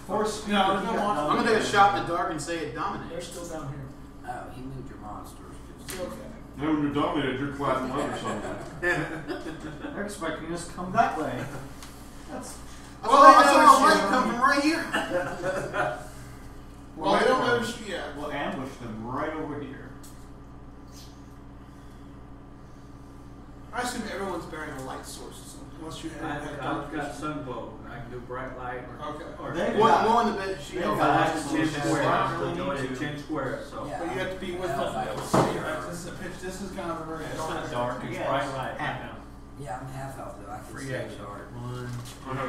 Force No, there's no one. I'm gonna take a shot in the dark and say it dominates. They're still down here. Oh, he moved your monsters. Still okay. Now when you're dominated, you're clad in leather something. They're expecting us to come that way. That's Well, I saw a light come from right here. Well, they don't notice you yet. we'll ambush them right over here. I assume everyone's bearing a light source, so unless you have. I've got sun glow. I can do bright light. Okay. Or They One, got- one in the bed. She they got got 10 solutions. squares. Why So do we go need ahead, to? 10 squares. So Yeah. But you have to be with them. Yeah. This is a pitch. This is kind of a very it's dark. not dark. It's Yes. bright light. Half. Now. Yeah, I'm half elf though. I can Free see action. the dark. 1,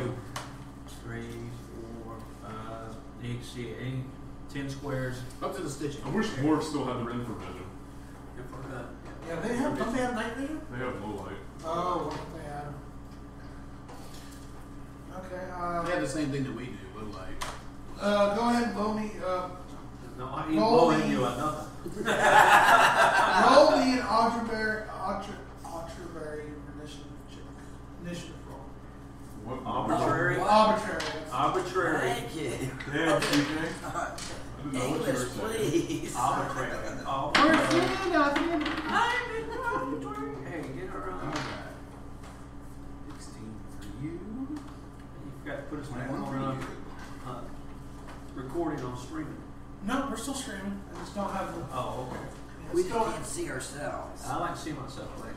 2, 3, 4, 5. You can see 8, 10 squares. up to the stitching. I wish dwarves still had their infravision. In front of that. Yeah, they have. Don't they have night vision? They have low light. Oh, what do they have? Okay. They have the same thing that we do, low light. Go ahead and blow me. No, I ain't Roll blowing me. you at nothing. Roll me an arbitrary initiative roll. What? Arbitrary. Arbitrary. Arbitrary. Thank you. Damn, CJ. I didn't know what you English, were saying. please. Arbitrary. Where's Arbitrary. the nothing? Hey, get her on. 16 for you. You forgot to put us back 21 for on you. recording on streaming. No, we're still streaming. I just don't have the. Oh, okay. We still. can't see ourselves. I like to see myself like.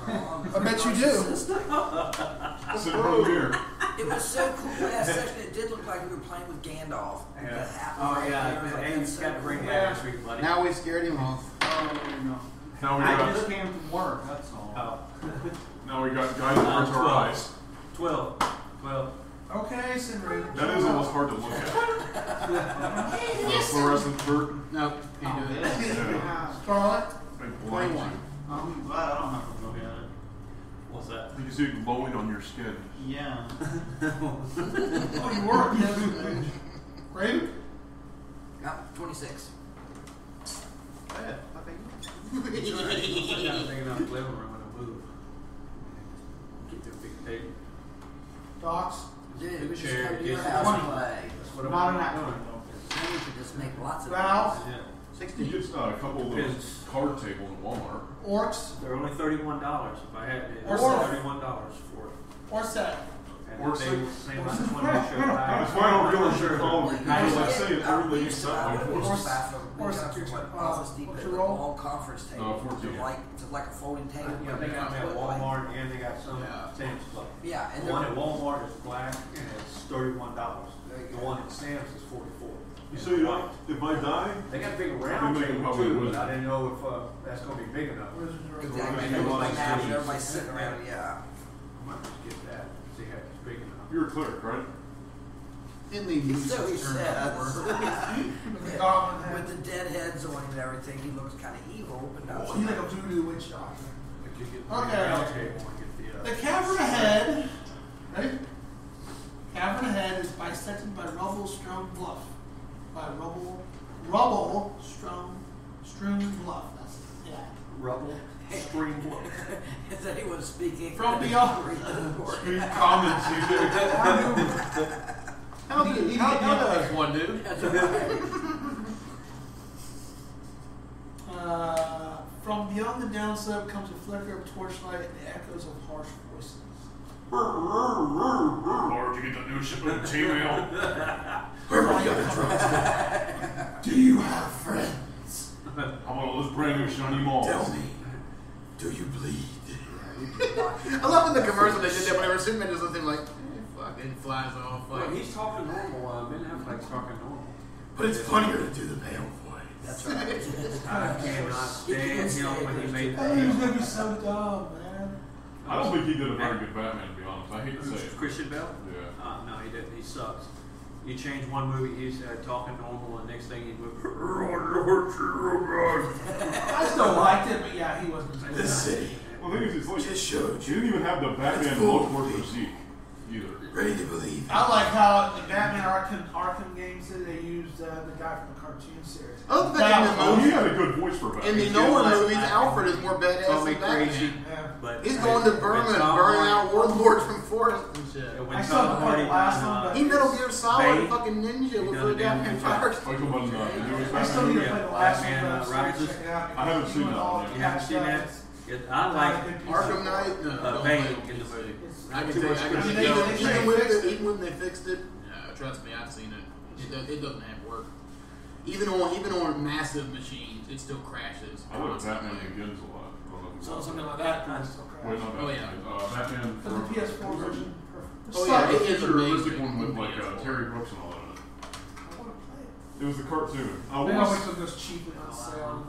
I bet you do. Sit right here. It was so cool last session. It did look like we were playing with Gandalf. Yeah. That happened Oh right yeah, there. I was like, and that's you so got to bring cool. that next week, buddy. Now we scared him off. Oh, no. Now we I got. just came from work, that's all. Oh. Now we got guys that hurts our 12. eyes. 12. Okay, Sinri. That is almost hard to look at. Fluorescent vert. No, can't do it. Yeah. Scarlet. Big blind 21. you. I'm glad I don't have to look at it. What's that? You can see it glowing on your skin. Yeah. Oh, you work. Yes. Raven. Got 26. Yeah, I think. I got a big enough living room when I move. Get their big table. Docs. Dude, we Big just chair, come to your get house some and money. play. That's what Not I'm an accident, doing. though. Then we could just make lots of Valve. things. Yeah. 16. You get a couple of those Depends. card tables at Walmart. Orcs. They're only $31 if I had it. Or It's set. $31 for it. Or set. And Or the set. table, same Or like set. 20 show That's why I don't realize you're following me. Because I say it every day you set my Or- voice. or- Office Depot, what's the your roll? all conference table. 14. It's like a folding table. Yeah, they got them at Walmart and they got some Yeah. Sam's Club. Yeah, and The one at they're, Walmart is black and it's $31. There you The go. one at Sam's is $44. You say you like, if I die, They got a big round They make them table probably too, wood. but I didn't know if that's going to be big enough. Wizards are exactly. Right. It looks like that, Right. everybody's sitting around, yeah. I might just get that, see how it's big enough. you're a cleric, right? In the news. So he turn says. over. With the goblin head. With the dead heads on him and everything, he looks kind of evil, but not Oh, he's like a voodoo witch doctor. We could get the Okay. round table and get The the, cavern ahead. Ready? Cavern ahead is bisected by rubble-strewn bluff. By rubble-strewn bluff. That's yeah. rubble, stream block. Is anyone speaking? From beyond. Street comments, you do. How does one dude? That's okay. From beyond downslope comes a flicker of torchlight and the echoes of harsh voices. Lord, did you get the new shipment of Gmail? Do you have friends? How about this brand new shiny mall? Tell me, do you bleed? I love in the commercial they did that whenever Superman does something like, fuck, it flies off. Well, he's talking normal. Ben Affleck's talking normal. But it's funnier to do the pale voice. That's right. I cannot stand him when he made Oh, he's that. gonna be so dumb, man. I don't think he did a very good Batman, to be honest. I hate to say it. Christian Bale? Yeah. No, he didn't. He sucks. You change one movie, he's talking normal, and next thing he moved. I still liked it, but yeah, he wasn't. The city Well, the thing is, it's like, just showed he you. didn't even have the Batman full look of or people. physique either. Ready to believe. I like how the Batman Arkham games they used the guy from the cartoon series. I love the fact in the Oh, he movie, had a good voice for Batman. in the Nolan movies, Alfred is more badass Call me than Batman. crazy, Yeah. but He's going to Burma and burning out warlords from Forest and shit. When I still Tom haven't played Hardy the last done, one, but- He Metal Gear Solid Bane. fucking ninja He with done the a damn goddamn good job. fire. I still wasn't the newest I still need to Batman. play the last Batman, one. But I'm Rises. check it out. I haven't seen that one yet. You haven't seen that? I like Arkham Knight, no, don't Bane play in the movie. I can Too tell you, much I can Christian tell Bale. you, even when they fixed it, trust me, I've seen it. It doesn't have work. Even on massive machines, it still crashes. I look at Batman Begins a lot. I don't know if you So know something that. like that. Kind of still Wait, crap. not Oh, Batman. yeah. Batman For the PS4 version. Oh, yeah, It it is is a realistic amazing. one with like PS4. Terry Brooks and all that in it. I want to play it. It was the cartoon. They always took those cheaply on sale.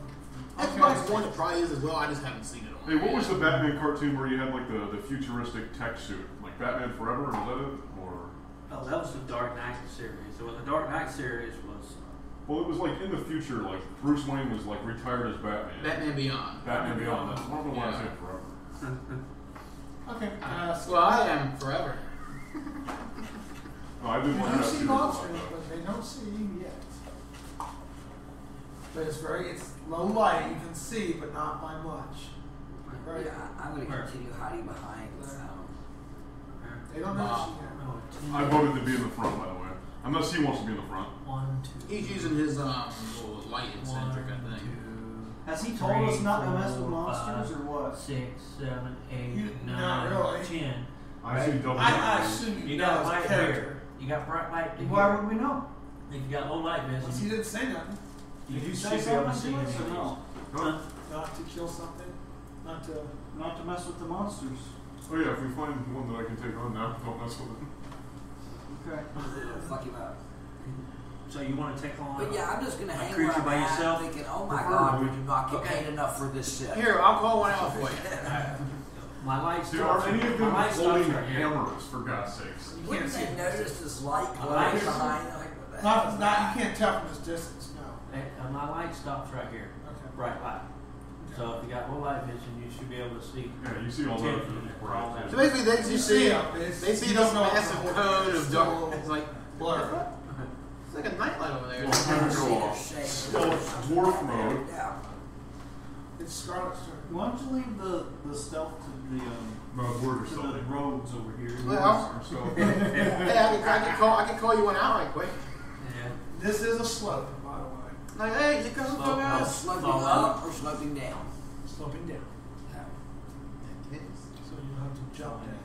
Xbox One it probably is as well. I just haven't seen it on. Hey, what was the Batman cartoon where you had like the futuristic tech suit? Like Batman Forever, was that it? Or Oh, that was the Dark Knight series. So the Dark Knight series was. well, it was like in the future, like Bruce Wayne was like retired as Batman. Batman Beyond. Batman Beyond. That's one of the ones I Yeah. said Forever. Okay. Well, I am forever. No, I did You want do to see monsters, but they don't see you yet. But it's low light. You can see, but not by much. Right? Yeah, I'm going to continue hiding behind. They don't notice you here. I voted to be in the front, by the way. Unless he wants to be in the front. 1, 2. He's using his little light eccentric, I think. Has he told us not to mess with monsters or what? 6, 7, 8, You- 9, not really. 10. I see double. I assume You you got know light his here. character. You got bright light to Why here. would we know? If you got low light Because he vision, didn't say nothing. Did you should say be able to something see to us or him. no? Huh? Not to kill something. Not to. Not to mess with the monsters. Oh yeah, if we find one that I can take on now, don't mess with it. Okay. Fuck him up. So you want to take on? But yeah, I'm just going to a hang creature where I'm by at, yourself? thinking, oh my Preferably. god, we do not get Okay. paid enough for this shit. Here, I'll call one out for you. My lights. Dude, are any of them my light holding stops right here. hammers, for God's sakes? You Wouldn't can't see they it. notice this light I glowing like it. behind? Like, what the Not, heck is not. that? You can't tell from this distance. No. My light stops right here. Okay. Bright light. So if you got low light vision, you should be able to see. Yeah, you see all Ten that. feet. Right. So basically, they just see they see You this don't know massive what the cone whole- of dark. It's like Blur. it's like a nightlight over there. Well, time to See go their off. shape. Stealth dwarf mode. Yeah. It's Scarlet's turn. Why don't you leave the stealth to the No, dwarves are to stealthy. the rogues over here? Well, So, hey, I can call you one out right quick. Yeah. This is a slope, by the way. Like, hey, you come Slope from house. us. Sloping Follow. up or sloping down? Sloping down. Yeah. So you have to jump down.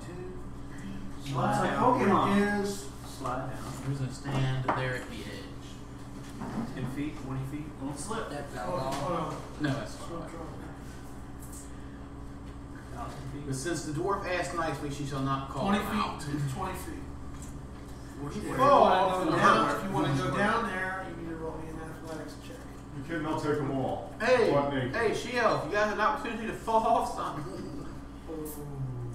It's Slide like down. Pokemon. It is. Slide down. Who's gonna stand there at the edge? 10 feet, 20 feet. Don't slip. That fell Hold on. off. Hold on. No, that's Slope fine. drop. 1,000 feet. But since the dwarf asked nicely, she shall not call 20 him feet. out. 20 feet. Or she If you will. want to go down, if you want to go down there, you need to roll me an athletics check. you kidding? I'll take them all. Hey, Butt naked. hey, Shield, you got an opportunity to fall off something.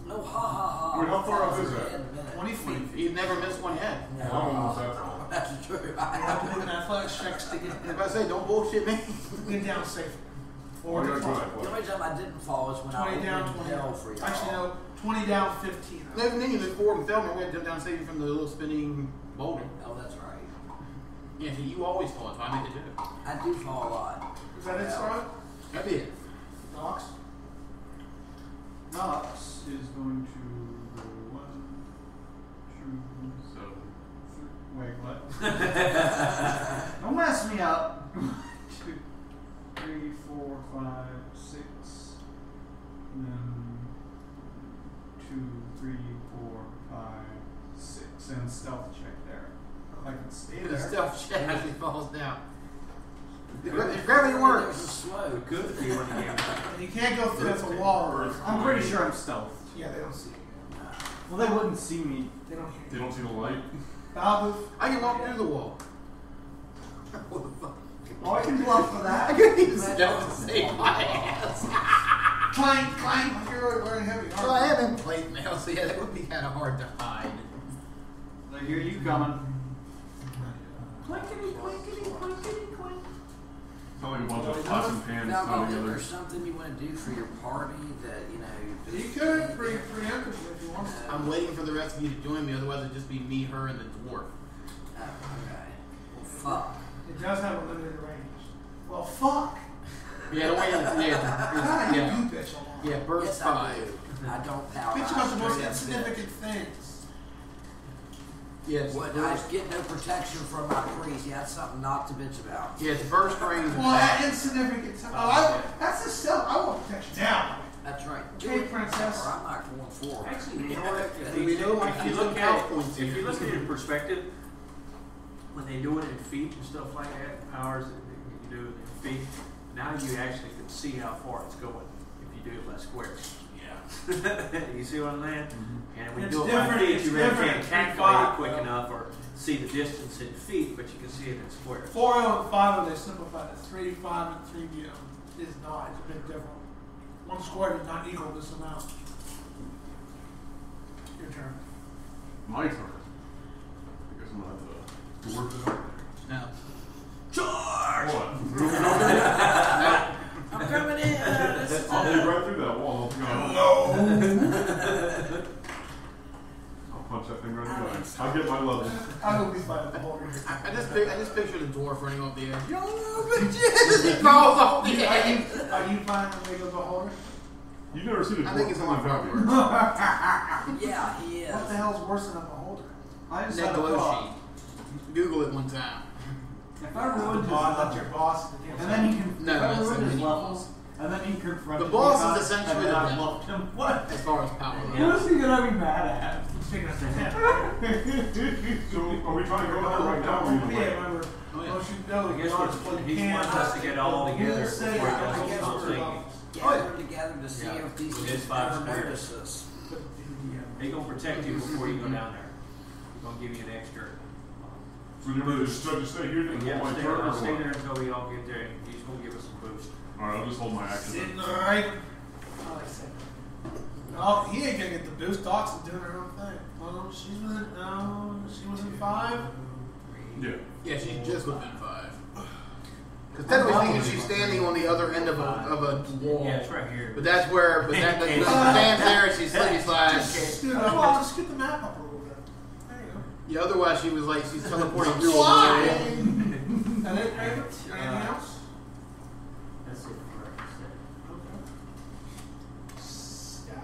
No, ha ha ha. Wait, how far up is that? In a minute. 20 feet. You've never missed one yet. No. How long was that for? That's true. You have to do an athletics check to If I say don't bullshit me. get down safely. Oh, Or I got decline. good. The only time I didn't fall is when I 20 down, opened 20 hell down. for y'all. Actually, no, 20 down, 15 up. Then you moved forward and fell, and we had to jump down and save you from the little spinning boulder. Oh, that's right. Yeah, see, you always fall, so I made the joke. I do fall a lot. Is that it, Scarlet? That'd be it. Docs? Knox is going to go 1, 2, So, 3. Wait, what? Don't mess me up. 2, 3, 4, 5, 6, send stealth check there. I can stay The there. stealth check actually falls down. The gravity works. Slow. Good if you want to get And you can't go through that's a wall. I'm pretty sure I'm stealth. Yeah, they don't see you. Well, they wouldn't see me. They don't hear They you. don't see the light. Babu. I can walk through the wall. What the fuck? Oh, I can bluff for I that. couldn't even stealth to save my ass. Clank, clank. Like you're wearing heavy Well, I armor. am in plate mail, so yeah, that would be kind of hard to hide. I hear you coming. Clinkety, clinkety, clinkety, clink. It's not like a bunch of pots and pans Now, tied is together. there something you want to do for your party that, you know... You could preemptively if you want to. I'm waiting for the rest of you to join me, otherwise it'd just be me, her, and the dwarf. Oh, okay. Well, fuck. It does have a limited range. Well, fuck. Yeah, the way Ah, you yeah, do bitch a lot. yeah, burst Yes, 5. I do. I don't power. Bitch about the most straight up insignificant things. Yeah, it's What, I burst, get no protection from my priest. Yeah, that's something not to bitch about. yeah, it's burst range. Well, that insignificant. That's a self. I want protection now. That's right. Okay, princess. Or I'm not going for it. Actually, you know what? We know my If you kids look don't at count points it, if here. you look at it in perspective, when they do it in feet and stuff like that, powers that you do it in feet, now you actually can see how far it's going if you do it by squares. Yeah. You see what I'm saying? And when you It's do it by different- feet, it's you really different can't in calculate it feet, quick though. enough or see the distance in feet, but you can see it in squares. 4.0 and 5.0 they simplified it. 3, 5, and 3 is not. It's a bit different. One square does not equal this amount. Your turn. My turn. I guess I'm gonna have to work it out No. there. What? I'm coming in. I'll dig right through that wall. No. I'll punch that thing right in the eye. I'll get my level. I will be fine with the whole reason. I just picture the dwarf running off the edge. Yo, bitches! He falls off the edge. Are you fine with the beholder? You never seen a I think it's a lot dwarf worse. Yeah, he is. What the hell's worse than a beholder? I just That had a glow thought. sheet. Google it one time. If I ruined his That's level, your boss. and then he can, No, if I that's ruined the his mini levels, boss. and then he confronted The boss me about is it, essentially and then the I devil. loved him. What? As far as power. Yeah. What is he gonna be mad at? Speaking of that. So are we trying to go down right now? Or Yeah, either way? remember. Oh, yeah. Motion no. I guess what he wants us to get all together before he does something. Gather together to see Yeah. if these It is things 5 ever squares. notice us. They're gonna protect you before you go down there. They're gonna give you an extra. So you want me to just stay here and Yeah, hold my stay, turn? Or stay what? there until we all get there. He's gonna give us a boost. Alright, I'll just hold my action. Sitting right. Oh, I said. Oh, he ain't gonna get the boost. Docs is doing her own thing. Oh, she's within. No, she was in 5. Yeah. Yeah, she's just within 5. Because technically speaking, she's standing on the other end of a wall. Yeah, it's right here. But that's where, but that the stands there and she's slippy slides. Just get the map up a little bit. There you go. Yeah, otherwise she was like, she's teleporting through a Fly! wall. And then, anything else? That's it for Sky.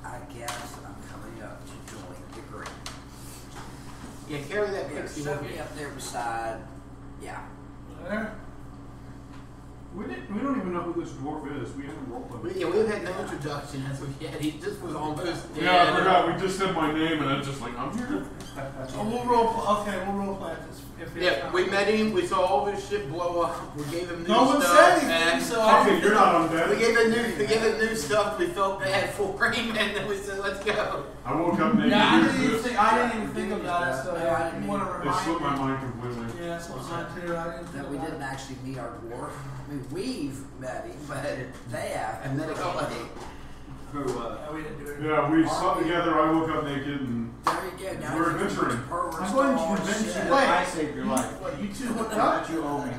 I guess I'm coming up to join the group. Yeah, carry that Yeah, pixie shove with me you. up there beside. Yeah. There. We don't even know who this dwarf is. We haven't roleplayed. Yeah, we've had no introduction as of yet. He just was almost dead. Yeah, I forgot. We just said my name and it's just like, I'm here. Oh, we'll role play this. If it's Yeah, not- we met him. We saw all his shit blow up. We gave him new No one stuff. said anything, and so I Okay, you're not on we bed. gave him new stuff. We felt bad for him, and then we said, "Let's go." I woke up naked. Yeah, I Here's didn't even this. think. I didn't even think about it. So No, I yeah, didn't you want to either. It remind slipped my me? mind completely. Yeah, that's what's mine too. I didn't That think we about didn't it. actually meet our dwarf. I mean, we've met him, but they have. And then it got like, Who, Yeah, we didn't do it. Yeah, we slept together. I woke up naked and There you go. Now We're you can adventuring. perverts I'm going to all convince you shit. that I saved your life. What, you two hooked That up? you owe me.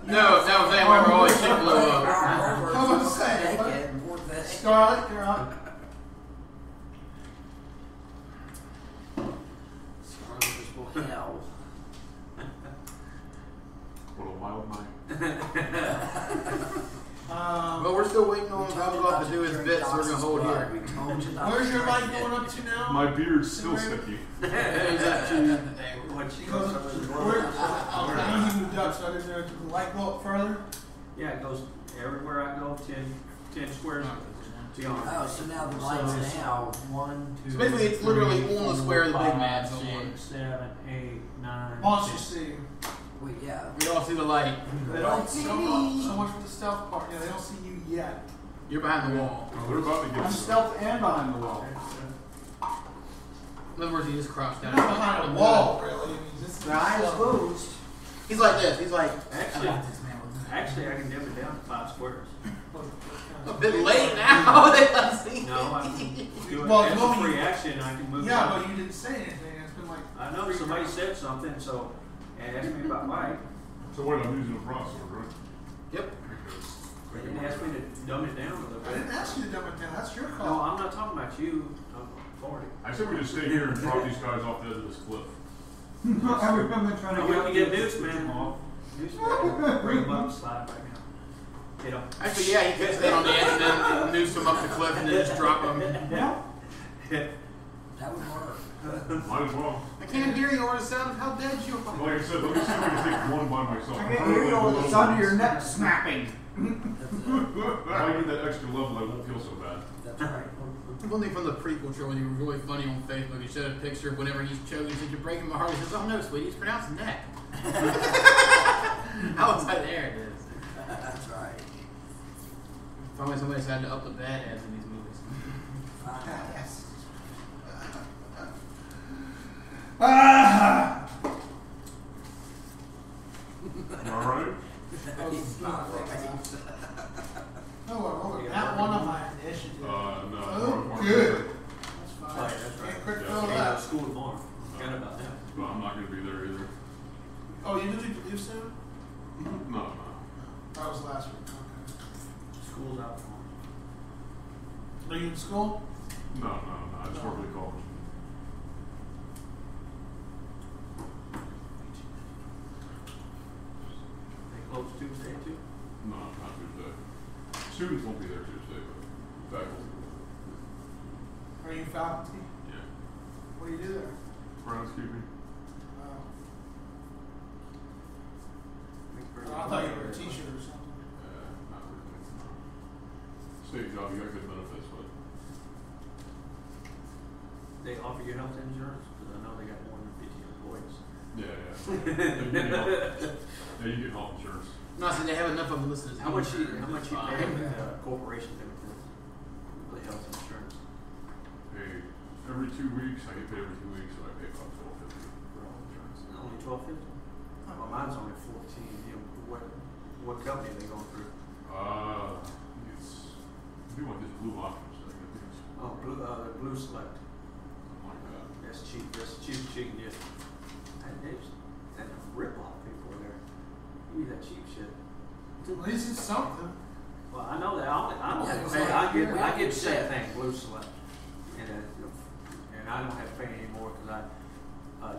no, that was saying where all his shit blew up. I was gonna say, what? Naked, poor thing. Scarlet, you're up. Hell. what a wild night. Well, we're still waiting on Valgov to do his bit, so we're gonna hold here. Where's your light going up to now? My beard's still sticky. He's up to what she He goes, where, I know he moved up, so I didn't know. Did the light go up further? Yeah, it goes everywhere I go, 10 squares. Oh, so now the lights now. 1, 2. So basically, it's literally on the square of the big 5, map's 6, on. 7, 8, 9. Monster 10. see. Wait, yeah. We all see the light. They don't see me. So much for the stealth part. Yeah, they don't see you yet. You're behind the wall. Oh, they're about to get I'm you. stealth and behind the wall. In other words, he just crouched You're down. not behind a wall, really. I mean, this is The eyes stealth. closed. He's like this. He's like, Actually, I got this, man. actually, I can dim it down to 5 squares. A bit late now. They don't see No, I can do it Well, as you a want me- free action. I can move. Yeah, it. but you didn't say anything. It's been like. I know somebody said something, so and asked me about Mike. So wait, I'm using a broadsword, right? Yep. They didn't ask me to dumb it down a little I didn't bit. ask you to dumb it down. That's your No, call. I'm not talking about you. I'm authority. I said we just stay here and drop these guys off the edge of this cliff. I've been trying to We get can get news, man. News, man. Bring them up, slide right now. Get them. Actually, yeah, he catches that on the edge and then noose him up the cliff and then just drop him. Yeah. That would work. Might as well. I can't hear you or the sound of how dead you are. Like I said, let me see if I can take one by myself. I can hear you over the sound of your neck snapping. If I get that extra level, I won't feel so bad. That's right. One thing from the prequel show when he was really funny on Facebook, he showed a picture of whenever he's choking, he said, "You're breaking my heart." He says, "Oh no, sweetie, it's pronounced neck." I was like, there it is. That's right. If only somebody's had to up the badass in these movies. Yes. Ah! Alright? He's not right. No, I rolled that one on my initiative. No. Oh, good. That's fine. Right, that's right. Can't quick Yeah, fill Hey, that. school tomorrow. Forgot about that. But I'm not going to be there either. Oh, you did you leave soon? No. That was last week. Okay. School's out tomorrow. Are you in school? No. I just work at the college. They close Tuesday too. No, not Tuesday. Students won't be there Tuesday, but faculty will. Are you faculty? Yeah. What do you do there? Groundskeeping. Oh. I thought you were a teacher or something. Not really. No. State job, you got good benefits, but They offer you health insurance because I know they got more than 50 employees. yeah. You get health insurance. No, so they have enough of them listed as How much you fine. pay with corporations and everything? The health insurance. Pay every 2 weeks. I get paid every 2 weeks, so I pay about $12.50 for health insurance. Only $12.50. Well, mine's only 14. You know, what company are they going through? It's do like this blue options. I think it's Oh, the Blue Select. something like that. That's cheap. That's cheap as you can get. And rip off people in there. Give me that cheap shit. At least it's something. Well, I know that. I get the same thing, Blue Select, and I don't have to pay anymore because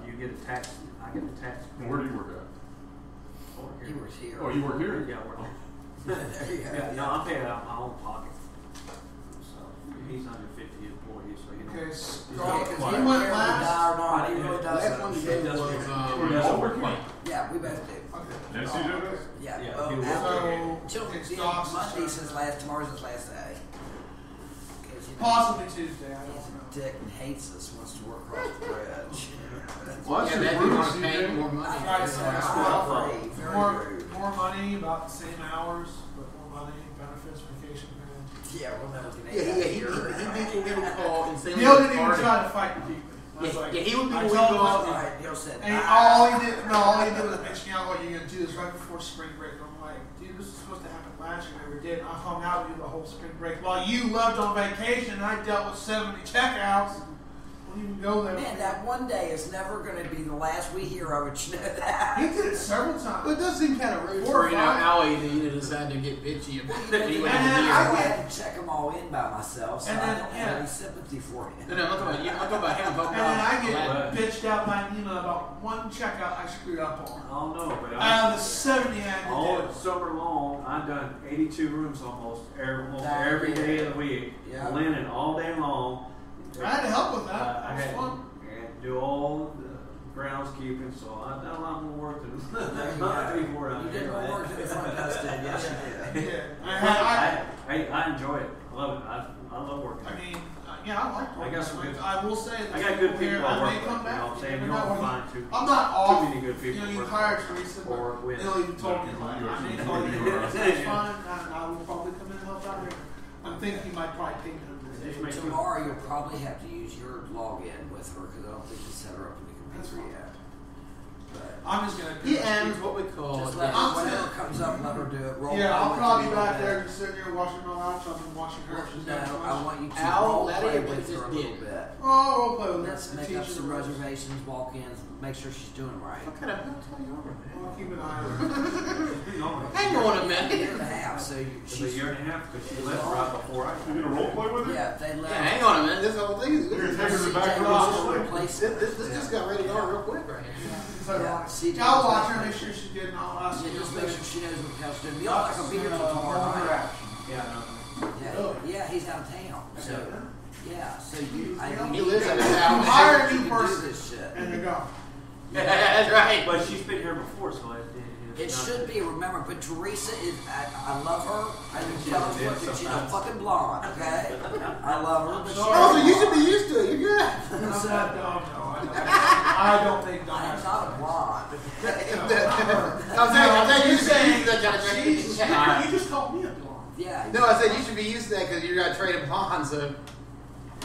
you get a tax. I get the tax. Where do you work at? Over He here. was here. Oh, you work here? Yeah, I work here. There you go. Yeah, no, I'm paying out of my own pocket. So he's under 50 employees, so you know. Okay, Yeah, 'cause he he went went last. last. He really does. Last one he gave was Overkill. Yeah, we both do. Okay. And CJ does? Yeah. Yeah, well, he was- after So, till it's the dogs Monday and since stuff. tomorrow's his last day. 'Cause, you know, Possibly Tuesday. I he's don't know. a dick and hates us. Wants to work across the bridge. Well, Yeah, that's that just dude rude, wants to pay CJ. more money. I tried to say That's that's not well. free. Very rude. More money, about the same hours, but more money, benefits, vacation pay. Yeah, we'll never get Yeah, any he thinks he'll get a call and say, Neil didn't even try to fight the people. I was like, Yeah, he would be I the told one him, go out All right, Neil said, and "Bye." all he did was mention out what you're gonna do this right before spring break. And I'm like, dude, this is supposed to happen last year, never did. And I hung out with you the whole spring break while you left on vacation. And I dealt with 70 checkouts. Wouldn't even go there. Man, that one day is never going to be the last we hear of it. You know that? He did it several times. Well, it does seem kind of rude 4 or for, 5. Allie to decide to get bitchy about it. He went Man, to the I year. had to check them all in by myself, so And I then, don't yeah. have any sympathy for him. No, I'm talking about you. I'm talking about him. I'm talking And then I about get bitched out by Nina about one checkout I screwed up on. I don't know, but Out of the 70 I had all to do. summer long, I've done 82 rooms almost every day of the week, Yeah. linen all day long. I had to help with that. I It was had fun. and do all the groundskeeping, so I've done a lot more work than There you other go. people around You here. did more work than the front desk did. Yes, you did. Yeah. I I enjoy it. I love it. I love working. I mean, yeah, I like I got some Dork. good- I will say, I got good here, people I I work may with, come you back. know what I'm saying? never You know. don't find too I'm not off. many good people. You working hired with Teresa, or but with. Bill even told me, like, I may call you. That's fine. I will probably come in and help out here. I'm thinking he might probably pay me. Just make sure- Tomorrow you'll probably have to use your login with her because I don't think you set her up in the computer yet. But I'm just gonna. PM's what we call just it. let I'm her, whenever saying- it comes up, let her do it. Roll Yeah, I'll play probably with be her a back little there bit. just sitting here watching my laptop and watching her. She's No, doing I want you to Al, role let play it with just her a did. little bit. Oh, role play with her. Let's and make teach up her some the ropes. reservations, walk-ins, make sure she's doing right. What kind of hotel you over there? I'll keep an eye on her. Hang on a A minute. year and a half, so It's a she's year and a half because she left right before I. You gonna role play with her? yeah. If they left. Yeah, hang on a minute. This whole thing is. You're gonna take her to the CJ back was room. to replace her. This just got ready to go real quick right here. Yeah, CJ I'll was watch to her, make replace sure she's good, and I'll ask Yeah, you. just make sure she knows what the hell's doing. Y'all not gonna be here till tomorrow night. Yeah, he's out of town. So, yeah, so you, He lives in you his house. Hire a you new can do person, this shit. and they go. That's right. But she's been here before, so It should be, remember, but Teresa is, I love her. I can tell us what she's a fucking blonde, okay? I love her, but Oh, so you should be used to it. You're good. I'm not dumb, no. I don't think dumb. I am not a blonde. I'm saying you should be used to that kind of thing. You just called me a blonde. Yeah. No, I said you should be used to that because you got traded blonde. So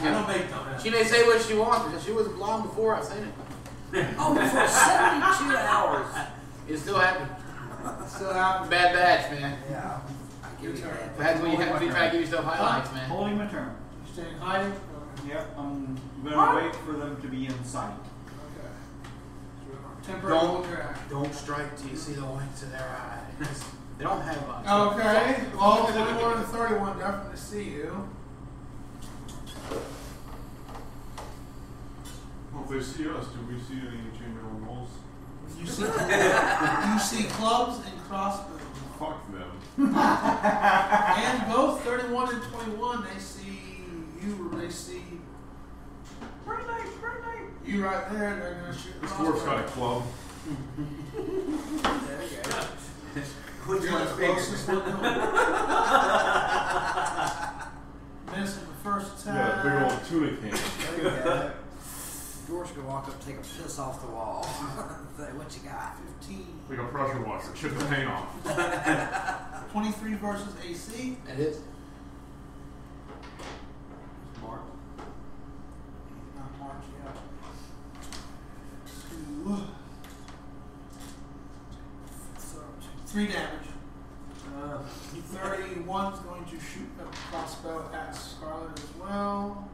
I don't make dumb. she may say what she wants, but she was blonde before. I've seen it. Oh, for 72 hours. It still happened. Still happens. Bad batch, man. Yeah. I give you that. That's when you have to be trying to give yourself highlights, man. Holding my turn. You staying hiding? Yep, I'm gonna wait for them to be in sight. Okay. Temporary hold your action. Don't strike till you see the whites of their eyes. They don't have eyes. Okay. Well, 21 and 31 definitely see you. Well, if they see us, do we see any chainmail walls? You see clubs and crossbows. Fuck them. And both 31 and 21, they see you, or they see you right there, they're going to shoot This dwarf's got a club. You're the closest one to him. Missing the first Yeah, attack. big old tuna can. Dork's gonna walk up and take a piss off the wall. Say, what you got? 15. Like a pressure washer. Chip the paint off. 23 versus AC. It is. Mark. Not March yet. 2. So, 3 damage. 31's going to shoot a crossbow at Scarlet as well.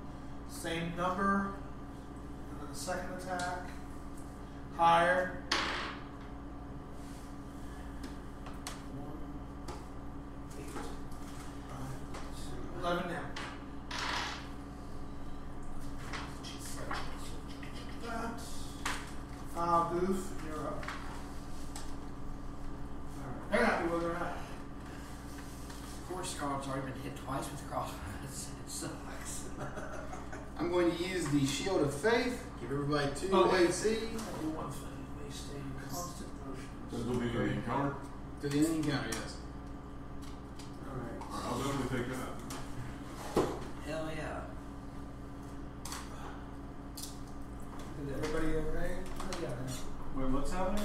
Same number. And then the second attack. Higher. 1, 8, 11 damage. That. Goof, you're up. Alright, they're happy where they're at. Of course, Scarlet's already been hit twice with the crossbow. It sucks. I'm going to use the Shield of Faith. Give everybody 2 wait. AC I do one thing. They stay in constant motion. Does the lead of the encounter? to the enemy encounter. Yes. Alright. Alright, I'll definitely take that. Hell yeah. Is everybody in range? Oh, yeah. Wait, what's happening?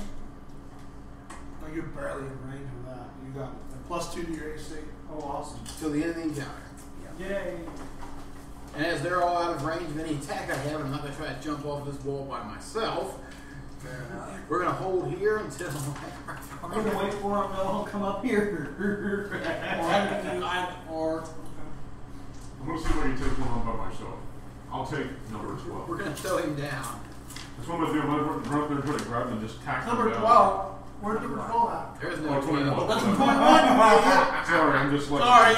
No, you're barely in range of that. You got a +2 to your AC. Oh, awesome. Till the end of the encounter. Yay. And as they're all out of range of any attack I have, I'm not going to try to jump off this wall by myself. Fair enough. We're going to hold here until. I'm gonna wait for them to all come up here. Or I'm gonna see if I can take one on by myself. I'll take number 12. We're going to throw him down. That's what I'm gonna do. I'm gonna run up there and try to grab him and just tack him number down. 12. Where's number 12 at? There's Oh, no 21. That's 12. 21. Yeah. Sorry, I'm just like. Sorry.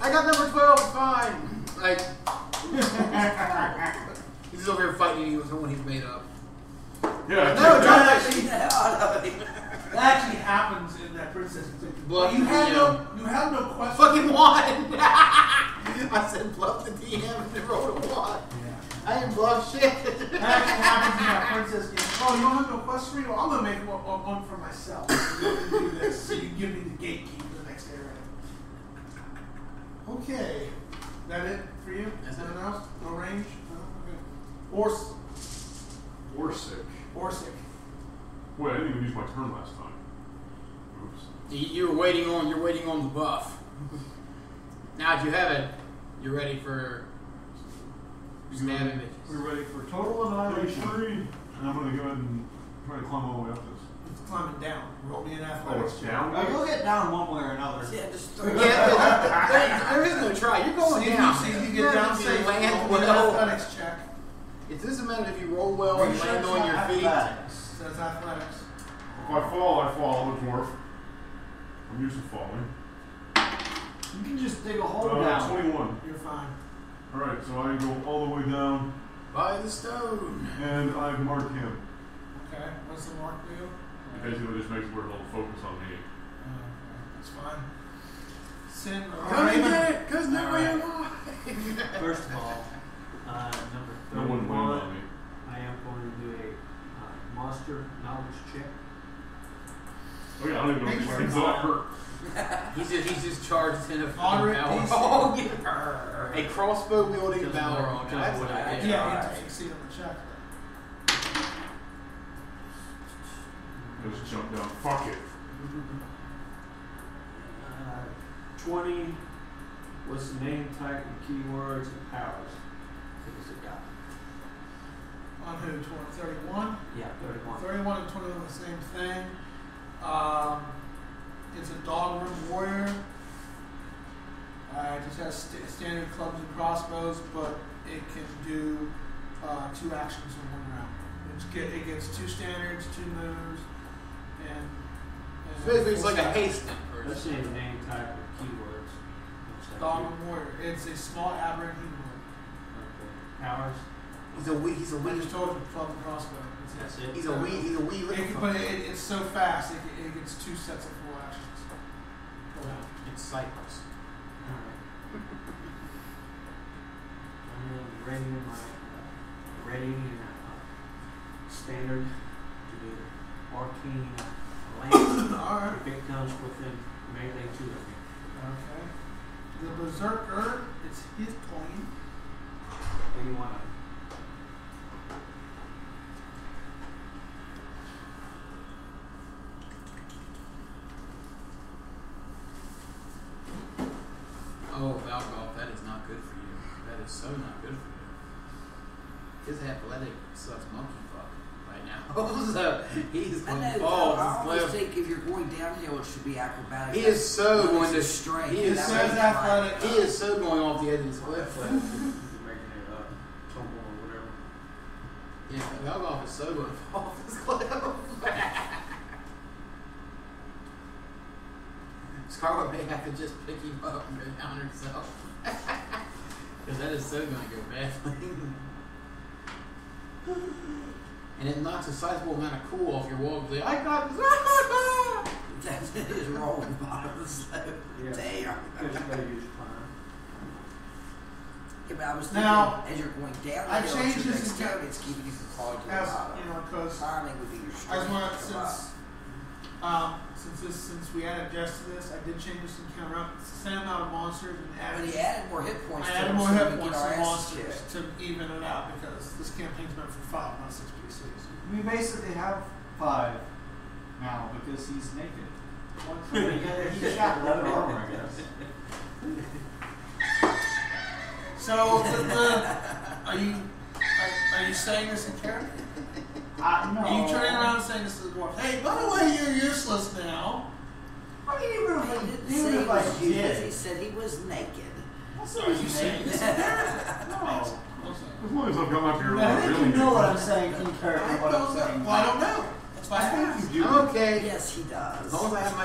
I got number 12. It's fine. Like. He's over here fighting you with someone he's made up. Yeah. No, take don't that. actually. That actually happens in that princess thing. Bluff You the have DM. no question. Fucking one. I said bluff the DM and they rolled a 1. I didn't bluff shit. That actually happens in that princess game. Oh, you don't have no quest for me? Well, I'm gonna make one for myself. You can do this, so you can give me the gatekeeper the next area. Okay. that it for you? That's Nothing it. else? No range? No? Okay. Orsic. Orsic. Wait, I didn't even use my turn last time. Oops. You're waiting on the buff. Now that you have it, you're ready for stabbing bitches. We're ready for total annihilation. 33. And I'm going to go ahead and try to climb all the way up this. It's climbing down. Roll me an Oh, athletics. it's down? You'll get down one way or another. Yeah, just throw Yeah, there is no try. You're going down. See if you You're get down if you safe. land Roll me an well. athletics check. It doesn't matter if you roll well and land on your feet. Says athletics. If I fall, I fall. I'm a dwarf. I'm used to falling. You can just dig a hole down. 21. You're fine. Alright, so I go all the way down, By the stone. and I mark him. Okay. What's the mark do? Basically, just makes where it'll focus on me. Okay. That's fine. Sin. Come and get it, because now I am alive. First of all, number No one 31, wins on me. I am going to do a monster knowledge check. Oh yeah, I don't even know if these things don't hurt. He's just charged in a Moderate power. DC. Oh, yeah. A crossbow wielding Balrog. That's what I Yeah, you have to succeed on the check. I just jump down. Fuck it. 20. What's the name, type, and keywords, and powers? What does it got? On who? 31? Yeah, 31. 31 and 21 the same thing. It's a dog room warrior. It just has standard clubs and crossbows, but it can do 2 actions in 1 round. It gets 2 standards, 2 moves, and Basically, it's like a 4 haste. Let's say the name, type, and keywords. What's that? Dog room warrior. It's a small aberrant humanoid. Okay. Powers? He's a wee. I just told you club and crossbow. That's it? He's a wee little. But it's so fast. It gets 2 sets of 4 actions. It's Cypress. Alright. I'm ready in my standard to do the arcane lance. Alright. If it comes within melee 2 of me. Okay. The berserker, it's his coin. What do you want? Oh, Valgolf, that is not good for you. That is so not good for you. His athletic sucks monkey fuck right now. So he's I going know, to fall. I always think if you're going downhill, it should be acrobatics. He is so When going it's to. a strength. He is That so makes athletic. He is so going off the edge of this cliff. You're making it tumble or whatever. Yeah, Valgolf is so going to fall off this cliff. Scarlet may have to just pick him up and go down herself. Because that is so going to go badly. And it knocks a sizable amount of cool off your wall. Like, I got this. That's his rolling bottom slope. Yeah. Damn. Because you gotta use time. Yeah, but I was thinking, Now, as you're going down, I the hill, changed it's your this dexterity, it's keeping you from falling to the As bottom. you know, because Climbing would be your strength. I just want to go up. since we added Jess to this, I did change this encounter up. It's the same amount of monsters and But added. he added more hit points. I to added it more so we hit can points get our and asses monsters kicked. to even it out because this campaign's meant for 5, not 6 PCs. We basically have 5 now because he's naked. He's got leather armor, I guess. So, are you saying this in character? No. Are you turning around and saying this to the dwarf? Hey, by the way, you're useless now. I mean, even He if, didn't even say if he I was useless, he did. said he was naked. So are you saying this in character? No. As long as I've got my beard I on, think really you know what I'm naked. saying in character, what I'm saying. Well, I don't know. That's why I asked. You do. Okay. Yes, he As does. long as I have my.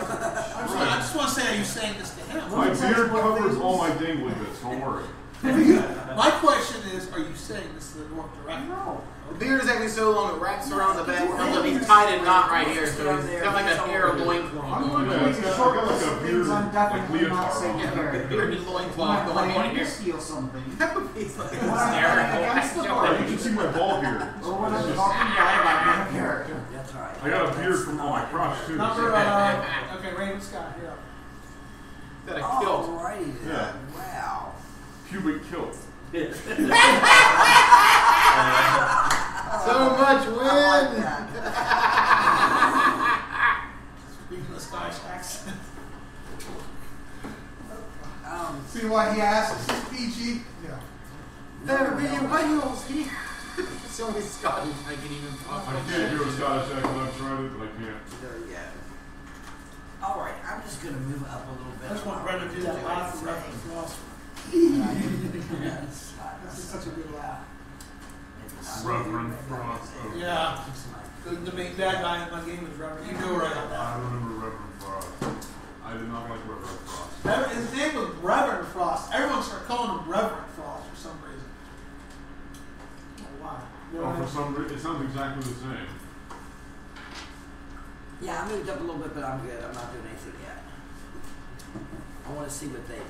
I just want to say, are you saying this to him? My beard covers all my dangly bits, don't worry. My question is, are you saying this to the dwarf directly? No. The beard is actually so long it wraps around the back. He's tied in a knot right here, so he's got like a hair loincloth I'm going going Yeah, to it's make a got- short got like a list of beard, things I'm like definitely not leotard saying on. in on. character. Bearded When loincloth I going plan on to here. steal something. That would be like When I'm against the hysterical. Oh, party, you can see my ball beard. or when I'm talking bad about my character. That's right. I got a beard from all my crotch too. Number, okay, Raven Scott, here. Got a kilt. Alrighty then. Yeah. Wow. pubic kilt. So much wind. I like that. Speaking of Scottish accent. Um, See why he asked? Is this PG? Yeah. There be whales here. It's the only Scottish I can even talk I can't do a Scottish accent. I've tried it, but I can't. there you go. All right, I'm just going to move up a little bit. I just want Brenda to do that laugh for reference philosophy. Yes. This is such a good laugh. Reverend Frost. Yeah. The main bad guy in my game was Reverend. You know right on I that. remember Reverend Frost. I did not like Reverend Frost. His name was Reverend Frost. Everyone started calling him Reverend Frost for some reason. Oh, why? Oh, for some reason, it sounds exactly the same. Yeah, I moved up a little bit, but I'm good. I'm not doing anything yet. I want to see what they do.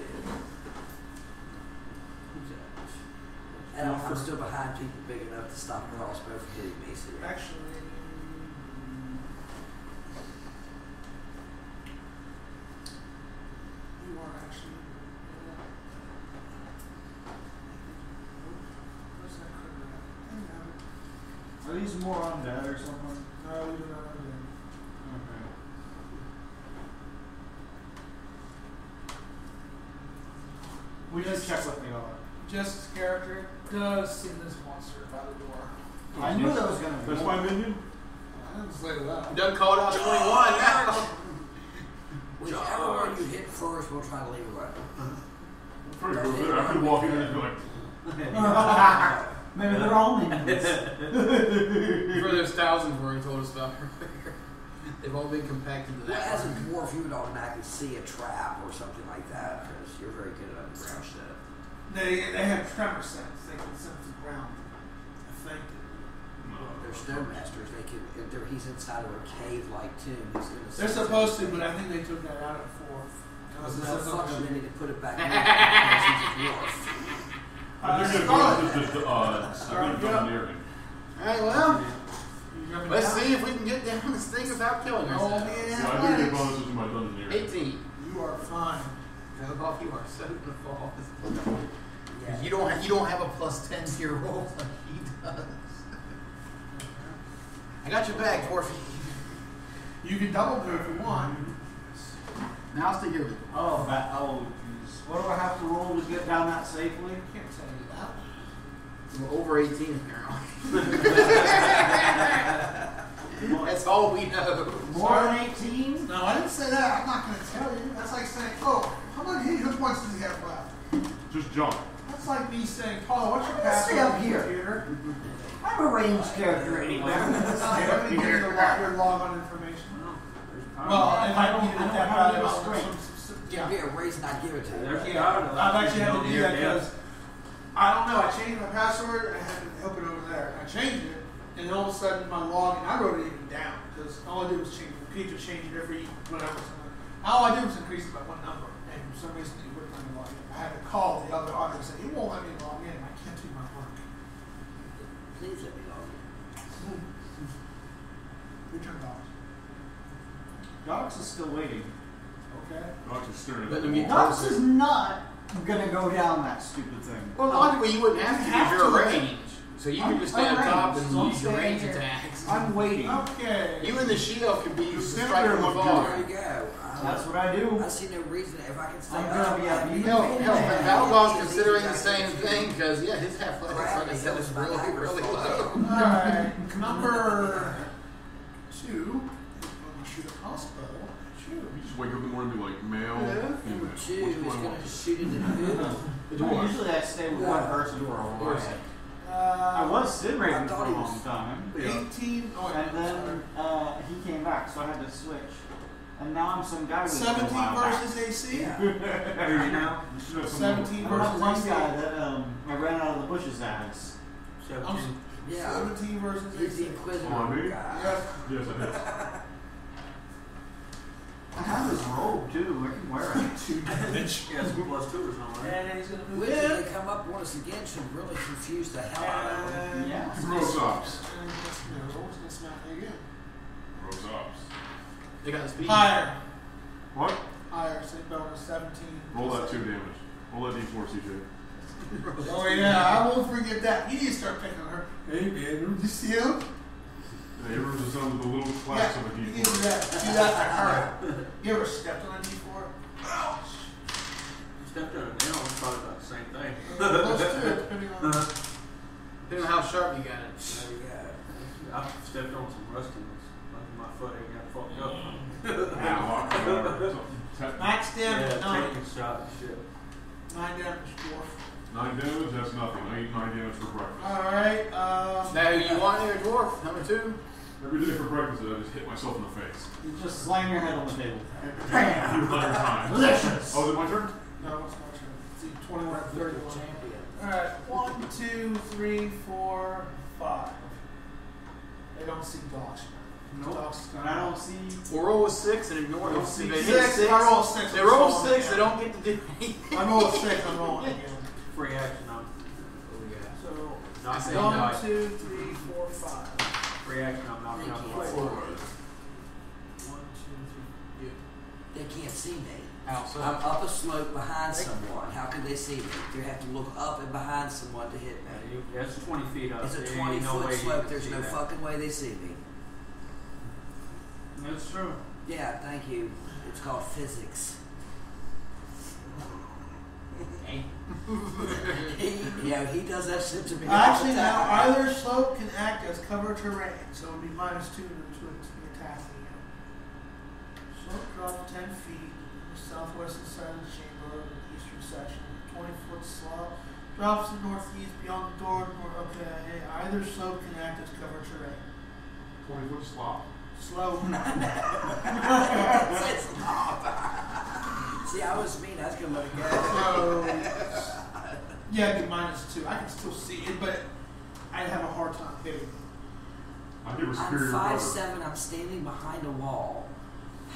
And I'm still behind people big enough to stop a crossbow from hitting me. So yeah. Actually, you are actually. Where's that critter at? Are these more undead or something? No, we do not have them. Okay. We just check what they are. Jess's character does see this monster by the door. I knew that was gonna be. That's my minion? I didn't say that. Done called out 21 now. Whichever one you hit first, we'll try to leave it right. Pretty good. I could walk in and be like, Maybe they're all minions. For those thousands where he told us about earlier. They've all been compacted to Well, that. as a dwarf, you would automatically see a trap or something like that because you're very good at underground shit. They have tremor sense. They can sense the ground. I think. They're stone masters. They can. If he's inside of a cave-like tomb, he's going to. They're supposed to, but I think they took that out at 4. Well, fuck them, they need to put it back in because he's a dwarf. I think it's domineering. Alright, well, let's see if we can get down this thing without killing Roll ourselves. me in So I do get athletics. bonuses to my dungeoneering. 18. You are fine. How about you are so gonna fall. Yeah. You don't have a plus 10 to your roll like he does. I got your back, Dwarfy. You can double move if you want. Now I'll stay here with you. Oh, jeez. What do I have to roll to get down that safely? I can't tell you that. We're over 18 apparently. That's all we know. More than 18? No, I didn't say that. I'm not going to tell you. That's like saying, oh, how many hit points does he have left? Just jump. That's like me saying, Paul, what's your Let's password stay up on the here. computer? I'm a ranged character anyway. Let me give you your log on information. Well, if I don't needed have that any value, strength. Give me a reason I'd give it to you. I've actually had to do that because I don't know. I changed my password. I had to open it over there. I changed it, and then all of a sudden my login. I wrote it even down because all I did was change the computer, change it every whatever. All I did was increase it by one number, and for some reason it wouldn't let me log in. I had to call the other auditor and say, "It won't let me log in. I can't do my work." Please let me log in. Return dollars. Dox is still waiting. Okay. Doc's staring at Let the them get wall. Dox is not gonna go down that stupid thing. Well, logically you wouldn't have to because you're to. a range. So you could just stand up top and so I'm use your standing range here. attacks. I'm waiting. Okay. You and the shield could be Just stand striking there and the look far. There you go. That's what I do. I see no reason if I can stay I'm up. gonna be up. Hell, Yeah. Valgon's considering the same thing because his athletics, like I said, is really, really low. Alright, number 2 is going to shoot a crossbow. Shoot. You just wake up in the morning and be like, male, female. Number Which 2 is do I going want? to shoot it in the Well, usually I stay with one person for a while. I was sim rating for a long time. 18. Oh, And then he came back, so I had to switch. And now I'm some guy with 17 versus AC. Yeah. You know? You should have some 17 I'm that versus one AC. guy that I ran out of the bushes as. Yeah. 17 versus He's the AC. Inquisitor Oh, me? guy. Yes. Yes, I did. I have his robe too. I can wear it. 2 damage. Yeah, it's 2 plus 2 or something, right? And then he's going to move Which, in. if they come up once again, should really confuse the hell out of them. And Yeah. Rose ops. and it's no, it's gonna smack me again. Rose ops. They got the speed. Higher. What? Higher. Say bonus 17. Roll that 2 damage. Roll that d4, CJ. Oh yeah, I won't forget that. You need to start picking on her. Hey man, did you see him? Yeah, you ever just done the little class of a You D4? need to do that to her. You ever stepped on a D4? Ouch. Stepped on it now, it's probably about the same thing. Close to it, depending on. Depending on how sharp you got it. There you go. I've stepped on some rustiness. My foot ain't got fucked up. Max damage, Yeah, 9. taking a shot and shit. 9 damage, dwarf. 9 damage, that's nothing. I eat 9 damage for breakfast. Alright, Now, you want there, dwarf? Number 2? Every day for breakfast, I just hit myself in the face. You just slam your head on the table. A few hundred times. Delicious. Oh, is it my turn? no, it's my turn. See, 21 and 31. Champion. Alright, 1, 2, 3, 4, 5. They don't see dogs. Nope. Dogs. And I don't see. We'll roll a 6 and ignore them. See, If they hit 6, 6, I roll a 6. they roll 6, they don't get to do anything. I roll a 6, I'm rolling again. Free action on. So, I say 1, die. 2, 3, 4, 5. Free action, I'm knocking out the light. 1, 2, 3. They can't see me. Outside. I'm up a slope behind someone. How can they see me? They have to look up and behind someone to hit me. That's 20 feet up. It's a There ain't no 20-foot way you slope. can There's see no that. fucking way they see me. That's true. Yeah, thank you. It's called physics. he does that shit to me. Actually, all the now time. either slope can act as cover terrain, so it would be -2 to be attacking you. Slope drops 10 feet in the southwestern side of the chamber of the eastern section. 20-foot slope drops to the northeast beyond the door. Okay, either slope can act as cover terrain. 20-foot slop. Slope. It's not. See, I was mean. I was gonna let it go. So, yeah, it'd be -2. I can still see it, but I'd have a hard time hitting. I give her I'm superior cover. 5'7". I'm standing behind a wall.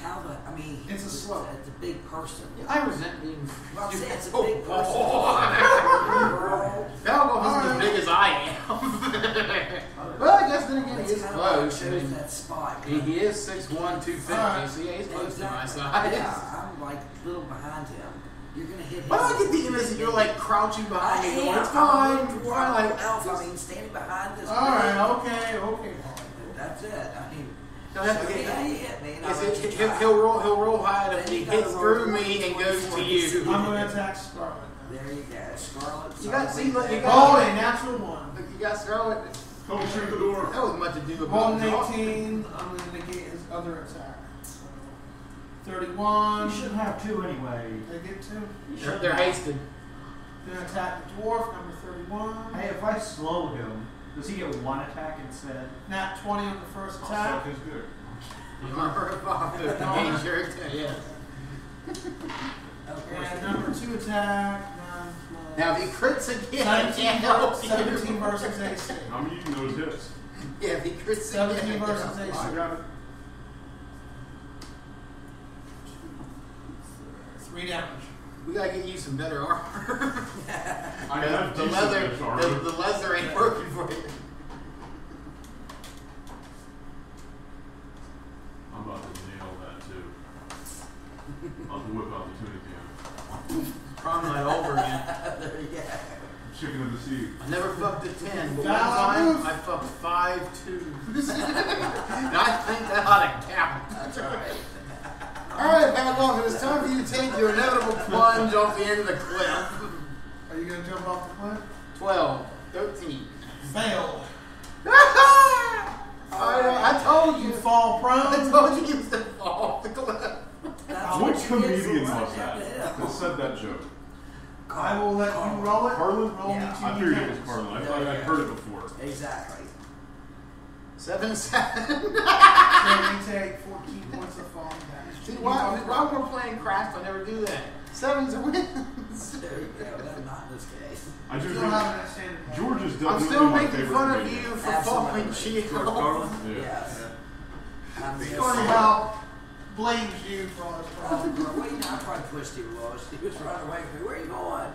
How the? I mean, It's a slope. It's a big person. I resent being. Well, I'm saying it's a big person. Girl. Belgoff isn't as big as I am. Well, I guess then again, he It's is kind of like close. I shows mean, that spot. he is 6'1", 250, so yeah, he's close to my size. Yeah, I'm like little behind him. You're gonna hit him. But I get the image that you're like crouching behind me, going, it's I'm fine, a it's fine. Like, elf. I mean, standing behind this. Alright, big- okay, Paul. That's it. I mean, no, that's so the yeah, he hit me. And Yes, I let you try. he'll roll high enough. Then He you gotta hits roll through the me and goes to you. I'm going to attack Scarlet. There you go, Scarlet. You got- see, look, you Scarlet. got- Oh, a natural 1. Look, you got Scarlet. Don't shoot the door. That was much ado Roll about an it. 18. I'm going to negate his other attack. So, 31. You shouldn't have 2 anyway. They get 2. They're hasted. Then attack the dwarf, number 31. Hey, if I slowed him, does he get 1 attack instead? Nat 20 on the first I'll attack. suck his dick. You are about to engage your attack. Yeah. And number 2 attack. 9 plus. Now, if he crits again, I can't help you. 17 versus AC. I'm eating those hits. Yeah, if he crits 17 again. versus AC. I got it. 3 damage. We gotta get you some better armor. I have the decent leather, edge armor. the leather ain't working for you. I'm about to nail that too. I'll whip out the tunic again. Prom night over again. There you go. Chicken of the sea. I never fucked a 10, but one Valve. time I fucked 5 2s. And I think that ought to count. That's all right. Alright, Padlock, it is time for you to take your inevitable plunge off the end of the cliff. Are you going to jump off the cliff? 12, 13. Failed. I told You you. fall I prone. told you to fall off the cliff. That's Which what you comedian get for was right that there. that said that joke? I will let you roll it. Carlin? Roll Yeah. me I 2 figured it was d10s. Carlin. I There thought you I'd go. heard it before. Exactly. 7 7. So you take 14 points of falling damage. See, while we're playing craft, I never do that. 7's a win. There you go. That's not this case. I You just don't have an extended hand. George is I'm definitely still my making favorite fun of comedian. you for Absolutely. falling cheat. George Carlin? Yeah. Yes. I'm just Going about blames you for all his problems. Well, you know, I probably pushed him a little. He was running away from me. Where are you going?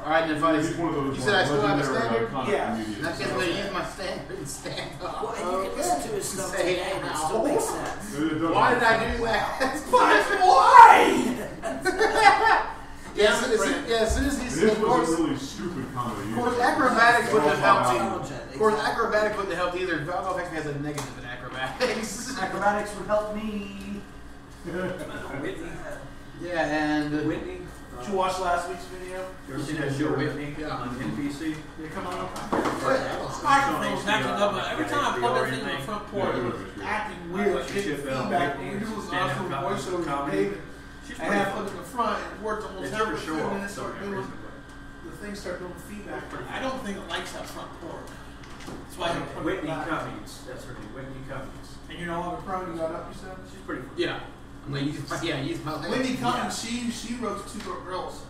Alright, then if I, He's one of those you said I still have a legendary, standard? iconic Yeah. comedians. That's just going to use my standard and stand up. Well, and you can listen to his stuff Say today, and it how. still makes sense. It does Why make did I sense. do that? But why? Yeah, as soon as he's. It was a really stupid comedy. Of course, acrobatics wouldn't have helped either. Of course, acrobatics wouldn't have helped either. Valve actually has a negative in acrobatics. Acrobatics would help me. Whitney. Yeah, and. Whitney. Did you watch last week's video? You ever seen that show Whitney Yeah. on NBC? Yeah, come on. Microphone's acting up, but every time I plug that thing on the front porch, it was acting weird. Like getting feedback. When we do this awesome voiceover, David, I have put in the front, and it worked almost every 2 minutes. The thing started doing feedback. I don't think it likes that front porch. That's why I haven't put it Whitney back. Cummings. That's her name. Whitney Cummings. And you know all the pro you got up, you said? She's pretty. Yeah. I mean, use my legs. Whitney Cummings, she wrote the 2 girls.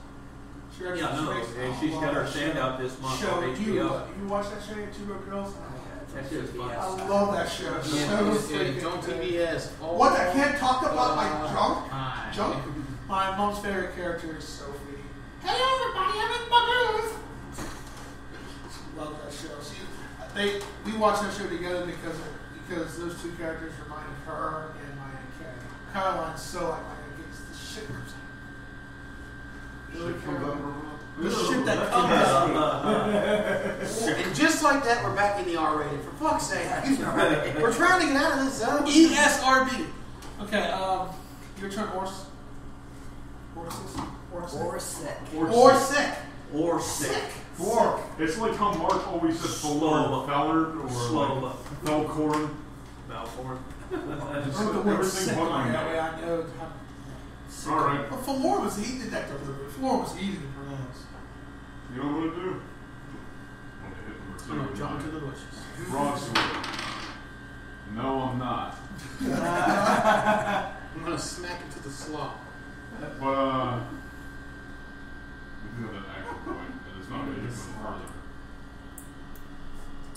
She wrote Yeah, no. And she's got her stand-up this month show. on HBO. You watch that show, 2 girls? That's just fun. I love that show. It's so It's on TBS. What? I can't talk about my junk? Hi. Junk? My mom's favorite character is Sophie. Hey everybody, I'm in my booth. Love that show. We watched that show together because those 2 characters reminded her and my Aunt Caroline's so like my Aunt gets the shit comes out. The shit that comes out. And just like that, we're back in the R-rated. For fuck's sake. We're trying to get out of this zone. ESRB. Okay, your turn, Horse. Or sick. Dork. It's like how Mark always said Slow. Fellard or Slow. like Felcorn. Balfour. Just The word everything sick but on my that way name. I know. Alright. But Falor was he did that delivery. Falor was easy to pronounce. You know what I'm gonna do? I'm gonna hit number 2. I'm gonna jump into the bushes. Broadsword. No, I'm not. I'm gonna smack into the slot. But we do have an action point, and it's not going to get any further.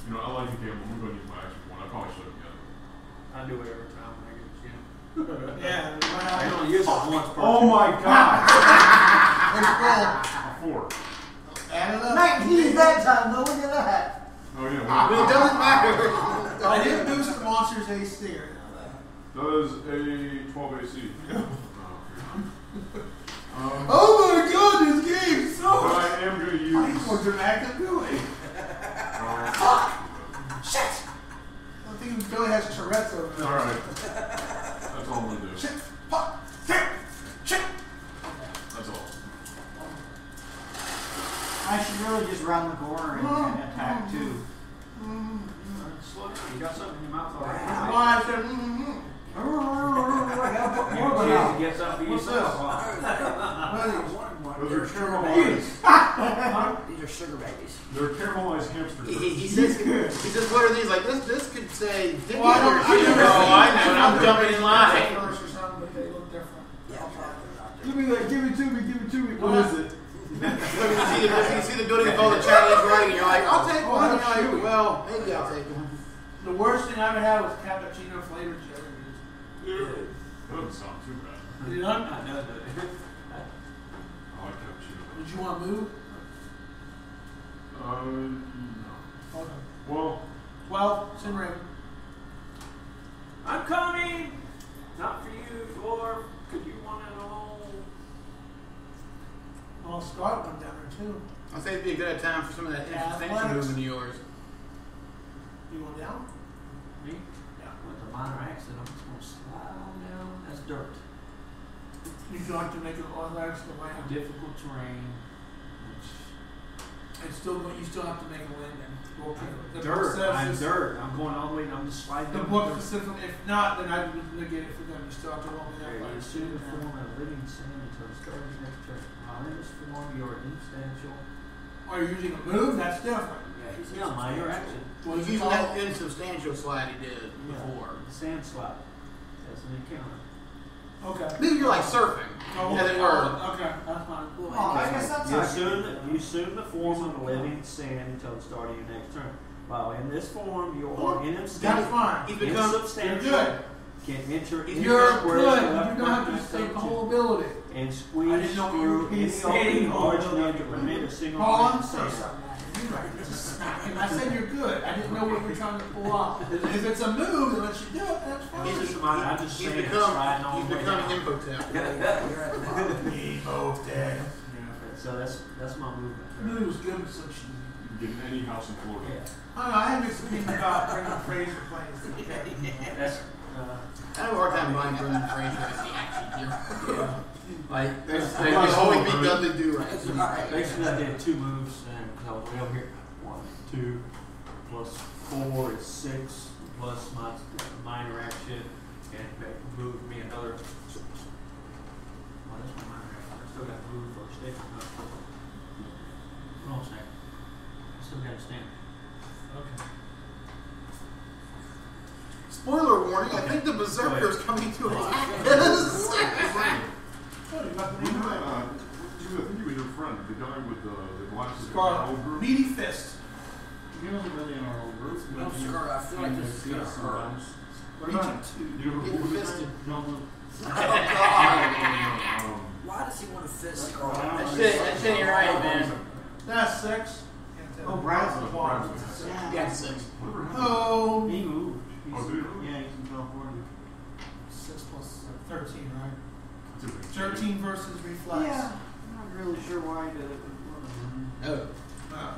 You know, I like the game, but we're going to use my action point. I probably should have gotten it. I do it every time when I get a chance. Yeah. I only use it once per Oh my god! Let's roll. 4. Add it up. 19 that time, though, look at that. Oh, yeah. It doesn't matter. I didn't boost the monster's AC. Does a 12 AC. Oh my god, this game is so But I am going to much use. more dramatic than Billy. Shit! I think Billy has Tourette's over there. Alright. That's all I'm going to do. Shit! Fuck! Shit! That's all. I should really just round the corner and attack too. Slow down. You got something in your mouth already. That's why I said, I gotta put more You than have to that. get something for What's yourself. Those are caramelized. These are sugar babies. They're caramelized hamster He turds. says, what are these? Like, this could say, Well, I don't- I know, I'm jumping in line. First or something, but they look different. Give it to me. What is it? You see the building of all the Chinese writing, and you're like, I'll take one. And you're like, well, maybe I'll take one. The worst thing I ever had was cappuccino flavored jelly beans. That doesn't sound too bad. Did you not? I know that. I like cappuccino. Did you want to move? No. Okay. Well, 12, Sin Raven. I'm coming! Not for you, dwarf. Could you want it all? Well, Scarlet went down there too. I'll say it'd be a good time for some of that insubstantial Athletics. movement of yours. You want down? Me? Yeah. With a minor accident, I'm just going to slide on down. That's dirt. You still have to make it all legs to land. Difficult terrain. And you still have to make a landing. The book Dirt. says I'm this- dirt. I'm going all the way. I'm just sliding The down. book dirt. specifically, if not, then I would negate it for them. You still have to roll me that You way. assume the form of living sin until the start of the next turn. While in this form, you are insubstantial. Are you using a move? That's different. Yeah, minor action. What is He's it using that called? insubstantial slide he did before. The sand slide. That's an encounter. Okay. Maybe you're like surfing, Oh, as it were. Okay, that's fine. Oh, I guess that's You assume the form of living sand until the start of your next turn. While in this form, you are That's insubstantial. fine. He's become. Insubstantial. You're good. Can enter into You're squares good. left You don't have to equal take the to whole ability. and I squeeze didn't know what you through were any saying. opening large enough to permit a single Paul, grain I'm of so sand. sorry. You're right. Just smack him. I said you're good. I didn't know what you were trying to pull off. If it's a move that lets you do it, that's fine. He's just I'm just He's saying, become. sliding all He's the way becoming down. Imhotep. We both dead. So that's my movement. Really was good with some cheese. You can get in any house in Florida. Yeah. I don't know, I had this opinion about Brendan Fraser playing. That's I have a hard time buying Brendan Fraser as the action hero. Like, there's That's always be right. Dudley Do-Right. basically I did 2 moves, and because I was way over here. 1, 2, plus 4 is 6, plus my minor action, and that moved me another. Well, that's my minor action. I still got to move for a stick. Hold on a second. I still got to stand. Okay. Spoiler warning, I think the Berserker's coming to attack us. Oh, you got the You name know, right. I think he was your friend, the guy with the glasses in the Scarlet. old group. Meaty Fist. He wasn't really in our old group. No, Scar, I feel like this is Scar. What about You know Get who was his fisted. name? John Luke? Oh, God. Um, Why does he want to fist Scar? That's it, you're right, man. That's 6. Oh, Bradley. Bradley. Yeah, 6. whatever happened. Oh, He moved. Oh, did he? Yeah, he's in California. 6 plus 13, right? Too big. 13 versus reflex. Yeah, I'm not really sure why he did it. Oh. Oh,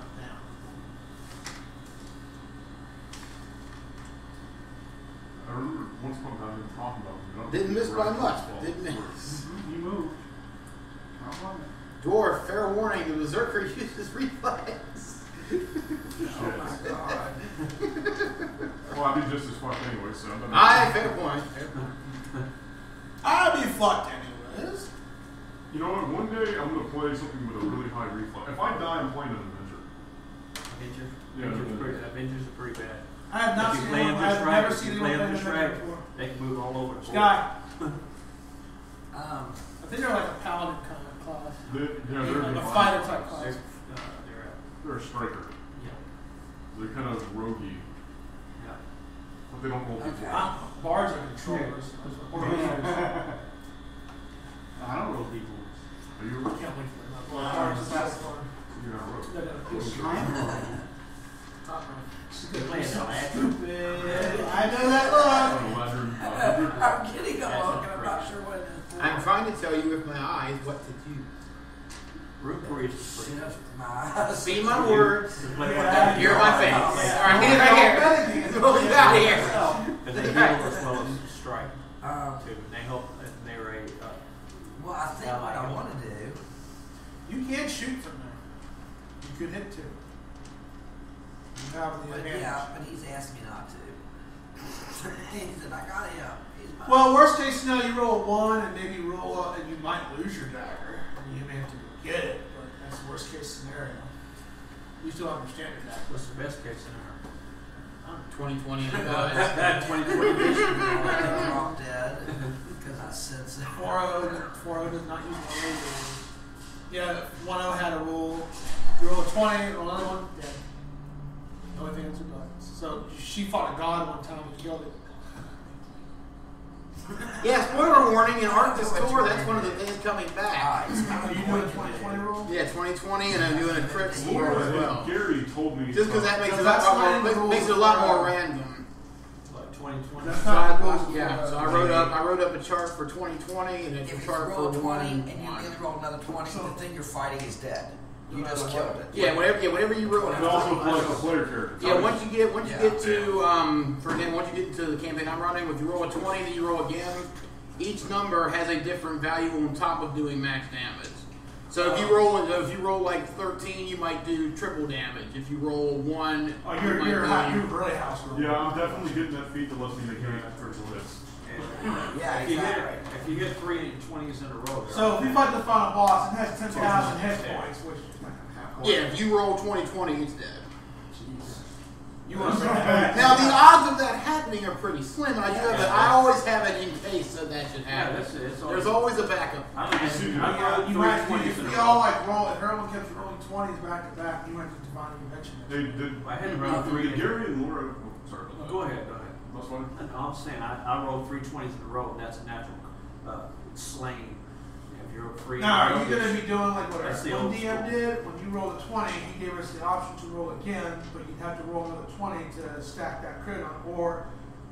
I remember once upon a time they were talking about it. Didn't miss by much, but didn't miss. He moved. How about it? Dwarf, fair warning, the Berserker uses reflex. Oh my God. Well, I did just as fucked anyway, so. Aye, fair point. Fair point. I'll be fucked anyways. You know what? One day I'm gonna play something with a really high reflex. If I die, I'm playing an adventure. Avenger. Yeah, Avengers are pretty bad. I have not If you seen play anyone. them I've just never right, if seen you play anyone them just play right, them before. they can move all over the board. Guy. Um, I think they're like a paladin kind of class. They're Like a divine. fighter type class. They're They're a striker. yeah. They're kind of roguey, Yeah. but they don't hold people. Okay. Bards are controllers. I don't roll people. Are you a I rogue? can't wait for that. Well, Bards it's is not- best one. You're not a rogue. They're gonna piss you I am off. rolling. They're playing now. Stupid. I know that On look. a ladder, I'm kidding, I'm looking, I'm not sure what it is. I'm trying to tell you with my eyes what to do. Root Priest. Shift my eyes. See my words. Yeah. Hear my face. Yeah. Alright, get right here. What we got here? And they heal as well as strike Um, too. They help. They're a. well, I think what I want to do. You can't shoot from there. You could hit 2. You have the But advantage. yeah, but he's asked me not to. He said, I got him. He's my Well, worst case scenario, you roll a 1 and maybe roll a, and you might lose your dagger. And you may have to go get it, but that's the worst case scenario. You still understand your dagger. What's the best case scenario? 2020 and That 2020 vision. drop dead because I said so. 4-0 does not use one rules. Yeah, 1-0 had a rule. You roll a 20, roll another one, dead. The only thing that's buttons. So she fought a god one time and killed it. Yeah, spoiler warning, in Arctic Tour, that's one of the things coming back. Are you doing a 2020 rule? Yeah, 2020, and I'm doing a trip tour as well. Gary told me. Just because that makes it a That's lot not more, in the makes it a rules lot for- more random. Like 2020. That's So not the rules I, yeah, for- so I wrote up a chart for 2020, and it's If a you chart roll for a 20 and 1. you then roll another 20, the thing you're fighting is dead. You just killed it. Yeah, whatever you roll. It also applies to player characters. Yeah, once you get Yeah. to for example, once you get into the campaign I'm running, if you roll a 20, then you roll again. Each number has a different value on top of doing max damage. So if you roll like 13, you might do triple damage. If you roll 1, Oh, you you're might really house rule. Yeah, I'm definitely getting that feat that lets me make critical hits. Yeah, If you exactly. if you hit 3 20s in a row. So if we fight the final boss, it has 10,000 hit points, which is not gonna happen. Yeah, if you roll 20, it's dead. You want to Now the odds of that happening are pretty slim, and I always have it in case that should Yeah, happen. that's it. It's There's always a backup. I got You 3 might, 20s if in a we row. all like roll, if everyone kept rolling 20s back to back, you went to divine convention. They did. I hadn't run 3. Gary and Laura. Oh, sorry about that. Go ahead. That's fine. No, I'm saying I rolled 3 20s in a row, and that's a natural slaying. If you're free. Now, are you going to be doing like what That's the one old DM school. did? When you rolled a 20, he gave us the option to roll again, but you'd have to roll another 20 to stack that crit on, or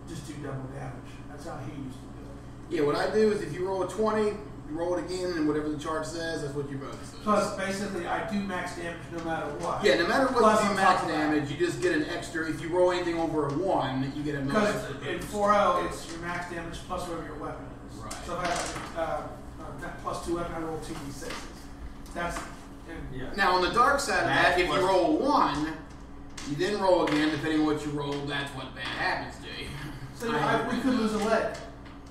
just do double damage. That's how he used to do it. Yeah, what I do is if you roll a 20, You roll it again, and whatever the chart says, that's what your bonus is. So it's basically I do max damage no matter what. Yeah, no matter what Plus you do on max top of that. damage, you just get an extra. If you roll anything over a 1, you get a Because bonus. in 4.0, it's your max damage plus whatever your weapon is. Right. So if I have that plus 2 weapon, I roll 2d6s. That's Yeah. Now, on the dark side of that, if you roll 1, you then roll again, depending on what you roll, that's what bad happens to you. so we could lose a leg.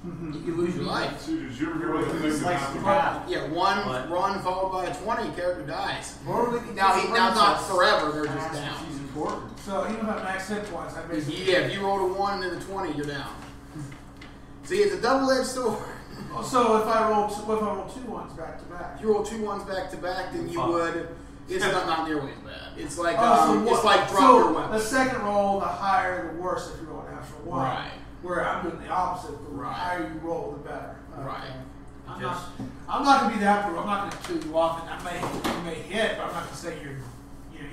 You can lose your life. So, did you ever hear about the thing that happened? Yeah, one followed by a 20, character dies. Or we could Now, get now not princess. forever, they're just Ask if down. She's important. So even if I max hit points, I basically. Yeah, if you roll a 1 and then a 20, you're down. See, it's a double-edged sword. So if I roll 2 ones back to back. If you roll 2 1s back to back, then you would. It's not nearly as bad. It's like So drop so your weapon. the second roll, the higher, the worse if you roll a natural 1. Right. Where I'm doing the opposite. The Right. higher you roll, the better. Right. I'm not gonna be that brutal. I'm not gonna kill you off, and you may hit, but I'm not gonna say you're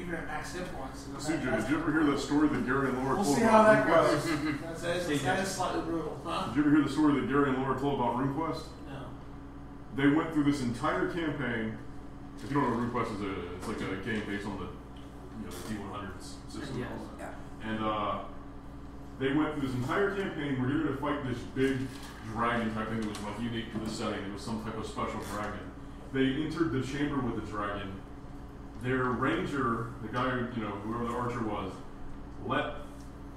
even at max hit points. CJ, did you ever hear that story that Gary and Laura We'll told see about how that RuneQuest? goes. That is slightly brutal. Huh? Did you ever hear the story that Gary and Laura told about RuneQuest? No. They went through this entire campaign. If you don't know, RuneQuest it's like a game based on the the D100 system. Yes. Yeah. And they went through this entire campaign where you're going to fight this big dragon type thing that was like unique to the setting. It was some type of special dragon. They entered the chamber with the dragon. Their ranger, the guy, whoever the archer was, let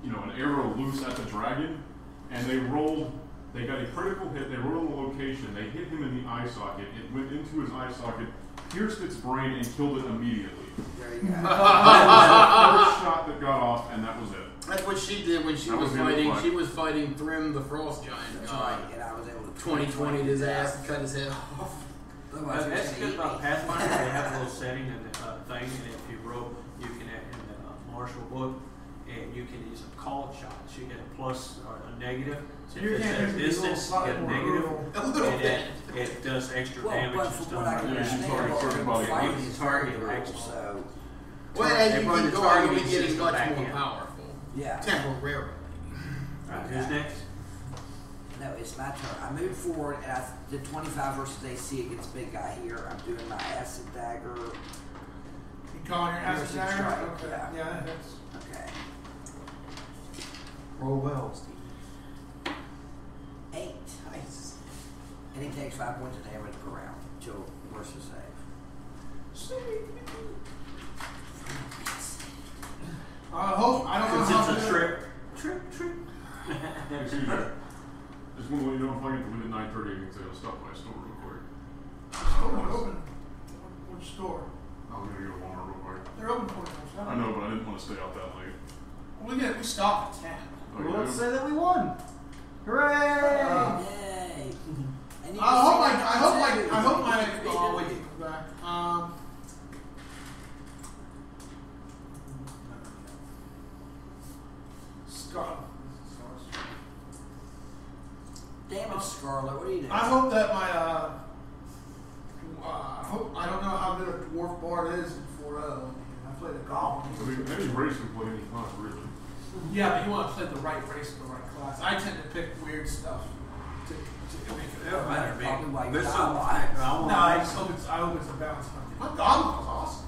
an arrow loose at the dragon, and they got a critical hit. They rolled on the location. They hit him in the eye socket. It went into his eye socket, pierced its brain, and killed it immediately. There you go. That was the first shot that got off, and that was it. That's what she did when she was fighting. She was fighting Thrym the Frost Giant. That's right. And I was able to 2020 his ass and cut his head off. Otherwise, he was That's gonna good eat about me. Pathfinder. They have a little setting and thing, and if you roll, you can add in the martial book, and you can use a called shot. So you get a plus or a negative. So Your if it's campaign at would be a little distance, you slightly get a more negative, brutal. A little and bit. it does extra Well, damage but and from stuff what I like can that. Yeah, you understand, target what everybody. we're fighting You is target very brutal, maximum. so Well, as you Everybody keep the going, you'll targeting be getting system much back more in. powerful. yeah. Temporarily. Right, who's next? No, it's my turn. I moved forward and I did 25 versus AC against big guy here. I'm doing my acid dagger. You calling your acid Mercy dagger? strike, Okay. yeah. Yeah, that's. Okay. Roll well. 8. Nice. And he takes 5 points of damage per round till versus save. I don't know Since how it's a good- trip. Excuse me. Just want to let you know if I get to leave at 9:30, I can say I'll stop by a store real quick. Open. Which store? I'm going to go to Walmart real quick. They're open 24/7. I know, but I didn't want to stay out that late. We stop at 10. Oh, Well, you let's do? say that we won. Hooray! Yay. And you I can hope see that I hope my too. oh wait, he comes back. Scarlet. Damn it, Scarlet. What are you doing? I hope that my I don't know how good a dwarf bard is in 4.0. I played a goblin. I mean, any race can play any class, really. Yeah, but you want to play the right race and the right class. I tend to pick weird stuff to make it. Yeah, matter to me. Probably why you There's got some- one. No, I hope it's a balanced hunting. My goblin was awesome.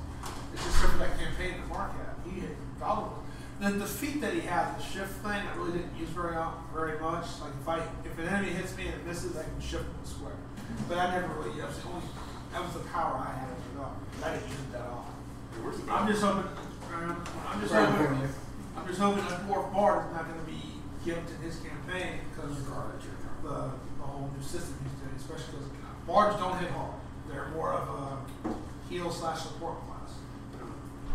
It's just for that campaign that Mark had. He had goblin. The feat that he had, the shift thing, I really didn't use very much. Like if an enemy hits me and it misses, I can shift them a square. But I never really used it. That was the power I had as a goblin. I didn't use it that often. Where's the I'm just hoping that dwarf bard is not going to be gimped in his campaign because of the whole new system he's doing, especially because bards don't hit hard. They're more of a heal/support class.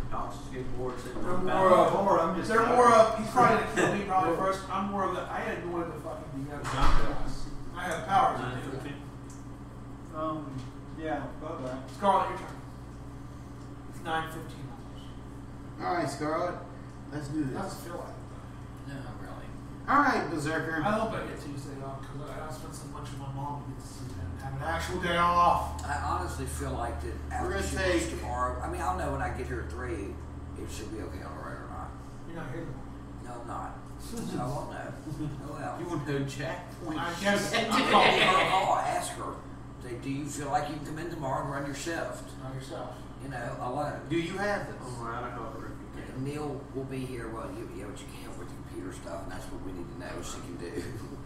Dogs get bored. They're more of he's They're more of. He's probably gonna kill me probably first. I'm more of the. I had wanted to fucking be that class. I have powers. to do that. Yeah, about that. Scarlet, your turn. It's 9:15. Alright, Scarlet. Let's do It doesn't this. feel like it. No, really. Alright, Berserker. I hope I get Tuesday off because I spent so much with my mom to get to see and have an actual day off. I honestly feel like that We're after gonna she take- works tomorrow. I mean, I'll know when I get here at 3 if she'll be okay all right or not. You're not here tomorrow. No, I'm not. So I won't know. Oh well. You want to know Jack? I guess. I'll call her. I'll ask her. Do you feel like you can come in tomorrow and run your shift? Not yourself. You know, alone. Do you have this? Alright, I know her if you can. Neil will be here. Well, but you can't with the computer stuff, and that's what we need to know she can do.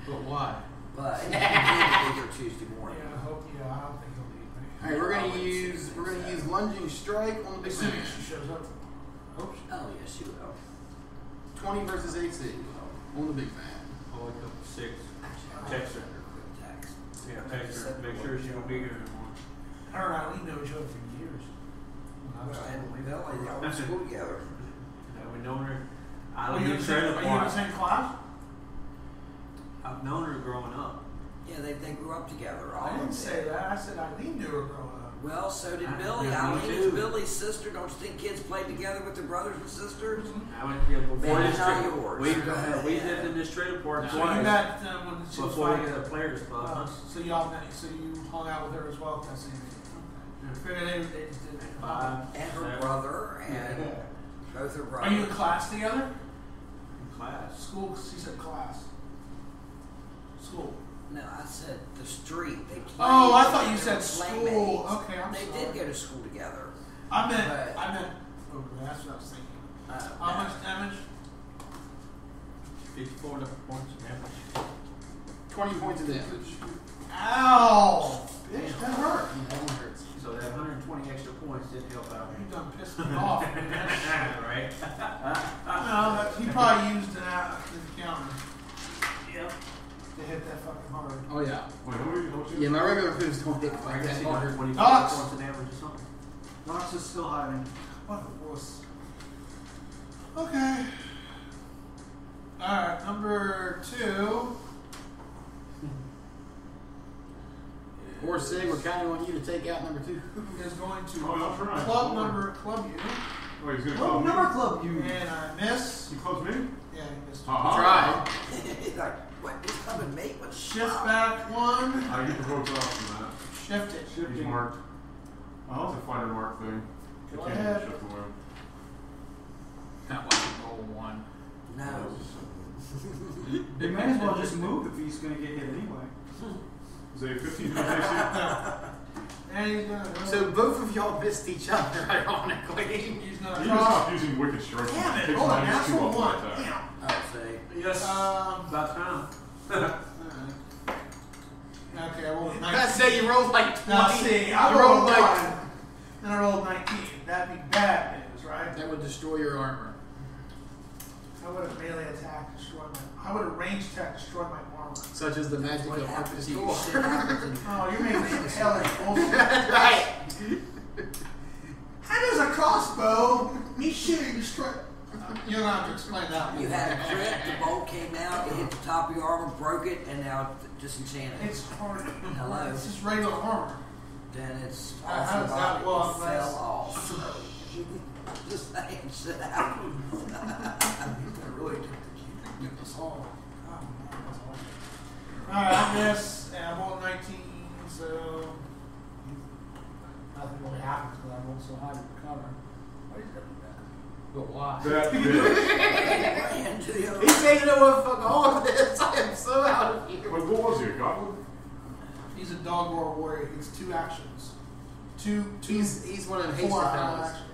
But why? But he can be here Tuesday morning. Yeah, I hope. Yeah, I don't think he'll need me. All right, we're gonna use lunging strike on the big Assuming man. she shows up. Hope she. Oh yes, she will. 20 versus AC on the big man. I'll wake up at 6. Actually, Text her. Quick text. Yeah, text her. Make sure she will be here in the morning. Her and Eileen know each other for years. And they all went to school together. We known her. I Are don't you get in straight the apart. same class? I've known her growing up. Yeah, they grew up together. I didn't say that. I said Eileen knew her growing up. Well, so did I Billy. know, me Eileen is too. Billy's sister. Don't you think kids played together with their brothers and sisters? I went here before Man, this not trip. yours. We Go ahead. lived in this trailer park So you twice met when she was before we fighting. got a players club. Huh? So y'all met. So you hung out with her as well. That's it. Figured they just did it. 5, And her 7 brother, and both her Are brothers. you in class together? in class. School. She said class. School. No, I said the street. They played. Oh, I thought you said They were school. playmates. Okay, I'm They sorry. did go to school together. I meant. But- Oh, that's what I was thinking. Uh, How much damage? 54 points of damage. 20 points of damage. Ow! Bitch, that hurt. That one hurts. So that 120 extra points did help out. You done pissed me off, man. Right? No, he probably used it out of the counter Yep. to hit that fucking hard. Oh yeah. Wait, how many? Yeah, my regular moves don't hit I like guess that he got hard. 25 Docs. points of damage or something. Knox is still hiding. What a wuss. Okay. Alright, number 2. Or Sig, we're counting on you to take out number 2. Is going to Oh, that's right. club you. Wait, he's gonna Well, club me? number club you. And I miss. He clubs me? Yeah, he missed. Ha Try. He's like, what? He's coming, mate? What? Shift back 1. I get the votes off from that. Shift it. He's marked. Oh, it's a fighter mark thing. You Go can't ahead. shift away. Not like a roll 1. No. They may as well just move if he's going to get hit anyway. Is it 15 AC? And he's gonna. So both of y'all missed each other, ironically. He's gonna You just cross. stop using wicked strikes. Damn It it! takes Hold on, -2 natural off my 1. attack. Damn. Oh, see. Yes. About time. Alright. Okay, I rolled 19. I say you rolled like 20. Now see, I You rolled like 1, and I rolled 19. That'd be bad news, right? that would destroy your armor. I would have melee attack destroyed my. I would have range attack destroyed my armor. Such as the magic What of happens to you? Arctic Shit happens in Oh, you're making some hellish bullshit. Right. How does a crossbow me shooting destroy? You don't have to explain that. You had a crit, the bolt came out, it hit the top of your armor, broke it, and now it's disenchanted. It's hard. Hello. It's just regular armor. Then it's How off does your that body. well, It fell off. Just saying, shit happens. I really took the cue. It's all. Oh, man, that's awful. Alright, I miss, and I rolled 19, so. Nothing really happens because I rolled so high to recover. Why did that do that? But why? That bitch. Ran to the other. He said, you know what, fuck all of this. I am so out of here. Wait, what was he, a goblin? He's a dog war warrior. He gets 2 actions. Two. He's one of them hasty 4 fellas. actions.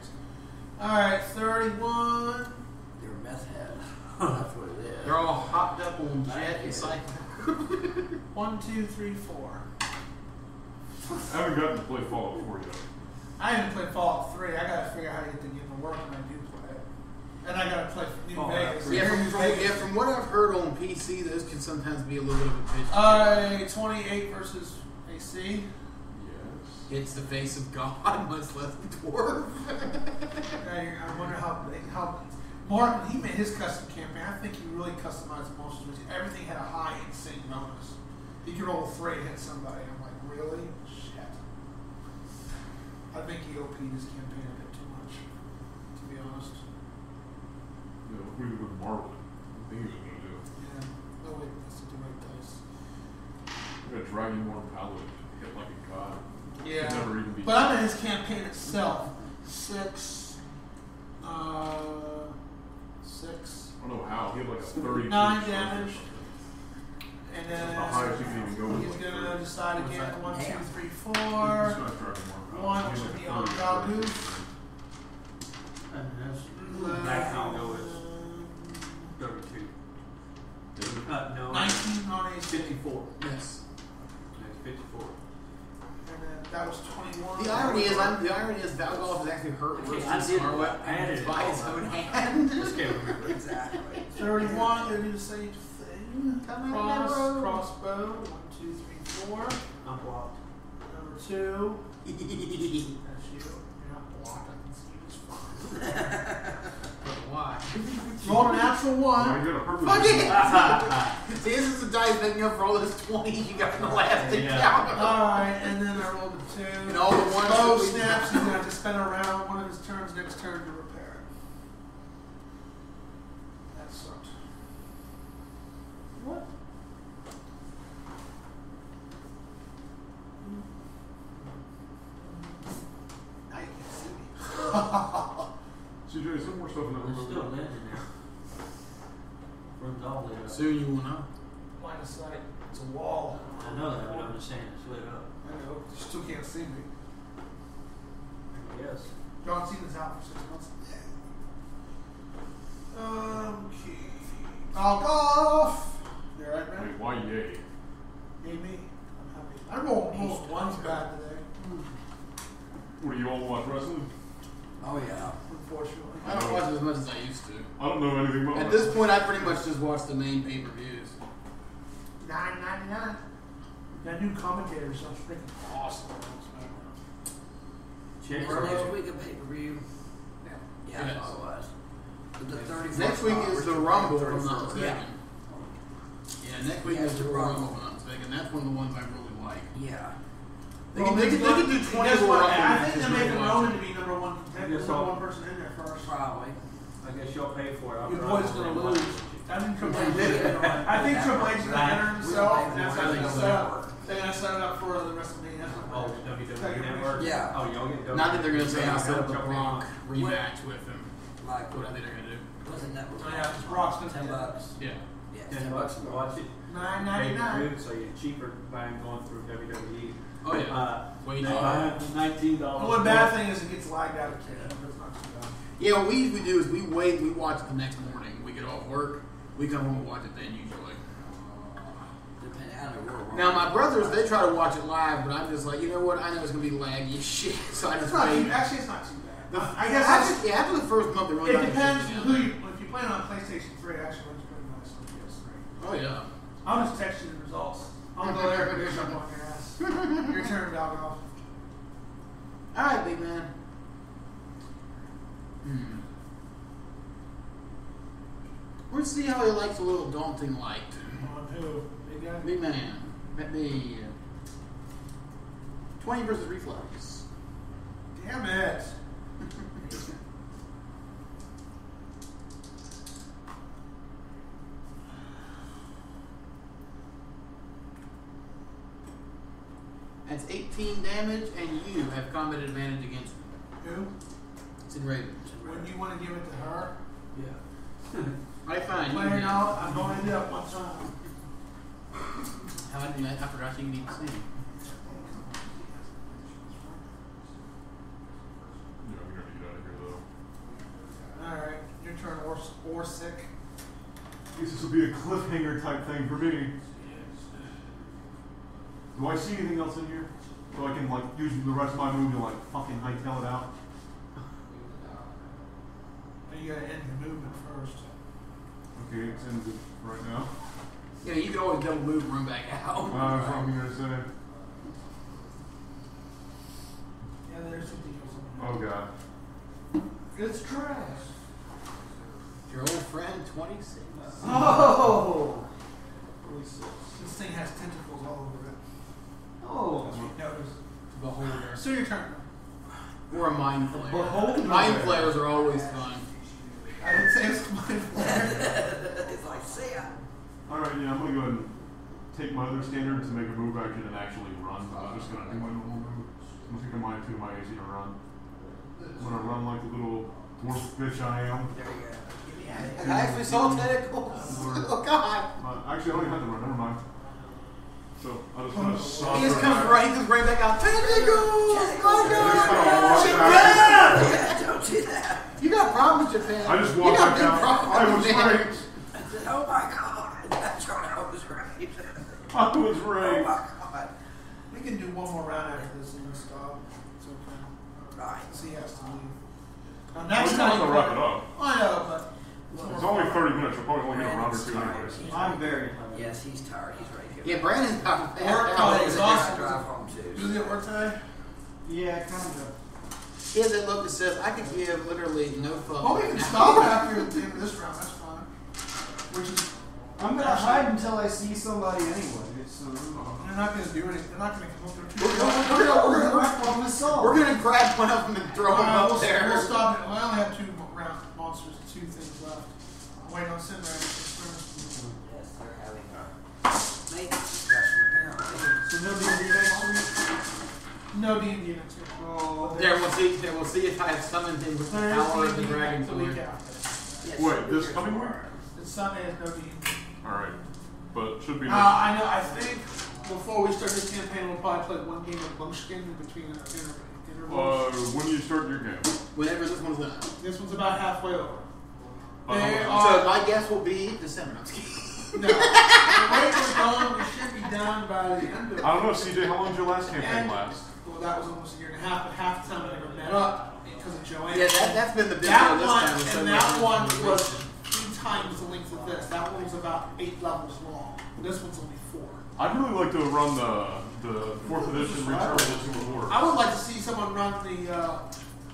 Alright, 31. You're a meth head. That's what it is. They're all hopped up on jet and cycle. 1, 2, 3, 4. I haven't gotten to play Fallout 4 yet. I haven't played Fallout 3. I gotta figure out how to get the game to work when I do play it. And I gotta play New Fallout Vegas. 3. Yeah, from what I've heard on PC, those can sometimes be a little bit of a bitch. 28 versus AC. Yes. It's the face of God, much less the dwarf. I wonder how Martin, he made his custom campaign. I think he really customized most of it. Everything had a high insane bonus. He could roll 3 and hit somebody. I'm like, really? Shit. I think he OP'd his campaign a bit too much, to be honest. You know, if we would marvel it, I think he was gonna do. Yeah. No, wait, that's the right dice. I'm gonna drag you more paladin, hit like a god. Yeah. Could never even be. But I'm in his campaign itself. 6. 6. I don't know how. He had like a 32. 9 strike or damage. something. And then How high she can even go with he's like gonna three. decide again. 1, 2, 3, This 4. guy's driving more. One He's should like be a on 30 dog or goose. 30. And that's maximum go is 32. No. 19 on a 54. Yes. That's 54. And then that was 21. The irony is Valgolf is actually hurt worse I than did Scarlet added it by his all. own hand. This can't remember. Exactly. 31, they do the same thing. Come on, bro. Crossbow. 1, 2, 3, 4. I'm blocked. Number 2. That's you. You're not blocked. I can see you just fine. Why? Roll a natural Oh, 1. you got a purple. Fuck it! See, this is the dice making up for all those 20s you got in the last encounter. Alright, and then I rolled a 2. And all the ones Bow that we- snaps, he's gonna have to spend around one of his turns next turn to repair it. That sucked. What? Now you can see me. CJ, some more stuff in that There's room. still a legend there. Room's all lit up. Soon you will know. Line of sight. It's a wall. I know that, but I'm just saying it's lit up. I know. You still can't see me. Yes. John Cena's out for 6 months. Okay. I'll go off. You alright, man? Wait, why yay? Yay me. I'm happy. I rolled most ones bad today. What, do you all watch wrestling? Oh yeah. Unfortunately. I don't watch it as much as I used to. I don't know anything about At this point, I pretty much just watch the main pay-per-views. $9.99. That new commentator sounds freaking awesome. Check Or next for week a pay-per-view. Yeah, Yes. I thought it was. The 31st Next week is the Rumble, if I'm not 31st. mistaken. Yeah, next week Yeah, is the the Rumble, Rumble. if I'm not mistaken. That's one of the ones I really like. Yeah. They can do 20 Guess Royal what? Rumble I think matches they're making really Roman watch. to be number one contender. Yes, Number I'll- one person in there first. Probably. I guess y'all pay for it. I'll Your probably boy's gonna watch lose. it. I think Triple H is gonna I think Triple H is gonna enter himself, and that's how they're gonna set up. They're gonna set it up for the WrestleMania. Oh, WWE Network? Yeah. Oh, y'all get WWE. Not that they're going to say I'll set up a Jump in. Gronk rematch with him. Like, What I think they're going to do. wasn't that? Oh, yeah, it's Brock's gonna $10. Yeah. Yeah, $10 to watch it. $9.99. Pay-per-view, so you're cheaper buying going through WWE. Oh, yeah. They Way buy $19. The one bad thing is it gets lagged out of camp. That's not too bad. Yeah, what we usually do is we wait, we watch it the next morning. We get off work, we come home and watch it then usually. Depending on the world. Now my brothers, they try to watch it live, but I'm just like, you know what, I know it's going to be laggy as shit, so I It's just not wait. too, actually, it's not too bad. The- I guess that's, after the first month, they really it got the depends shit who together. you, if you play it on PlayStation 3, it actually looks pretty nice on PS3. Oh yeah. I'll just text you the results. I'm gonna go there and jump on your ass. Your turn, dog off. All right, big man. Let's see how he likes a little daunting light. On who? Big guy? Big man. Let me. 20 versus reflex. Damn it. That's 18 damage, and you have combat advantage against Who? it's in Raven. When you want to give it to her? Yeah. I find you. Playing out, I'm going to do it one time. How did I forgot you need to see. Yeah, we gotta get out of here though. Alright, your turn, or sick. I guess this will be a cliffhanger type thing for me. Do I see anything else in here? So I can like use the rest of my move to like fucking hightail it out? You gotta end your movement first. Okay, it's ended right now. Yeah, you can always double move and run back out. That's what I'm gonna say. Yeah, there's something else in Oh god. there. It's trash. Your old friend, 26. Oh! This thing has tentacles all over it. Oh. That's what you notice. Beholder. So your turn. Or a mind flayer. Beholder. Mind flayers are always fun. I didn't say it's my flare. It's like, see ya. Alright, yeah, I'm gonna go ahead and take my other standard to make a move action and actually run. I'm just gonna do my normal move. I'm gonna take a -2 my AC to run. I'm gonna run like the little dwarf bitch I am. There you go. I actually saw tentacles. Oh god. Actually, I don't even have to run, never mind. So I just kind of saunter. He just comes right back out. Tentacles! Yeah, don't do that. You got problems, Japan. I just walked back out. I was right. Oh my God, that's right. I was right. I was Oh right. my God. We can do one more round after this and then stop. It's okay. Right. So he has to leave. Well, Next you time. have to wrap it up. I know, but. It's only 30 minutes. We're probably only get a round or two anyways. I'm very hungry. Yes, he's tired. He's ready to go. Yeah, Brandon's about to Work pass out. is awesome. Drive home too. You get work today? Yeah, kind of. He has that look that says, I could give literally no fuck. Well, we can stop after the end of this round. That's fine. Which is. I'm gonna hide until I see somebody anyway. So They're not going to do anything. They're not going to come up there. We're gonna grab one of them and throw him up We'll there. stop it. I only have two monsters, two things left. I'm waiting on Sin Raven. Yes, they're having a maintenance discussion apparently. So no D&D next week. No D&D next week. There, we'll see if I have summoned him with the power of the dragon the week sword. after. Yes, Wait, this coming week? This Sunday is no D&D. Alright. But should be. I know. I think before we start this campaign, we'll probably play one game of Munchkin in between our intervals. When do you start your game? Whenever this one's done. This one's about halfway over. Uh, They So are. my guess will be December. I'm just kidding. No. The way we're going, we should be done by the end of it. I don't know, CJ, how long did your last campaign last? Well, that was almost a year and a half, but half the time I never met up because of Joanne. Yeah, that's been the big That deal this one, time. is so and much that one information. was 3 times the length of this. That one was about 8 levels long. This one's only 4. I'd really like to run the 4th edition Return of the Two of Horrors. I would like to see someone run the,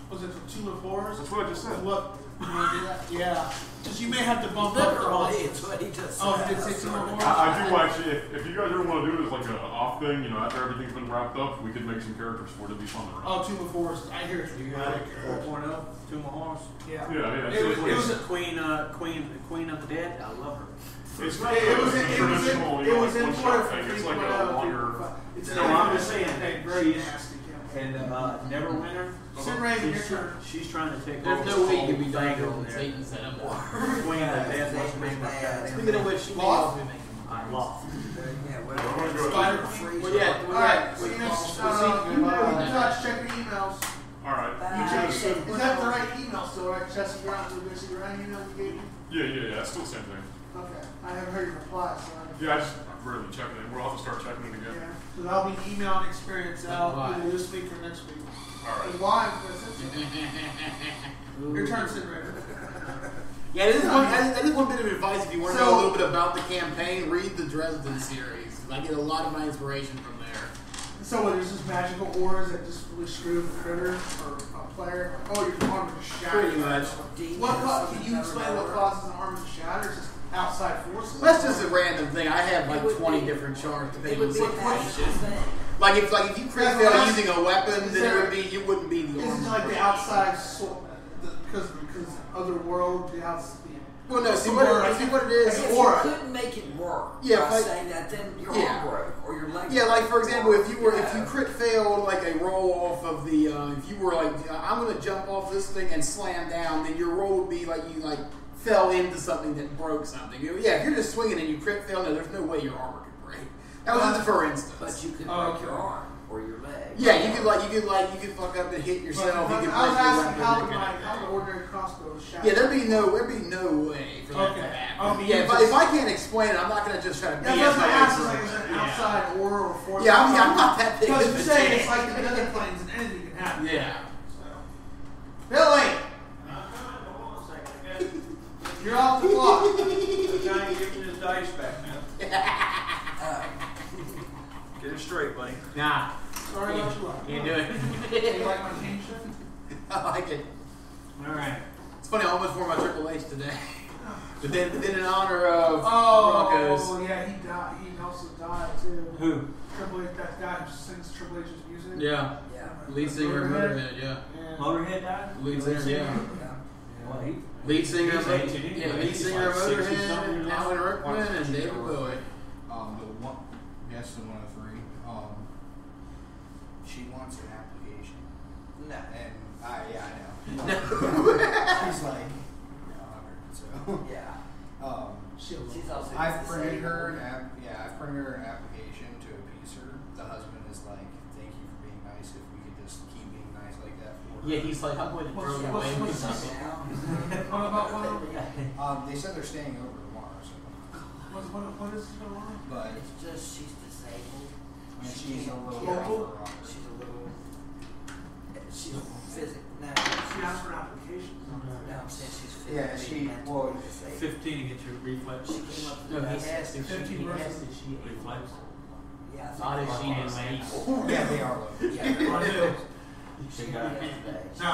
was it the Two of Horrors? That's what I just said. Look, you want to do that? Yeah. Because you may have to bump up the Literally, it's what he just said. Oh, he did say Two of Horrors? I do actually, if you guys ever want to do it as like an off thing, you know, after everything's been wrapped up, we could make some characters for it. It'd be fun to run. Oh, Two of Horrors. I hear it. You got it. 4.0, Two Mahars. Yeah. Yeah, It was, it's a, Queen of the Dead. I love her. It's not it was traditional, you know, like one shot thing. It's like a 3.0. longer. It's No, I'm just saying, hey, she's- very nasty. And Neverwinter. Sin Raven, your turn. She's trying to take There's over no the way you whole can be thing done over with there. Satan set up. Queen of the Dead. What's her name? Speaking of which, she may also be making. I love. Yeah, I'm gonna go Spider ahead. Queen. Well, yeah. Alright, see you next touch, check your emails. Alright. Is that the right email still, right? Jesse Brown, the right email you gave me? Yeah, it's still the same thing. Okay. I haven't heard your reply, so I don't. Yeah, I just rarely check it. We'll have to start checking it again. Yeah. So that'll be email and experience out Why? either this week or next week. Alright. Why? Your turn, Sid Raven. Yeah, that is one bit of advice if you want to know a little bit about the campaign. Read the Dresden series. I get a lot of my inspiration from there. So what, there's just magical auras that just really screw the critter or a player? Oh, your armor just shatters. Pretty much. Can you explain what causes an armor to shatter? It's just outside forces? That's just a random thing. I have like 20 different charts It depending would on be the a magical situation. thing. Like if you crit Yeah, fail but using a weapon, is then there- you wouldn't be the Isn't armor. it like the outside, because other world, the outside. Well, no. See what it is. If you Aura. couldn't make it work Yeah, by like- saying that, then your Yeah. arm broke or your leg. Yeah, like for example, if you Yeah. crit failed like a roll off of the, if you were like, I'm gonna jump off this thing and slam down, then your roll would be like you like fell into something that broke something. Yeah, if you're just swinging and you crit fail, no, there's no way your armor could break. That was just for instance. But you could Oh, break your okay. arm or your leg. Yeah, you could fuck up and hit yourself. You could break I was your asking how weapon. the ordinary crossbow is shattered. Yeah, there'd be no way for that Okay. to happen. Oh, but yeah, you if just- I can't explain it, I'm not gonna just try to Yeah, BS that's my what way I asked. through Like, it. is it an Yeah. outside aura or force? Yeah, I'm not that big Because of you're a saying dick. it's like the nether planes and anything can happen. Yeah. So. Billy! You're off the clock. I'm trying to get his dice back now. Get it straight, buddy. Nah, Sorry about your luck. can't do it. You like my team shit? I like it. All right. It's funny, I almost wore my Triple H today. But then in honor of Oh, Broncos. yeah, he died. He also died too. Who? Triple H, that guy who sings Triple H's music. Yeah. Yeah. Lead singer of Motorhead, yeah. Yeah. Motorhead died? Lead singer, yeah. Yeah. Well, he. Lead singer He's of 18 yeah, anyway. lead He's singer of like 60 something Motorhead, years Alan old. Rickman, and David Bowie. The one, yes, the one of three. She wants an application. No, and yeah, I know. She's like, 100. So, Yeah. She's also I've printed disabled. her I've printed her an application to appease her. The husband is like, thank you for being nice. If we could just keep being nice like that for her. Yeah, he's like, I'm going to throw you away. what's up Now. What about what? They said they're staying over tomorrow, so. What is it on? But It's just she's disabled. and she's a little Local? She's a little. She's physical. No, She asked for an application. no, I'm saying she's physically Yeah, she- mentally well, disabled. 15 to get your reflex. She came up No, with he that. has to. 15 He has versus to. She reflex. Yeah, I think Not they if are. she is late. Oh, yeah, they are local. Yeah, they're On on who? She got got it. No.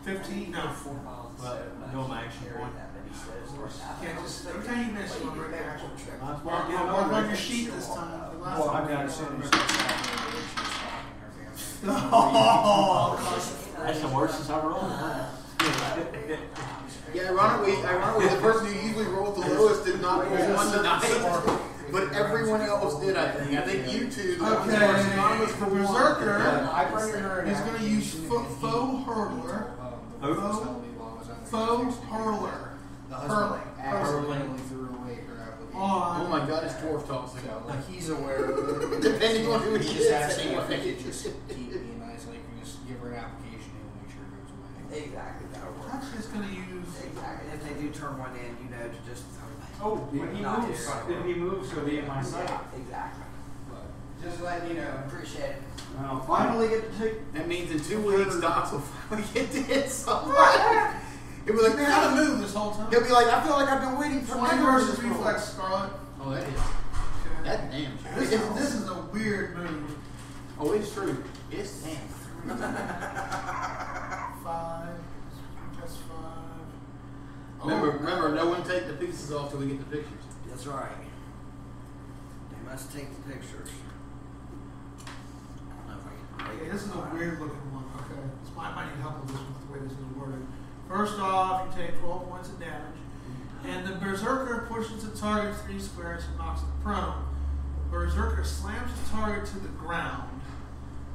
15? No. 4 miles. Well, no, my action point. Can't just, every time you miss, you want to break the action. Might as well Mark get mark over on it. your sheet this time. The last Well, time. I've got it. as soon as she was talking to her, she was talking to her family. Oh, That's the worst since I rolled. Yeah, ironically, the person who usually rolls the lowest did not roll one tonight. But everyone else did, I think. I think you two, the ones who are synonymous for Berserker. I printed her an He's going to use application to faux hurler. the first penalty law was under Faux 16. hurler. The Hurling. husband accidentally threw away her application. On. Oh my god, it's dwarf tossing. So, like, he's aware of it. Depending on who he He is, just asked me if we anyway. could just keep being nice, like, we just give her an application and we'll make sure it goes away. Exactly, that'll work. I'm just going to use. Exactly. If they do turn one in, you know, to just throw it. Oh, when he Not moves, here. if he moves, he'll be at my side. Exactly. But just letting you know. Appreciate it. I'll finally get to take. That means in 2 weeks, Doc will finally get to hit someone. He'll be like, Man, how to man, move this whole time? he'll be like, I feel like I've been waiting for 20 my versus reflex, Scarlet. Oh, that is. Okay. That damn. This is a weird move. Oh, it's true. It's damn. 5 plus 5. Remember, no one take the pieces off till we get the pictures. That's right. They must take the pictures. I don't know if I can. Okay, this is a weird looking one. Okay, this might need help with this with the way this is worded. First off, you take 12 points of damage, and the Berserker pushes the target 3 squares and knocks it prone. The Berserker slams the target to the ground,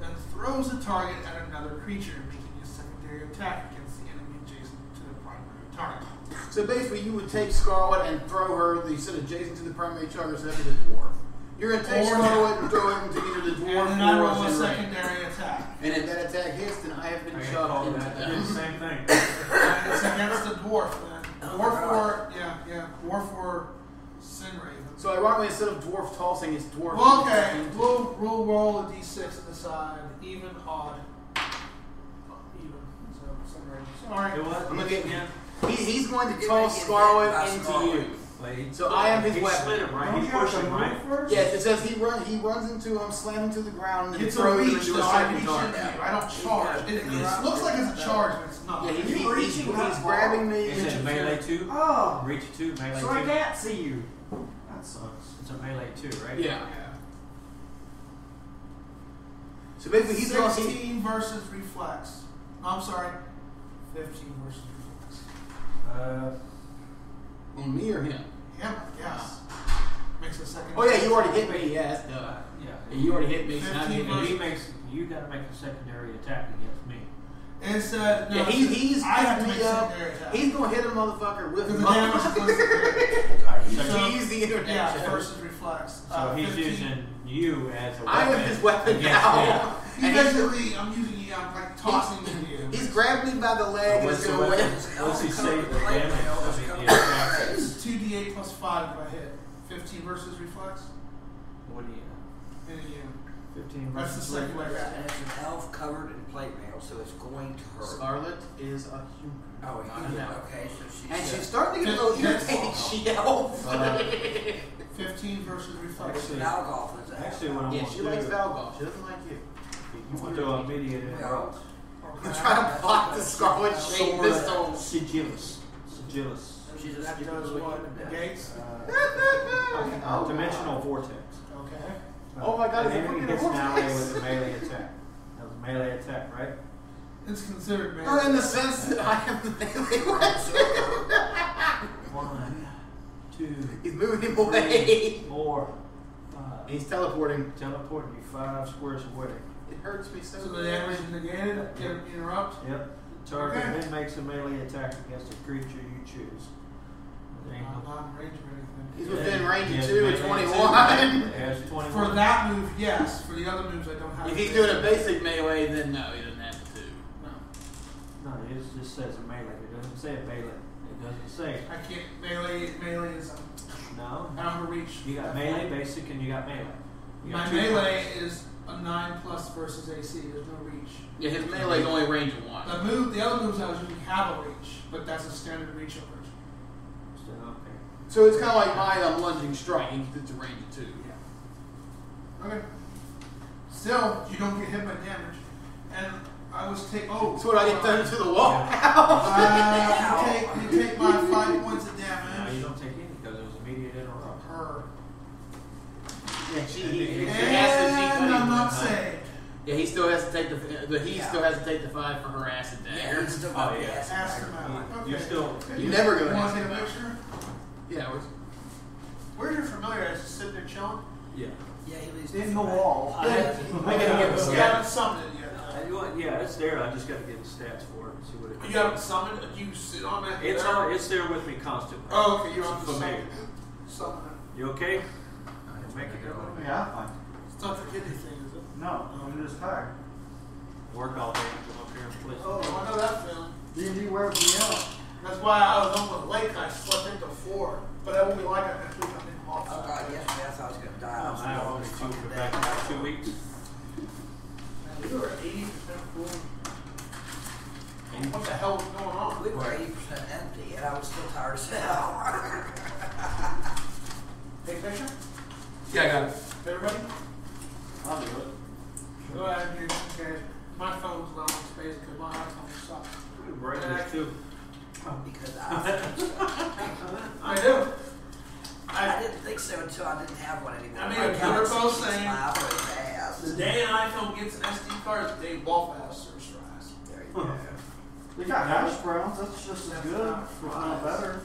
then throws the target at another creature, making a secondary attack against the enemy adjacent to the primary target. So basically, you would take Scarlet and throw her, you said adjacent to the primary target, so that'd be the dwarf. You're going to take Or Scarlet and throw it into either the dwarf And then I or roll a Zen Ray. secondary attack. And if that attack hits, then I have been I shot call into that. that. It's the same thing. And it's against the dwarf then. Oh, Dwarf right. dwarf or Sin Raven. So ironically, instead of dwarf tossing, it's dwarf. Well, okay, we'll roll a d6 on the side, even, odd. Even. So, Sin Raven. Sorry. It was. I'm gonna get- again. He's going to You're toss making Scarlet that into Scarlet. you. Played. So I am his He weapon. slid it, right? Don't He's you have to pushing, move right? first? Yes, it says he runs into him, slams him to the ground, and then It's a throws him reach, into though. a I second reach target. into you. I don't charge. It looks like it's a charge, but it's not. Yeah, he's reaching that far? grabbing me. Is it melee 2? Oh, Reach 2, melee 2. so I can't see you. That sucks. It's a melee 2, right? Yeah. So basically, he's going 16 versus reflex. No, I'm sorry. 15 versus reflex. on me or him. Yep, yes. Makes a second. Oh yeah, you already hit me. Yeah, that's duh. Yeah. You already hit me. So now 15 you hit And me. he makes. You got to make a secondary attack against me. It's no, Yeah, he's I have to picking make me up. secondary attack. He's gonna hit a motherfucker with Because the the damage is supposed to So So- he's the internet. Yeah, versus reflex. So he's 15. using you as a weapon. I am his weapon against now. He And he's- basically, I'm using you, I'm like tossing you. He's grabbed me by the leg and What's is the gonna weapon? win. What's he save the damage? I mean, the attack. It's 2d8 plus 5 if I hit. 15 versus reflex. What do you? And you. 15 That's the versus second way. And it's an elf covered in plate mail, so it's going to hurt. Scarlet is a human. Oh, Not an elf. okay, so she's. And she's starting to get a little irritated. She elf. 15 versus reflex. Actually- Valgoth is a Actually, what I Yeah, want she to likes do, Valgoth. She doesn't like you. you want to do a mediated approach. I'm trying to block the Scarlet Shade pistol. Sigillus. Sigillus. She's a That does what? Negates? Dimensional vortex. Okay. Oh my God, An it's a enemy fucking hits an ally vortex. with a melee attack. That was a melee attack, right? It's considered Not in melee. the sense that I am the melee weapon. 1, 2, He's moving him away. 4, 5. He's teleporting. Teleporting you 5 squares away. It hurts me so So the bad. damage is negated, interrupt. Yep. Target Okay. then makes a melee attack against a creature you choose. There ain't I'm no- not in range or anything. range Yeah, of 2 and melee 21. Has 21. For that move, yes. For the other moves, I don't have. If he's doing a basic melee, then no, he doesn't have the 2. No. No, it just says a melee. It doesn't say a melee. It doesn't say. I can't. Melee is. No. I don't have a reach. You got melee, basic, and you got melee. You got My two melee points. is a 9+ versus AC. There's no reach. Yeah, his melee is only range of 1. The other moves I was using have a reach, but that's a standard reach over. Still okay. So it's kind of like my lunging strike. It's a range of 2. Yeah. Okay. Still, you don't get hit by damage, and I was take. Oh, That's what I get thrown to the wall. you take my 5 points of No, damage. you don't take any because it was immediate interrupt. Her. Yeah, he has to And I'm not cheat. saved. Yeah, he still has to take still has to take the 5 for her acid Yeah, dagger. he's still got Oh, the yeah. acid Ask dagger. him out. Okay. You still. You never go You to want to acid take a dagger. picture? Yeah, Where's your familiar? Is it sitting there chilling? Yeah. Yeah, he leaves In the wall. I gotta get the You stats. haven't summoned it yet. Yeah, it's there. I just got to get the stats for it and see what it. You haven't summoned it. You sit on that. It's there? it's there with me constantly. Oh, okay. You don't have It's to familiar. summon it. You okay? Make it go. Yeah, fine. It's not the kidney thing, is it? No, I'm just tired. Work all day and come up here and play. Oh, I know that feeling. D&D wears me out. That's why I was on the lake. I slept into 4, but I won't be like that next week. I'm in off. Oh God, yesterday I thought I was gonna die. I was I always only fucking for dead. back 2 weeks. Man, we were at 80% full. What the hell is going on? We were 80% empty, and I was still tired as hell. Take a picture? Yeah, I got it. Everybody? I'll do it. Go ahead, dude. Okay. My phone's low on space because my iPhone sucks. We break this too. Because I do. I didn't think so until I didn't have one anymore. I mean, My if you're Galaxy both keeps saying- my operating fast. The day an iPhone gets an SD card is the day Wolf has Surge Rise. There you go. They got hash browns. That's just as good, if not better.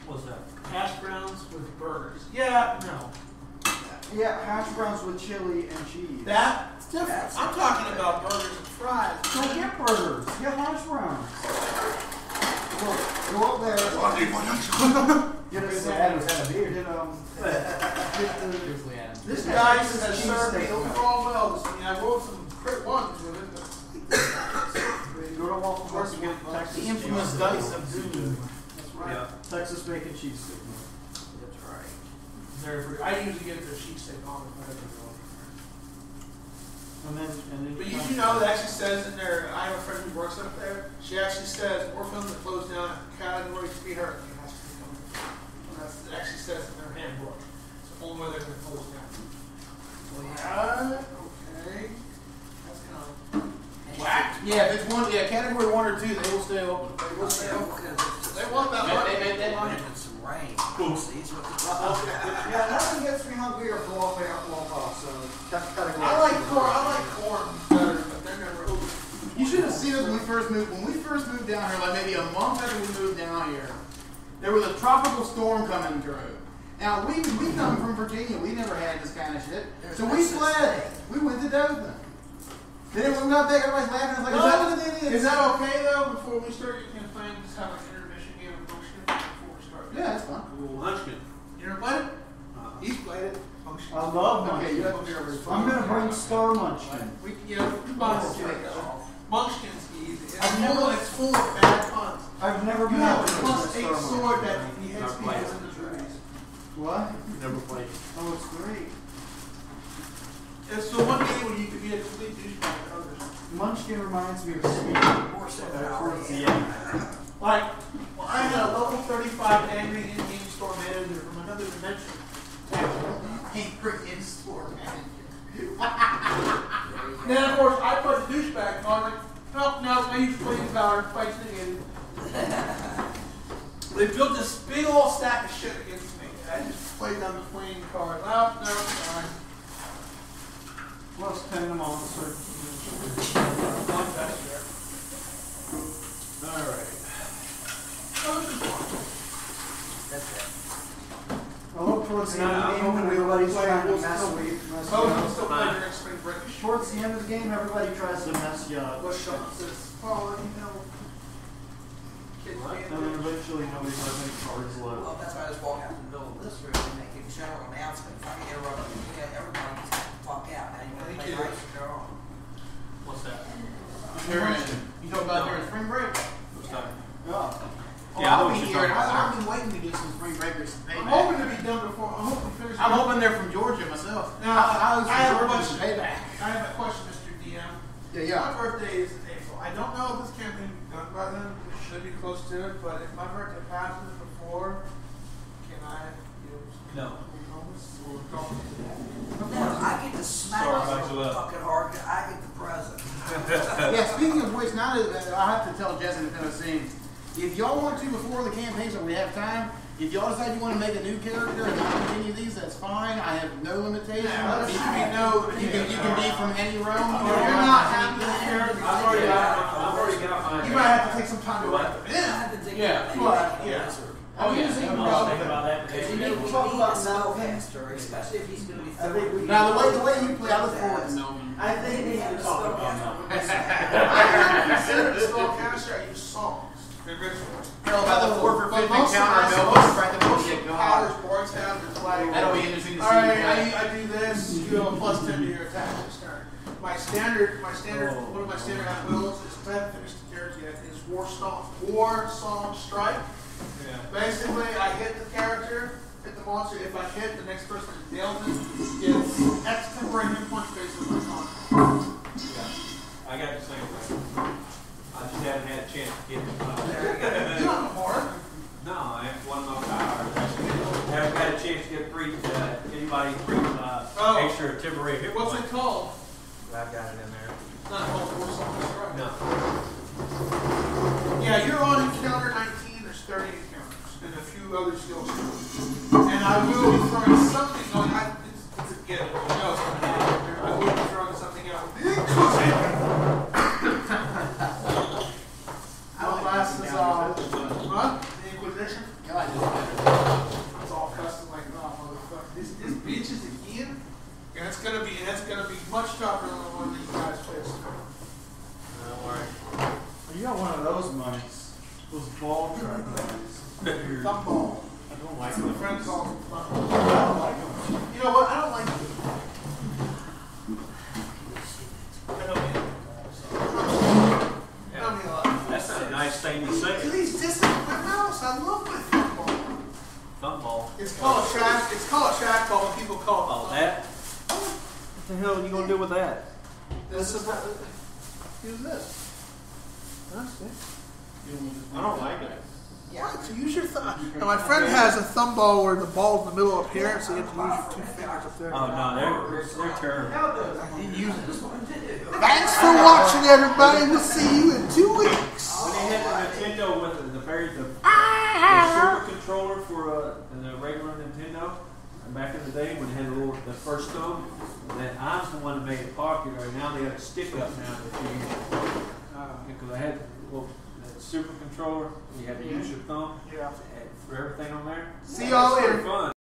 What's that? Hash browns with burgers. Yeah, no. Yeah, hash browns with chili and cheese. That's different. That's I'm talking about burgers and fries. Don't get burgers. Get hash browns. Go up there. Get a sandwich. Get Seriously, Adam. This Yeah, guy this is has cheese served me steak, man. overall well this morning. I rolled some crit ones with it, but Go to Waffle House and get Texas The infamous cheese dice steak. of doom. that's right. Yeah. Texas bacon cheese steak. That's right. I usually get the sheep steak on it, but I don't know. And then. But you know, it actually says in there, I have a friend who works up there, she actually says, more films that close down at category 3 hurricane has to be coming. And that's, it actually says in their handbook. It's the only way they're going to close down. Well, yeah. Okay. That's kind of whack. Yeah, if it's category 1 or 2, they will stay open. They will stay open. They want that Yeah, money. they made that money. And some rain. Cool. See, it's what the Yeah, nothing gets me hungrier for Waffle, so category. I like corn better, but they're never open. You should have seen us when we first moved. When we first moved down here, like maybe a month after we moved down here, there was a tropical storm coming through. Now we come from Virginia. We never had this kind of shit. There's So no we such fled. thing. We went to Dothan. Then when we got back, everybody's laughing. It's like, Is that okay though? Before we start your campaign, just have like an intermission game of function before we start. Yeah, it's fun. Little Hunchkin. You never played it? He's played it. Function. I love Okay, you Munchkin. have to be over. I'm gonna bring Star Munchkin. We Munchkin's easy. I've It's full of bad puns. I've never You been have able a to plus play 8 Star sword Munchkin. that he hits Not played people it. in the trees. What? Never played. Oh, it's great. It's the one game where you can be a complete douchebag to others. Munchkin reminds me of Sweet. Horse and Towards the power. end. Like, well, I had a level 35 angry in-game store manager from another dimension. Angry in-store manager. Then, of course, I put the douchebag and I was like, no, I use fleeting power to fight the idiot. They built this big old stack of shit against me. I just played on the fleeing card. Oh, no, sorry. Plus 10 a monster. That's fair. Alright. Oh, this is fun. That's it. I look towards the end of the game when everybody's trying to mess with you. Oh, we can still play during spring break. Towards the end of the game, everybody tries to mess you up. What's Sean says? Oh, you know. Kids What? being And then bitch. eventually nobody has any cards left. Well, that's why I just walk out in the middle of this room and done before. I hope we finish. I'm hoping they're from Georgia myself. Now, I was I have a from Georgia question. payback. I have a question, Mr. DM. Yeah. My birthday is in April. I don't know if this campaign will be done by then. It should be close to it, but if my birthday passes before, can I No. No, I get to smack so fucking hard. I get the present. Yeah, speaking of which, now that I have to tell Jesse to finish scene, if y'all want to before the campaign, so we have time, if y'all decide you want to make a new character and not continue these, that's fine. I have no limitations. there should be no. You can be from any realm. You're not happy with the character. I've already got mine. You might have to take some time to write them I in. have to think Yeah. about it. Yeah. Oh, yeah. I'm not thinking about that. Because you need a spellcaster, especially if he's going to be throwing. Now, the way you play, I look forward to knowing. I think they have a spellcaster. I consider the spellcaster. I use songs. About the 4 for 50 Most of my counter songs- right the most bullshit. of the powers boards have is like. That'll be interesting to see. Alright, I do this, you have a plus 10 to your attack this turn. My standard, one of my standard at wills is if I haven't finished the character yet, is War Song Strike. Yeah. Basically, I hit the character, hit the monster. If I hit, the next person that nails it gets X temporary hit points based on my con. Yeah. I got the same thing. I just haven't had a chance to get it. You don't have more. No, I have one of my powers. I haven't had a chance to get anybody free extra temporary hit What's points. it called? I've got it in there. It's not called War Song Strike. No. Yeah, you're on encounter 19, there's 30 encounters, and a few other skills. And I will be throwing something on, it's a gift, you know, I will be throwing something out with the Outlast is what? The Inquisition? It's all custom like, oh, motherfucker. This bitch is again? And it's gonna be much tougher than the one that you guys faced. Don't worry. You got one of those monies. Those ball track monies. Thumb ball. I don't like My them. friend calls them thumb I ball. don't like them. You know what? I don't like them. I don't mean it. I don't mean a lot. That's not a nice thing to say. Please, this is my mouse. I love my thumb ball. Thumb ball. It's called track ball when people call it Oh, thumb. that? What the hell are you going to do with that? This is what, use this. I don't like it. What? So use your thumb. Now my friend has a thumb ball where the ball's in the middle up here, so you have to use your 2 fingers up there. Oh, no, they're terrible. He uses. Thanks for watching, everybody. We'll see you in 2 weeks. When they had the Nintendo with the super controller for the regular Nintendo, back in the day when they had the first thumb, that I was the one that made it popular, and now they have a stick up now that you use. Because I had that super controller, you had to use your thumb Yeah. for everything on there. See y'all later. Fun.